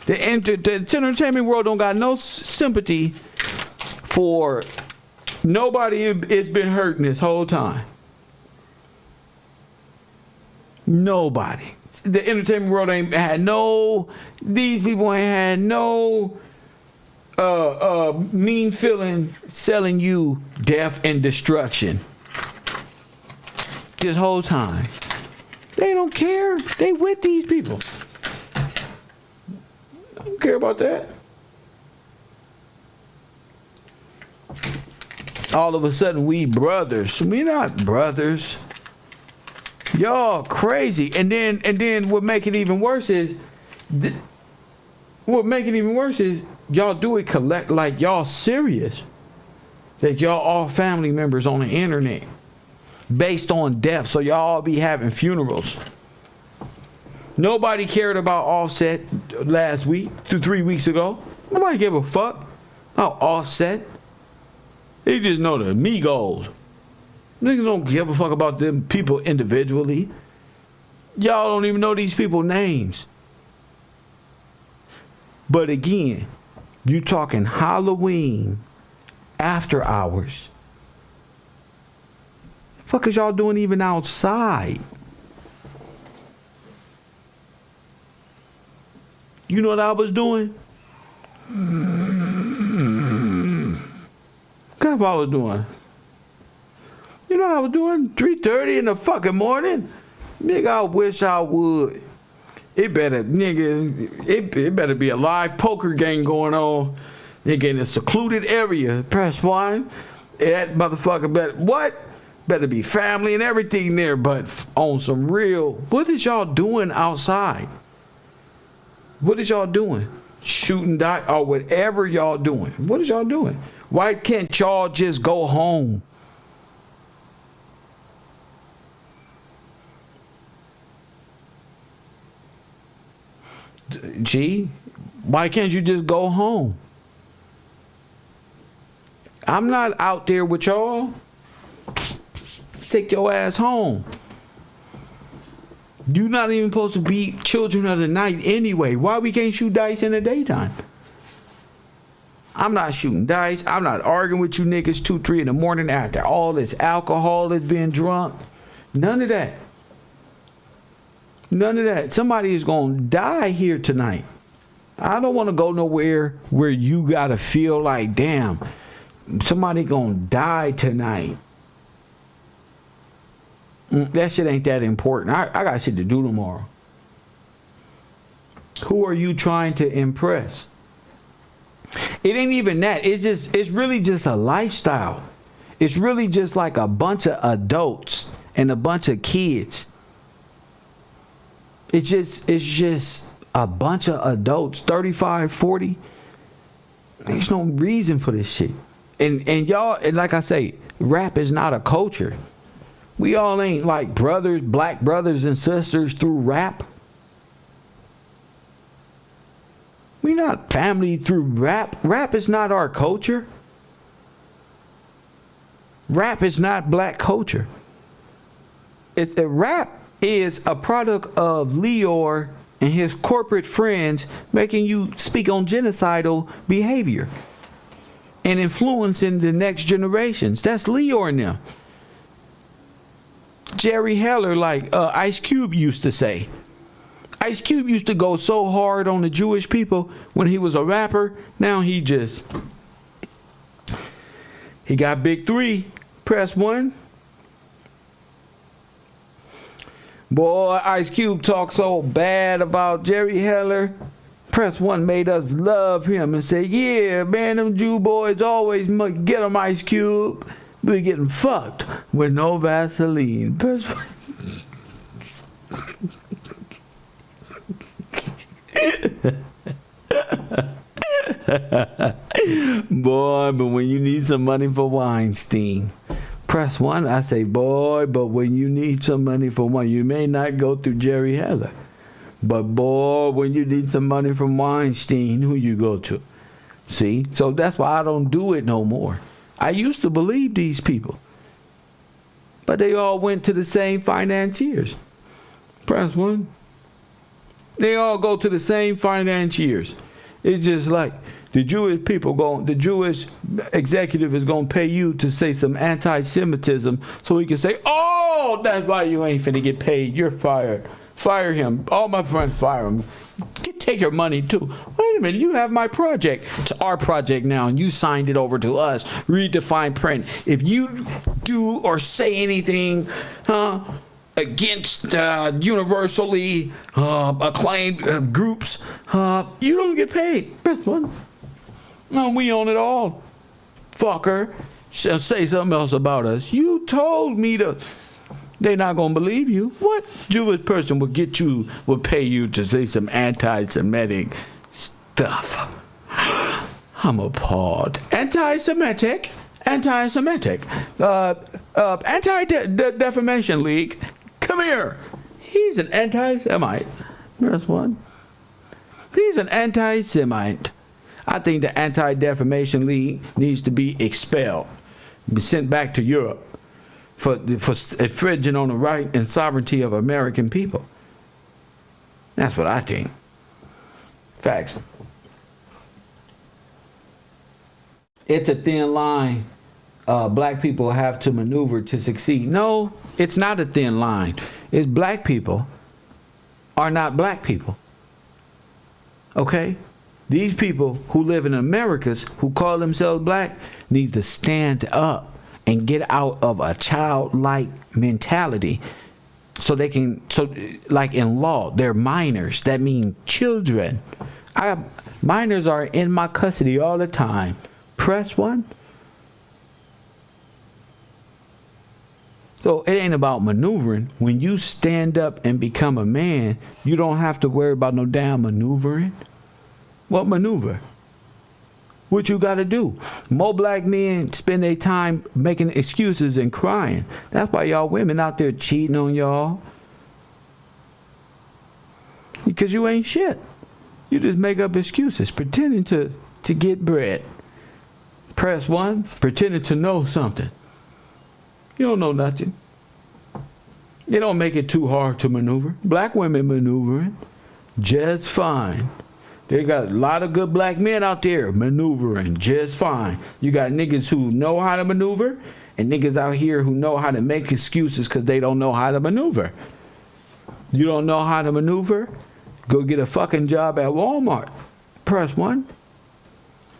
The entertainment world don't got no sympathy for nobody has been hurting this whole time. Nobody. The entertainment world ain't had no, these people ain't had no mean feeling selling you death and destruction. This whole time. They don't care. They with these people. I don't care about that. All of a sudden we brothers. We not brothers. Y'all crazy. And then what make it even worse is y'all do it collect like y'all serious. That y'all all family members on the internet. Based on death. So y'all all be having funerals. Nobody cared about Offset last week, 3 weeks ago. Nobody gave a fuck about Offset. They just know the Migos. Niggas don't give a fuck about them people individually. Y'all don't even know these people's names. But again, you talking Halloween after hours. The fuck is y'all doing even outside? You know what I was doing? Guess what I was doing? You know what I was doing? 3:30 in the fucking morning? Nigga, I wish I would. It better be a live poker game going on. Nigga in a secluded area. Press 1. That motherfucker better be family and everything there, but on some real. What is y'all doing outside? What is y'all doing? Shooting dice or whatever y'all doing. What is y'all doing? Why can't y'all just go home? Gee, why can't you just go home? I'm not out there with y'all. Take your ass home. You're not even supposed to be children of the night anyway. Why we can't shoot dice in the daytime? I'm not shooting dice. I'm not arguing with you niggas 2, 3 in the morning after all this alcohol that's being drunk. None of that. None of that. Somebody is going to die here tonight. I don't want to go nowhere where you got to feel like, damn, somebody going to die tonight. That shit ain't that important. I got shit to do tomorrow. Who are you trying to impress? It ain't even that. It's really just a lifestyle. It's really just like a bunch of adults and a bunch of kids. It's just a bunch of adults, 35, 40. There's no reason for this shit. And y'all, and like I say, rap is not a culture. We all ain't like brothers, black brothers and sisters through rap. We not family through rap. Rap is not our culture. Rap is not black culture. Rap is a product of Leor and his corporate friends making you speak on genocidal behavior and influencing the next generations. That's Leor and them. Jerry Heller, like Ice Cube used to say. Ice Cube used to go so hard on the Jewish people when he was a rapper. Now he got Big 3. Press 1. Boy, Ice Cube talked so bad about Jerry Heller. Press 1 made us love him and say, yeah, man, them Jew boys always get them, Ice Cube. We're getting fucked with no Vaseline. Press 1. Boy, but when you need some money for Weinstein, press 1. I say, boy, but when you need some money for one, you may not go through Jerry Heller. But boy, when you need some money from Weinstein, who you go to? See? So that's why I don't do it no more. I used to believe these people. But they all went to the same financiers. Press 1. They all go to the same financiers. It's just like the Jewish executive is going to pay you to say some anti-Semitism so he can say, oh, that's why you ain't finna get paid. You're fired. Fire him. All my friends fire him. Take your money too. Wait a minute, you have my project. It's our project now, and you signed it over to us. Read the fine print. If you do or say anything against universally acclaimed groups, you don't get paid. Press 1. No, we own it all. Fucker. Say something else about us. You told me to. They're not going to believe you. What Jewish person would pay you to say some anti-Semitic stuff? I'm appalled. Anti-Semitic. Anti-Defamation League. Come here. He's an anti-Semite. That's one. He's an anti-Semite. I think the Anti-Defamation League needs to be expelled. Be sent back to Europe. For infringing on the right and sovereignty of American people. That's what I think. Facts. It's a thin line black people have to maneuver to succeed. No, it's not a thin line. It's black people are not black people. Okay? These people who live in Americas who call themselves black need to stand up and get out of a childlike mentality so they can, like in law, they're minors. That means children. Minors are in my custody all the time. Press 1. So it ain't about maneuvering. When you stand up and become a man, you don't have to worry about no damn maneuvering. What maneuver? What you got to do? More black men spend their time making excuses and crying. That's why y'all women out there cheating on y'all. Because you ain't shit. You just make up excuses, pretending to get bread. Press 1, pretending to know something. You don't know nothing. You don't make it too hard to maneuver. Black women maneuvering just fine. They got a lot of good black men out there maneuvering just fine. You got niggas who know how to maneuver, And niggas out here who know how to make excuses because they don't know how to maneuver. You don't know how to maneuver? Go get a fucking job at Walmart. Press 1.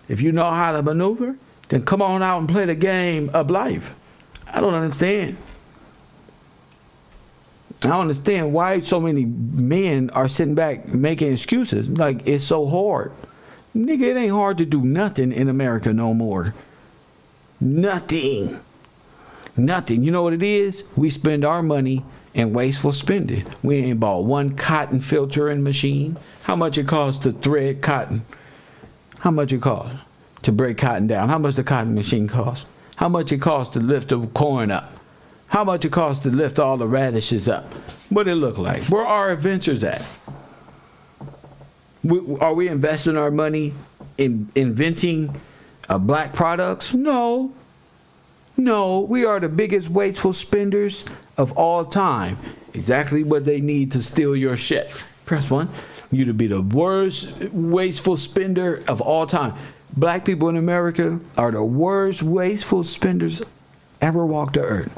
If you know how to maneuver, then come on out and play the game of life. I don't understand. I don't understand why so many men are sitting back making excuses. Like, it's so hard. Nigga, it ain't hard to do nothing in America no more. Nothing. Nothing. You know what it is? We spend our money in wasteful spending. We ain't bought one cotton filtering machine. How much it costs to thread cotton? How much it costs to break cotton down? How much the cotton machine costs? How much it costs to lift the corn up? How much it costs to lift all the radishes up? What it look like? Where are our adventures at? Are we investing our money in inventing black products? No. No, we are the biggest wasteful spenders of all time. Exactly what they need to steal your shit. Press 1. You to be the worst wasteful spender of all time. Black people in America are the worst wasteful spenders ever walked the earth.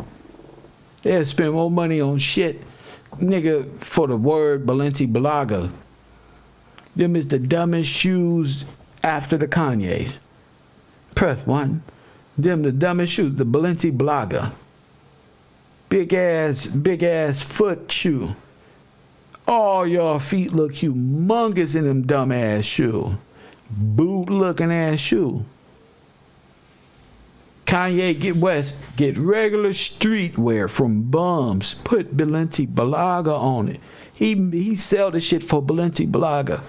They spend more money on shit, nigga, for the word Balenciaga. Them is the dumbest shoes after the Kanye's. Press 1. Them the dumbest shoes, the Balenciaga. Big ass foot shoe. All y'all feet look humongous in them dumb ass shoe. Boot looking ass shoe. Kanye West get regular streetwear from bums. Put Balenciaga on it. He sell the shit for Balenciaga.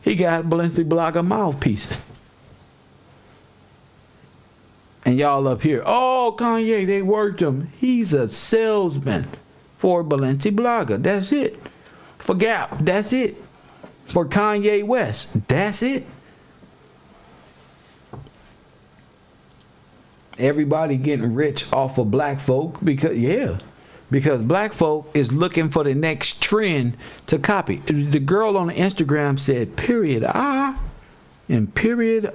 He got Balenciaga mouthpieces. And y'all up here, oh, Kanye, they worked him. He's a salesman for Balenciaga. That's it. For Gap, that's it. For Kanye West, that's it. Everybody getting rich off of black folk because black folk is looking for the next trend to copy. The girl on the Instagram said, period I and period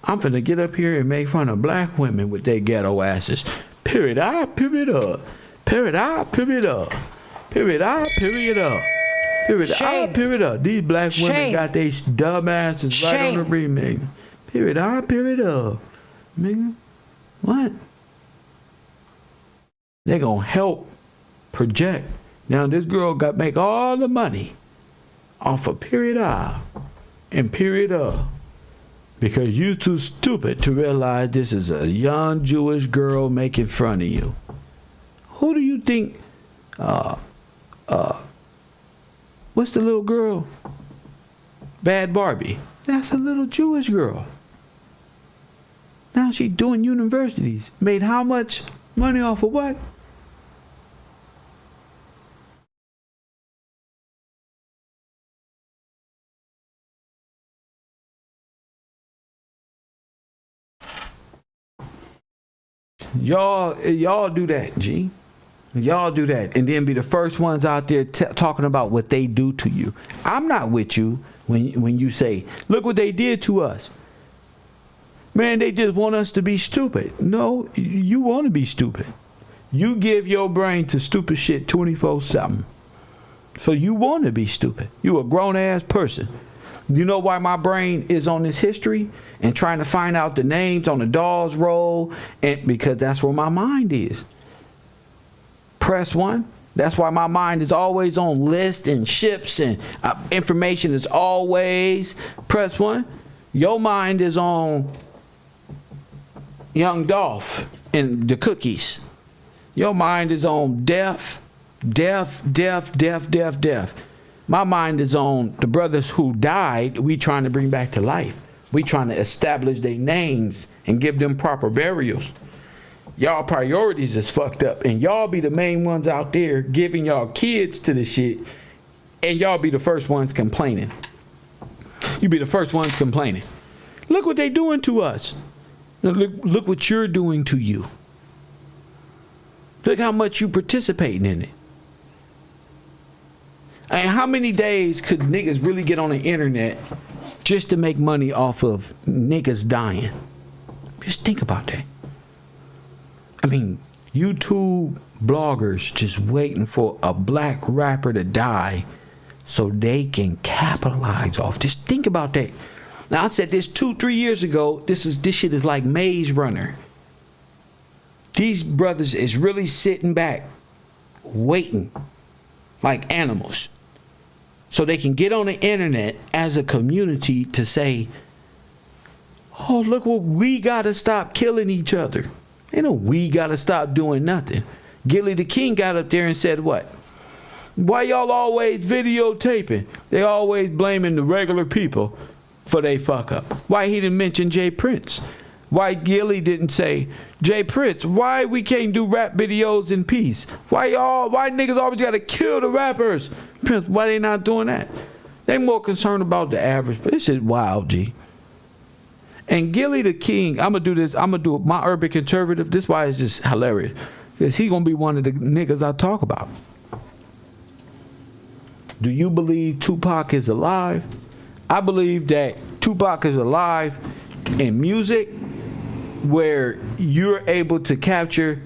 I'm finna get up here and make fun of black women with their ghetto asses. Period I, period period I, period period I, period period I, period These black women got their dumb asses right on the remake. Period I, period nigga. What? They gonna help project. Now this girl got make all the money off of period I and period because you too stupid to realize this is a young Jewish girl making fun of you. Who do you think? What's the little girl? Bad Barbie. That's a little Jewish girl. Now she doing universities. Made how much money off of what? Y'all do that, G. Y'all do that and then be the first ones out there talking about what they do to you. I'm not with you when you say, look what they did to us. Man, they just want us to be stupid. No, you want to be stupid. You give your brain to stupid shit 24/7. So you want to be stupid. You a grown-ass person. You know why my brain is on this history and trying to find out the names on the dolls roll? And because that's where my mind is. Press 1. That's why my mind is always on lists and ships and information is always press 1. Your mind is on Young Dolph and the cookies. Your mind is on death. My mind is on the brothers who died. We trying to bring back to life. We trying to establish their names and give them proper burials. Y'all priorities is fucked up, and y'all be the main ones out there giving y'all kids to the shit, and y'all be the first ones complaining. You be the first ones complaining. Look what they doing to us. Look what you're doing to you. Look how much you participating in it. And how many days could niggas really get on the internet just to make money off of niggas dying? Just think about that. YouTube bloggers just waiting for a black rapper to die so they can capitalize off. Just think about that. Now, I said this 2-3 years ago. This shit is like Maze Runner. These brothers is really sitting back, waiting like animals, so they can get on the internet as a community to say, oh, look what we gotta stop killing each other. Ain't no we gotta stop doing nothing. Gilly the King got up there and said what? Why y'all always videotaping? They always blaming the regular people for they fuck up. Why he didn't mention Jay Prince? Why Gilly didn't say, Jay Prince, why we can't do rap videos in peace? Why niggas always gotta kill the rappers? Prince, why they not doing that? They more concerned about the average, but this is wild, G. And Gilly the King, I'm gonna do my urban conservative. This is why it's just hilarious. Because he gonna be one of the niggas I talk about. Do you believe Tupac is alive? I believe that Tupac is alive in music, where you're able to capture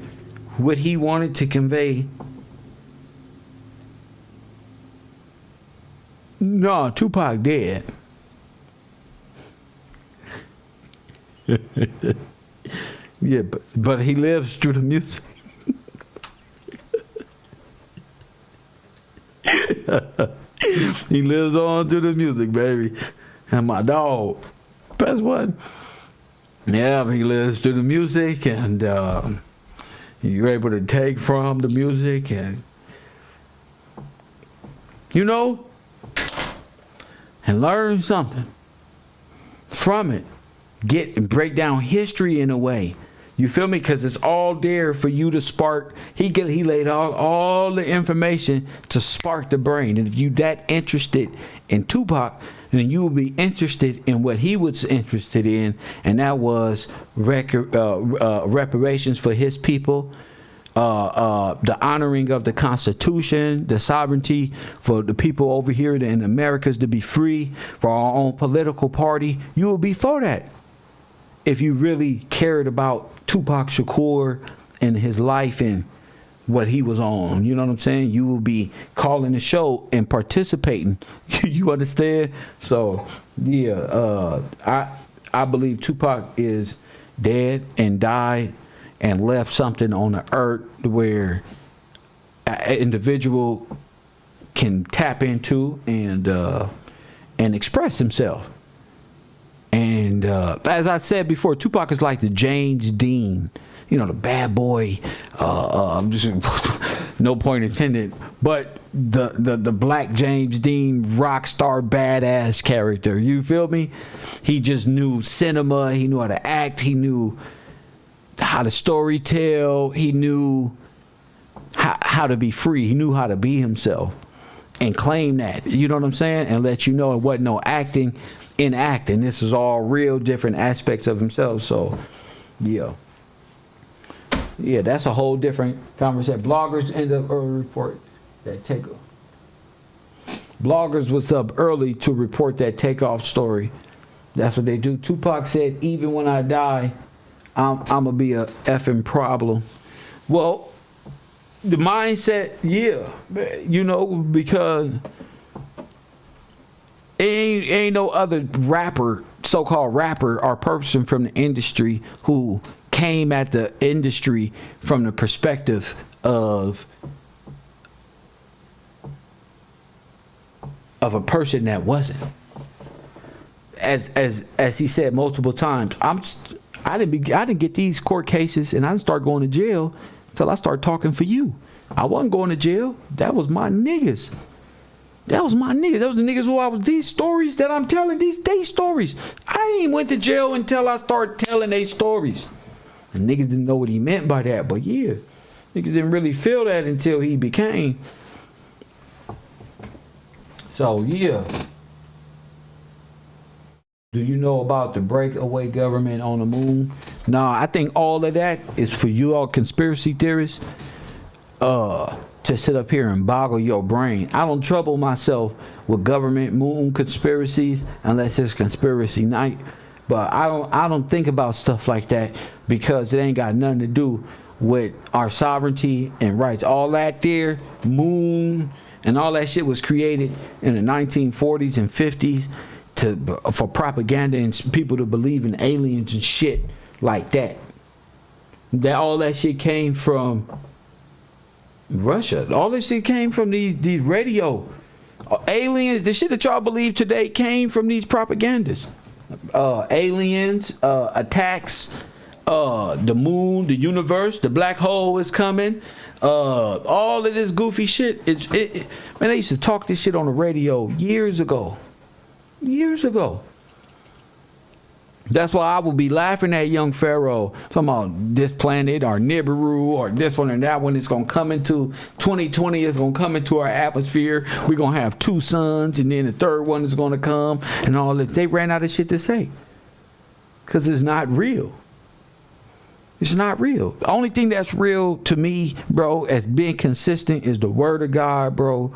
what he wanted to convey. No, Tupac dead. Yeah, but he lives through the music. He lives on through the music, baby. And my dog, press one. Yeah, he lives through the music, and you're able to take from the music, and and learn something from it. Get and break down history in a way. You feel me? Because it's all there for you to spark. He laid all the information to spark the brain. And if you that interested in Tupac, then you will be interested in what he was interested in, and that was reparations for his people, the honoring of the Constitution, the sovereignty for the people over here in the Americas to be free, for our own political party. You will be for that. If you really cared about Tupac Shakur and his life and what he was on, you know what I'm saying? You will be calling the show and participating. You understand? So, yeah, I believe Tupac is dead and died and left something on the earth where an individual can tap into and express himself. And as I said before, Tupac is like the James Dean, the bad boy. No point intended, but the black James Dean rock star badass character. You feel me? He just knew cinema. He knew how to act. He knew how to story tell. He knew how to be free. He knew how to be himself and claim that. You know what I'm saying? And let you know it wasn't no acting. In acting, this is all real different aspects of himself. So, yeah, that's a whole different conversation. Bloggers end up early report that takeoff. Bloggers was up early to report that takeoff story. That's what they do. Tupac said, "Even when I die, I'm gonna be a effing problem." Well, the mindset, yeah, because. Ain't no other rapper, so-called rapper or person from the industry who came at the industry from the perspective of a person that wasn't. As he said multiple times, I didn't get these court cases, and I didn't start going to jail until I started talking for you. I wasn't going to jail. That was my niggas. That was my niggas. That was the niggas who I was. These stories that I'm telling, these day stories. I ain't went to jail until I started telling they stories. And niggas didn't know what he meant by that. But yeah, niggas didn't really feel that until he became. So yeah. Do you know about the breakaway government on the moon? Nah, I think all of that is for you all conspiracy theorists. To sit up here and boggle your brain. I don't trouble myself with government moon conspiracies unless it's conspiracy night. But I don't think about stuff like that because it ain't got nothing to do with our sovereignty and rights. All that there, moon, and all that shit was created in the 1940s and 50s for propaganda and people to believe in aliens and shit like that. All that shit came from Russia. All this shit came from these radio aliens. The shit that y'all believe today came from these propagandas. Aliens, attacks, the moon, the universe, the black hole is coming. All of this goofy shit. Man, they used to talk this shit on the radio years ago. That's why I would be laughing at young Pharaoh talking about this planet or Nibiru or this one and that one. It's going to come into 2020. It's going to come into our atmosphere. We're going to have 2 suns and then the third one is going to come and all this. They ran out of shit to say because it's not real. It's not real. The only thing that's real to me, bro, as being consistent is the word of God, bro.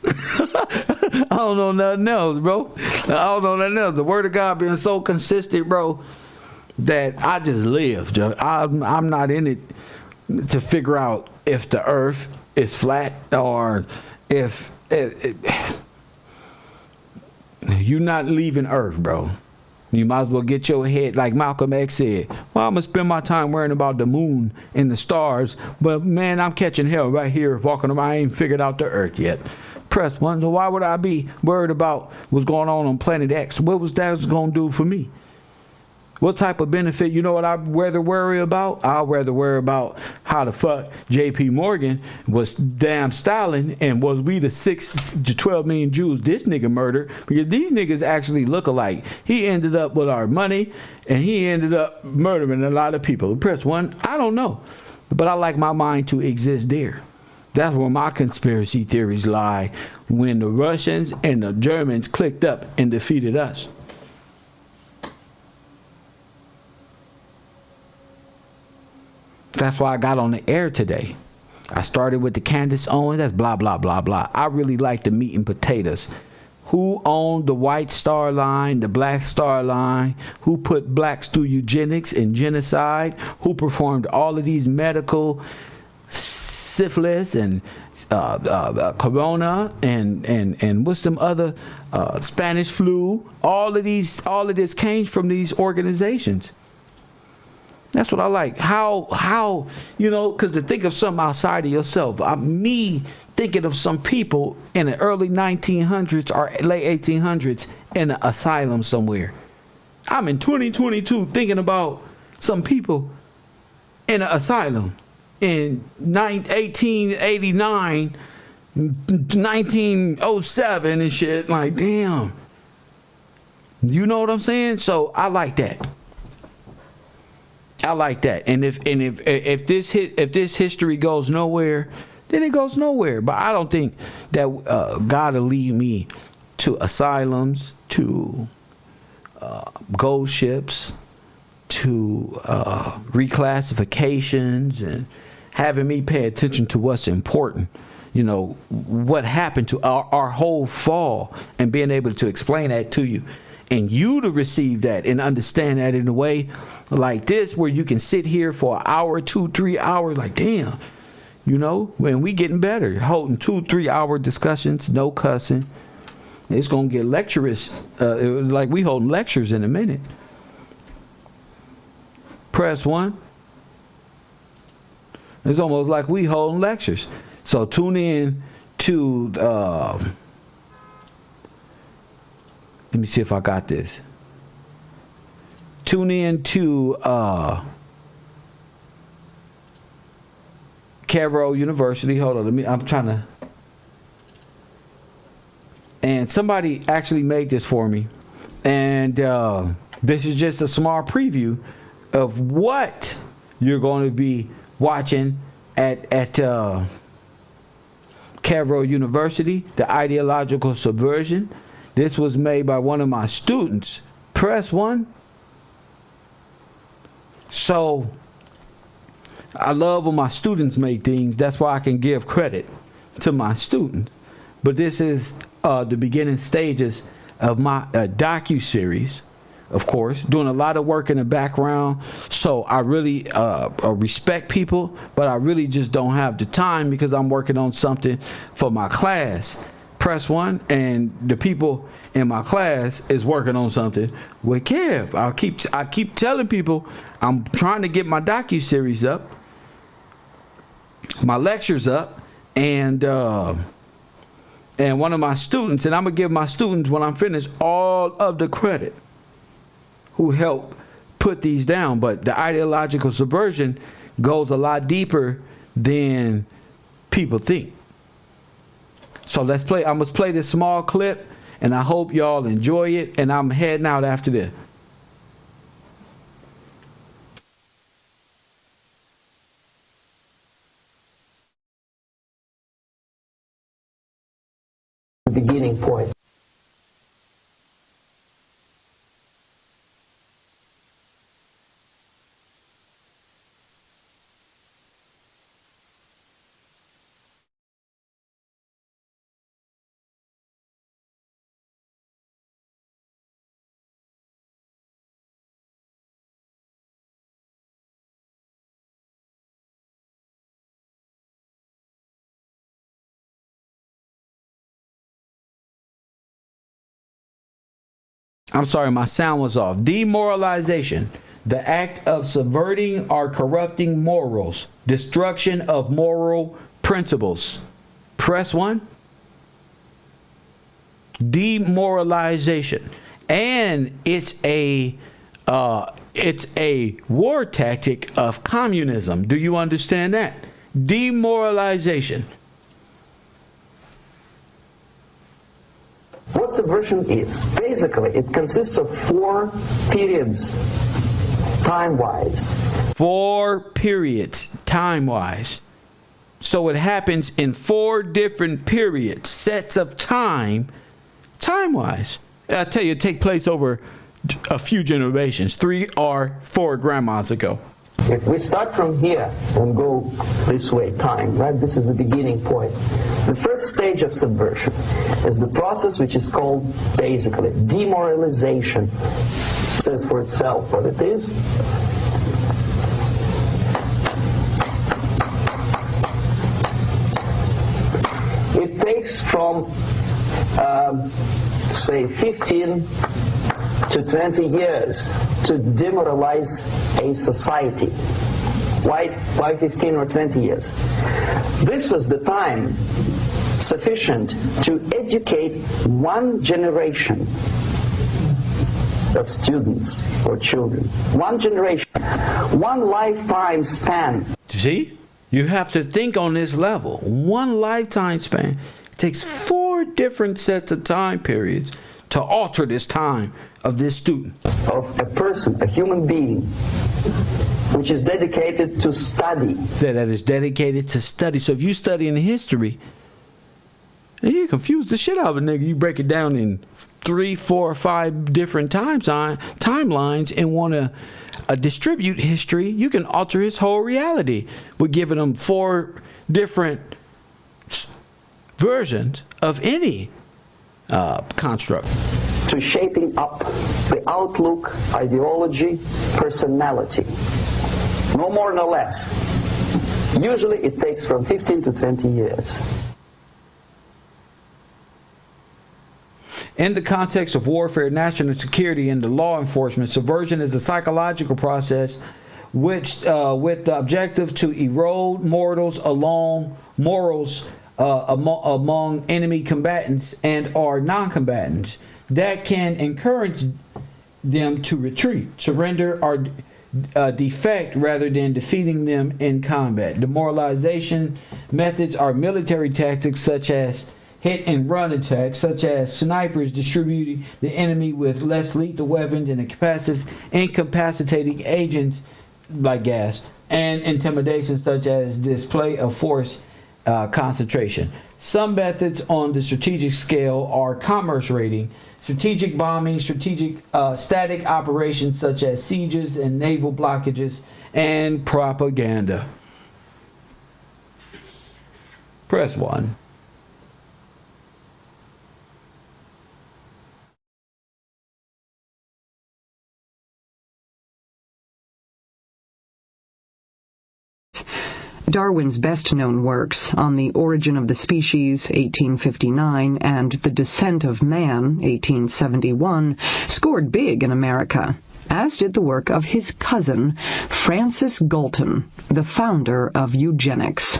I don't know nothing else, bro. I don't know nothing else. The word of God being so consistent, bro, that I just live. I'm not in it to figure out if the earth is flat or if you're not leaving earth, bro. You might as well get your head, like Malcolm X said, well, I'm going to spend my time worrying about the moon and the stars, but man, I'm catching hell right here walking around. I ain't figured out the earth yet. Press 1. So why would I be worried about what's going on planet X? What was that going to do for me? What type of benefit? You know what I'd rather worry about? I'd rather worry about how the fuck J.P. Morgan was damn Stalin and was we the 6 to 12 million Jews this nigga murdered, because these niggas actually look alike. He ended up with our money and he ended up murdering a lot of people. Press 1. I don't know, but I like my mind to exist there. That's where my conspiracy theories lie, when the Russians and the Germans clicked up and defeated us. That's why I got on the air today. I started with the Candace Owens. That's blah, blah, blah, blah. I really like the meat and potatoes. Who owned the White Star Line, the Black Star Line? Who put blacks through eugenics and genocide? Who performed all of these medical syphilis and corona and what's them other Spanish flu? All of this came from these organizations. That's what I like. How you know, because to think of something outside of yourself. Me thinking of some people in the early 1900s or late 1800s in an asylum somewhere. I'm in 2022 thinking about some people in an asylum in 1889, 1907 and shit. Like, damn. You know what I'm saying? So I like that. I like that. And if this history goes nowhere, then it goes nowhere. But I don't think that God will lead me to asylums, to gold ships, to reclassifications, and having me pay attention to what's important. You know, what happened to our whole fall, and being able to explain that to you. And you to receive that and understand that in a way like this, where you can sit here for an hour, 2, 3 hours, like, damn, you know, when we getting better, holding 2-3 hour discussions, no cussing. It's going to get lecturous, like we holding lectures in a minute. Press 1. It's almost like we holding lectures. So tune in to... let me see if I got this. Tune in to Cairo University. Hold on, I'm trying to. And somebody actually made this for me. And this is just a small preview of what you're going to be watching at Cairo University, the ideological subversion. This was made by one of my students. Press 1. So I love when my students make things. That's why I can give credit to my students. But this is the beginning stages of my docu-series of course, doing a lot of work in the background. So I really respect people, but I really just don't have the time because I'm working on something for my class. Press one, and the people in my class is working on something with Kev. I keep telling people I'm trying to get my docu-series up, my lectures up, and one of my students, and I'm gonna give my students when I'm finished all of the credit who helped put these down. But the ideological subversion goes a lot deeper than people think. So I must play this small clip, and I hope y'all enjoy it, and I'm heading out after this. Beginning point. I'm sorry, my sound was off. Demoralization, the act of subverting or corrupting morals, destruction of moral principles. Press one. Demoralization, and it's a war tactic of communism. Do you understand that? Demoralization. What subversion is? Basically, it consists of 4 periods, time-wise. 4 periods, time-wise. So it happens in 4 different periods, sets of time, time-wise. I tell you, it takes place over a few generations, 3 or 4 grandmas ago. If we start from here and go this way, time, right? This is the beginning point. The first stage of subversion is the process which is called, basically, demoralization. It says for itself what it is. It takes from, say, 15 to 20 years to demoralize a society. Why 15 or 20 years? This is the time sufficient to educate one generation of students or children. One generation, one lifetime span. See? You have to think on this level. One lifetime span. It takes 4 different sets of time periods to alter this time of this student. Of a person, a human being, which is dedicated to study. That is dedicated to study. So if you study in history, and you confuse the shit out of a nigga, you break it down in 3, 4, 5 different timelines and want to distribute history, you can alter his whole reality. We're giving him 4 different versions of any construct. To shaping up the outlook, ideology, personality. No more, no less. Usually it takes from 15 to 20 years. In the context of warfare, national security, and the law enforcement, subversion is a psychological process which, with the objective to erode morals among enemy combatants and or non-combatants that can encourage them to retreat, surrender, or defect rather than defeating them in combat. Demoralization methods are military tactics such as hit and run attacks, such as snipers distributing the enemy with less lethal weapons and incapacitating agents like gas, and intimidation such as display of force concentration. Some methods on the strategic scale are commerce raiding, strategic bombing, static operations such as sieges and naval blockages, and propaganda. Press 1. Darwin's best-known works, On the Origin of the Species, 1859, and The Descent of Man, 1871, scored big in America, as did the work of his cousin, Francis Galton, the founder of eugenics.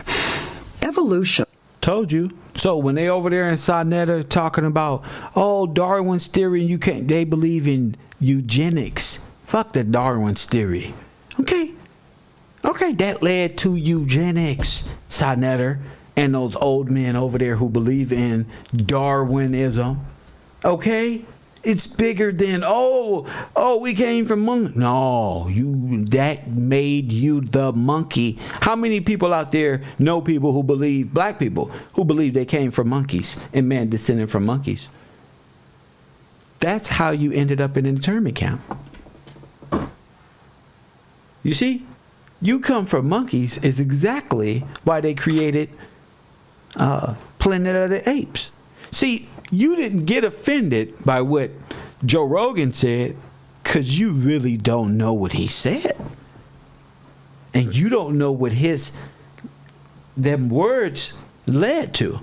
Evolution. Told you. So when they over there in Sonetta talking about, oh, Darwin's theory, you can't, they believe in eugenics. Fuck the Darwin's theory. Okay, that led to eugenics, Sonetta, and those old men over there who believe in Darwinism. Okay, it's bigger than we came from monkey. No, that made you the monkey. How many people out there know people who believe, black people who believe they came from monkeys and man descended from monkeys? That's how you ended up in an internment camp. You see, you come from monkeys is exactly why they created Planet of the Apes. See, you didn't get offended by what Joe Rogan said because you really don't know what he said. And you don't know what them words led to.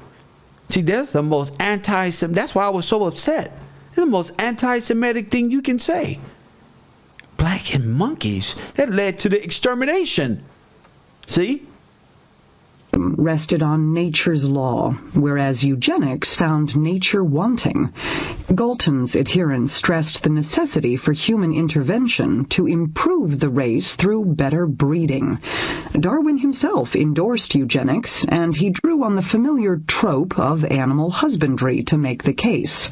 See, that's the most anti-Semitic, that's why I was so upset. It's the most anti-Semitic thing you can say. Black and monkeys, that led to the extermination. See? Rested on nature's law, whereas eugenics found nature wanting. Galton's adherents stressed the necessity for human intervention to improve the race through better breeding. Darwin himself endorsed eugenics, and he drew on the familiar trope of animal husbandry to make the case.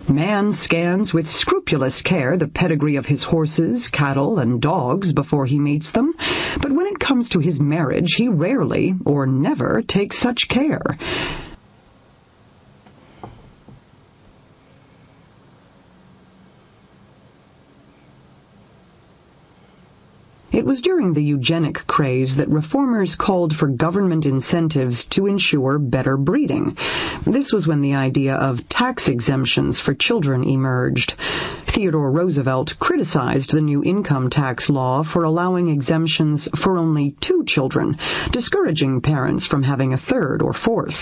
Man scans with scrupulous care the pedigree of his horses, cattle, and dogs before he mates them, but when it comes to his marriage, he rarely or never takes such care. It was during the eugenic craze that reformers called for government incentives to ensure better breeding. This was when the idea of tax exemptions for children emerged. Theodore Roosevelt criticized the new income tax law for allowing exemptions for only 2 children, discouraging parents from having a third or fourth.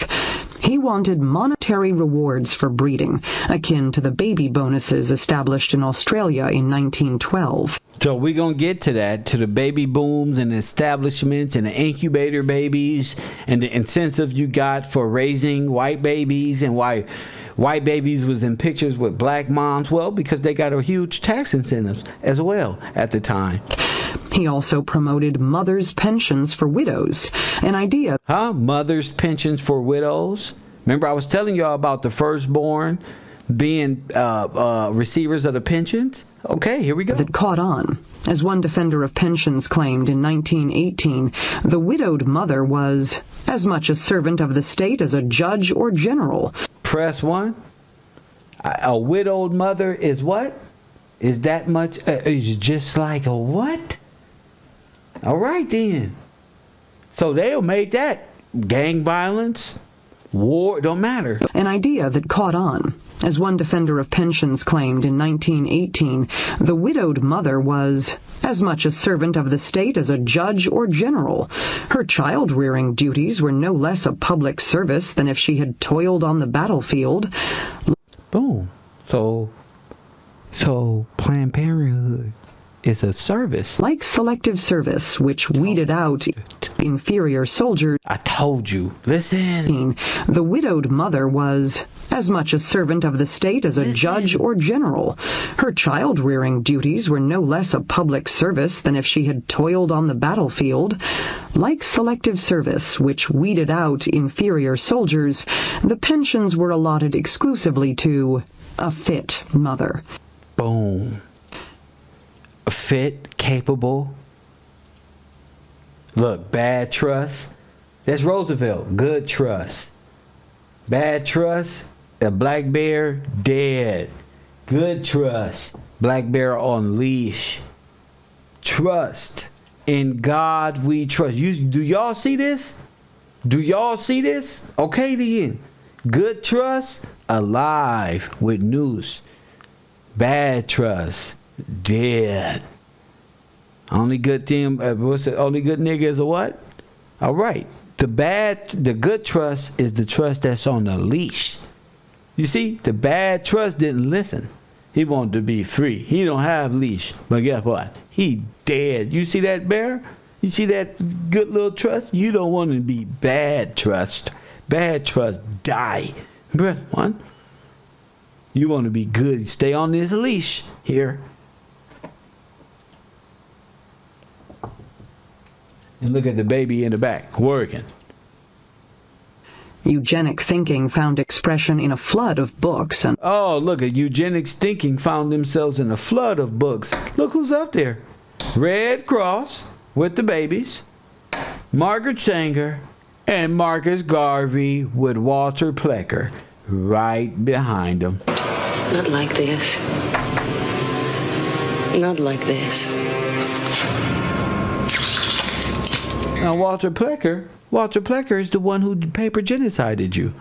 He wanted monetary rewards for breeding, akin to the baby bonuses established in Australia in 1912. So we're going to get to that, to the baby booms and the establishments and the incubator babies and the incentive you got for raising white babies and why white babies was in pictures with black moms. Well, because they got a huge tax incentives as well at the time. He also promoted mothers' pensions for widows, an idea. Mothers' pensions for widows? Remember I was telling y'all about the firstborn being receivers of the pensions? Okay, here we go. That caught on. As one defender of pensions claimed in 1918, the widowed mother was as much a servant of the state as a judge or general. Press 1. A widowed mother is what? Is that much? Is just like a what? All right then. So they'll make that gang violence, war, don't matter. An idea that caught on. As one defender of pensions claimed in 1918, the widowed mother was as much a servant of the state as a judge or general. Her child-rearing duties were no less a public service than if she had toiled on the battlefield. Boom. So Planned Parenthood is a service. Like selective service, which weeded out inferior soldiers. I told you. Listen. The widowed mother was as much a servant of the state as a judge or general. Her child-rearing duties were no less a public service than if she had toiled on the battlefield. Like selective service, which weeded out inferior soldiers, the pensions were allotted exclusively to a fit mother. Boom. Fit, capable. Look, bad trust. That's Roosevelt. Good trust. Bad trust. A black bear dead. Good trust. Black bear on leash. Trust. In God we trust. Do y'all see this? Do y'all see this? Okay then. Good trust. Alive with noose. Bad trust. Dead. Only good thing, what's the only good nigga is a what? All right. The good trust is the trust that's on the leash. You see, the bad trust didn't listen. He wanted to be free. He don't have leash. But guess what? He dead. You see that, bear? You see that good little trust? You don't want to be bad trust. Bad trust die. Remember one? You want to be good. Stay on this leash here. And look at the baby in the back working. Eugenic thinking found expression in a flood of books and look at eugenics thinking found themselves in a flood of books. Look who's up there. Red Cross with the babies, Margaret Sanger, and Marcus Garvey with Walter Plecker right behind them. Not like this. Not like this. Now Walter Plecker is the one who paper genocided you.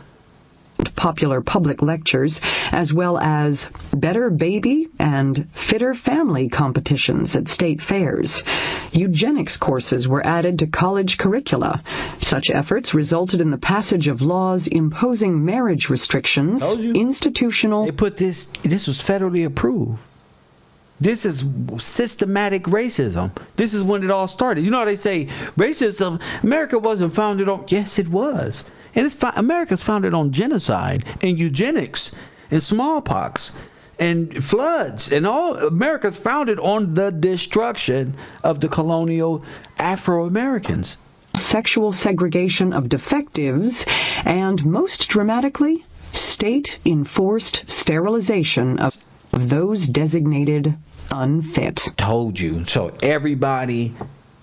Popular public lectures, as well as Better Baby and Fitter Family competitions at state fairs. Eugenics courses were added to college curricula. Such efforts resulted in the passage of laws imposing marriage restrictions, institutional... They put this was federally approved. This is systematic racism. This is when it all started. You know how they say racism, America wasn't founded on, yes it was. And America's founded on genocide and eugenics and smallpox and floods and all. America's founded on the destruction of the colonial Afro-Americans. Sexual segregation of defectives and, most dramatically, state-enforced sterilization of those designated unfit. Told you. So everybody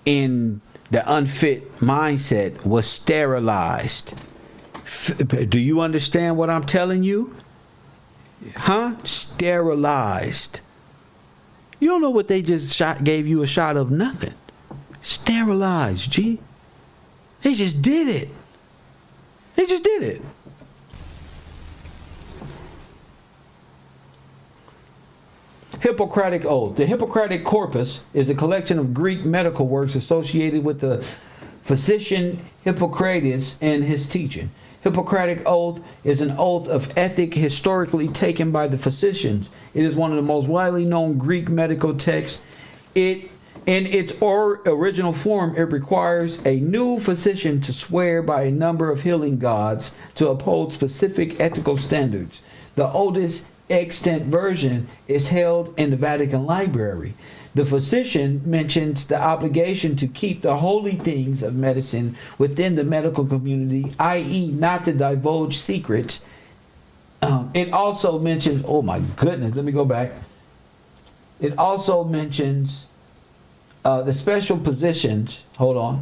in the unfit mindset was sterilized. Do you understand what I'm telling you? Huh? Sterilized. You don't know what they just gave you a shot of? Nothing. Sterilized, G. They just did it. They just did it. Hippocratic Oath. The Hippocratic Corpus is a collection of Greek medical works associated with the physician Hippocrates and his teaching. Hippocratic Oath is an oath of ethic historically taken by the physicians. It is one of the most widely known Greek medical texts. In its original form, it requires a new physician to swear by a number of healing gods to uphold specific ethical standards. The oldest extant version is held in the Vatican Library. The physician mentions the obligation to keep the holy things of medicine within the medical community, i.e., not to divulge secrets. It also mentions, oh my goodness, let me go back. It also mentions the special positions, of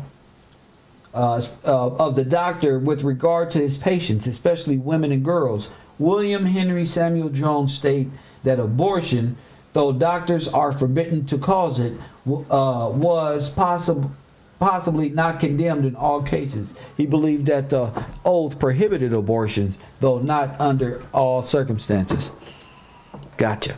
the doctor with regard to his patients, especially women and girls. William Henry Samuel Jones state that abortion, though doctors are forbidden to cause it, was possibly not condemned in all cases. He believed that the oath prohibited abortions, though not under all circumstances. Gotcha.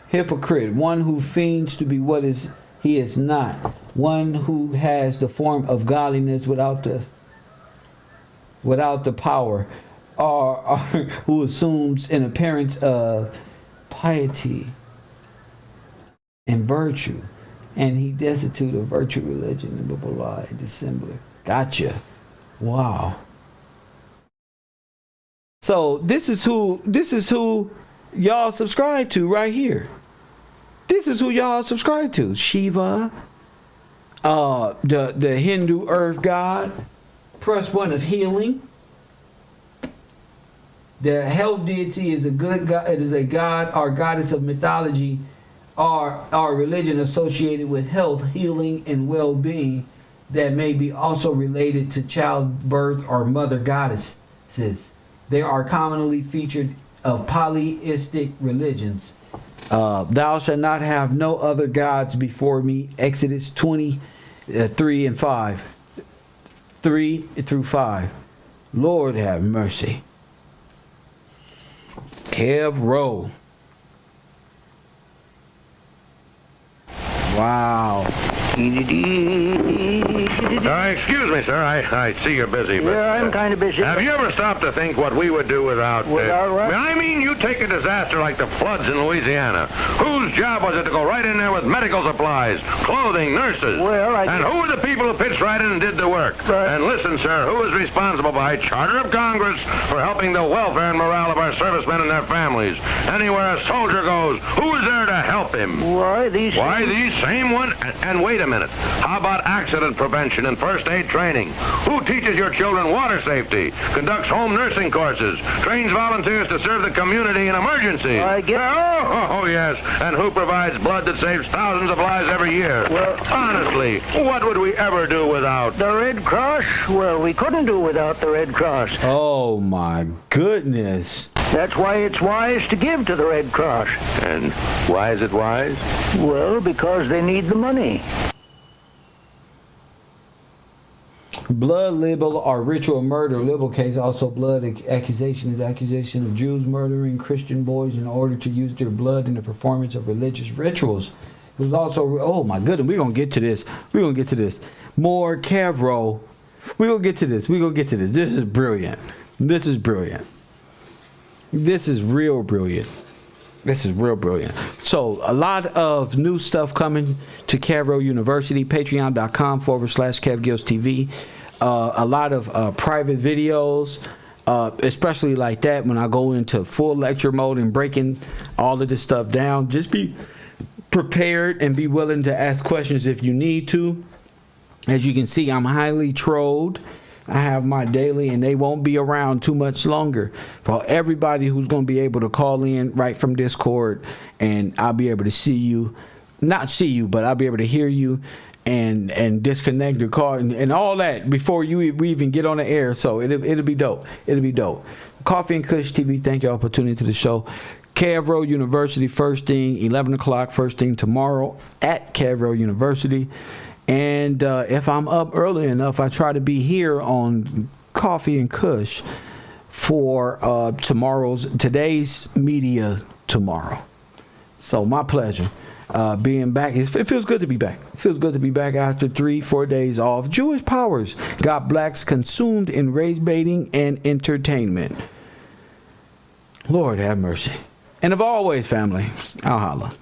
Hypocrite, one who feigns to be what he is not, one who has the form of godliness without the power, or who assumes an appearance of piety and virtue, and he destitute of virtue, religion, and blah blah blah, a dissembler. Gotcha. Wow. So this is who y'all subscribe to right here. This is who y'all subscribe to. Shiva, the Hindu earth god, plus one of healing. The health deity is a good god. It is a god or goddess of mythology or religion associated with health, healing, and well-being that may be also related to childbirth or mother goddesses. They are commonly featured of polytheistic religions. Thou shalt not have no other gods before me. Exodus 23 and 5. 3 through 5. Lord have mercy. Kev Rowe. Wow. Excuse me, sir. I see you're busy. But, Yeah, I'm kind of busy. Have you ever stopped to think what we would do without... Without what? I mean, you take a disaster like the floods in Louisiana. Whose job was it to go right in there with medical supplies, clothing, nurses? And who were the people who pitched right in and did the work? And listen, sir, who is responsible by charter of Congress for helping the welfare and morale of our servicemen and their families? Anywhere a soldier goes, who is there to help him? Why, these same one? And wait a minute. How about accident prevention and first aid training? Who teaches your children water safety, conducts home nursing courses, trains volunteers to serve the community in emergencies? Oh, yes. And who provides blood that saves thousands of lives every year? Well, honestly, what would we ever do without the Red Cross? Well, we couldn't do without the Red Cross. Oh, my goodness. That's why it's wise to give to the Red Cross. And why is it wise? Well, because they need the money. Blood libel or ritual murder. Libel case, also blood accusation is accusation of Jews murdering Christian boys in order to use their blood in the performance of religious rituals. It was also, oh my goodness, we're going to get to this. We're going to get to this. More Kev Rowe. We're going to get to this. We're going to get to this. This is brilliant. This is brilliant. This is real brilliant. This is real brilliant. So a lot of new stuff coming to Kev Rowe University. Patreon.com/KevGillsTV. A lot of private videos, especially like that when I go into full lecture mode and breaking all of this stuff down. Just be prepared and be willing to ask questions if you need to. As you can see, I'm highly trolled. I have my daily, and they won't be around too much longer. For everybody who's going to be able to call in right from Discord, and I'll be able to see you, not see you, but I'll be able to hear you and disconnect your call and all that before we even get on the air. So it'll be dope. It'll be dope. Coffee and Kush TV, thank y'all for tuning to the show. Kev Rowe University, first thing, 11 o'clock, first thing tomorrow at Kev Rowe University. And if I'm up early enough, I try to be here on Coffee and Kush for today's media tomorrow. So my pleasure being back. It feels good to be back. It feels good to be back after 3-4 days off. Jewish powers got blacks consumed in race baiting and entertainment. Lord have mercy. And of always, family, I'll holla.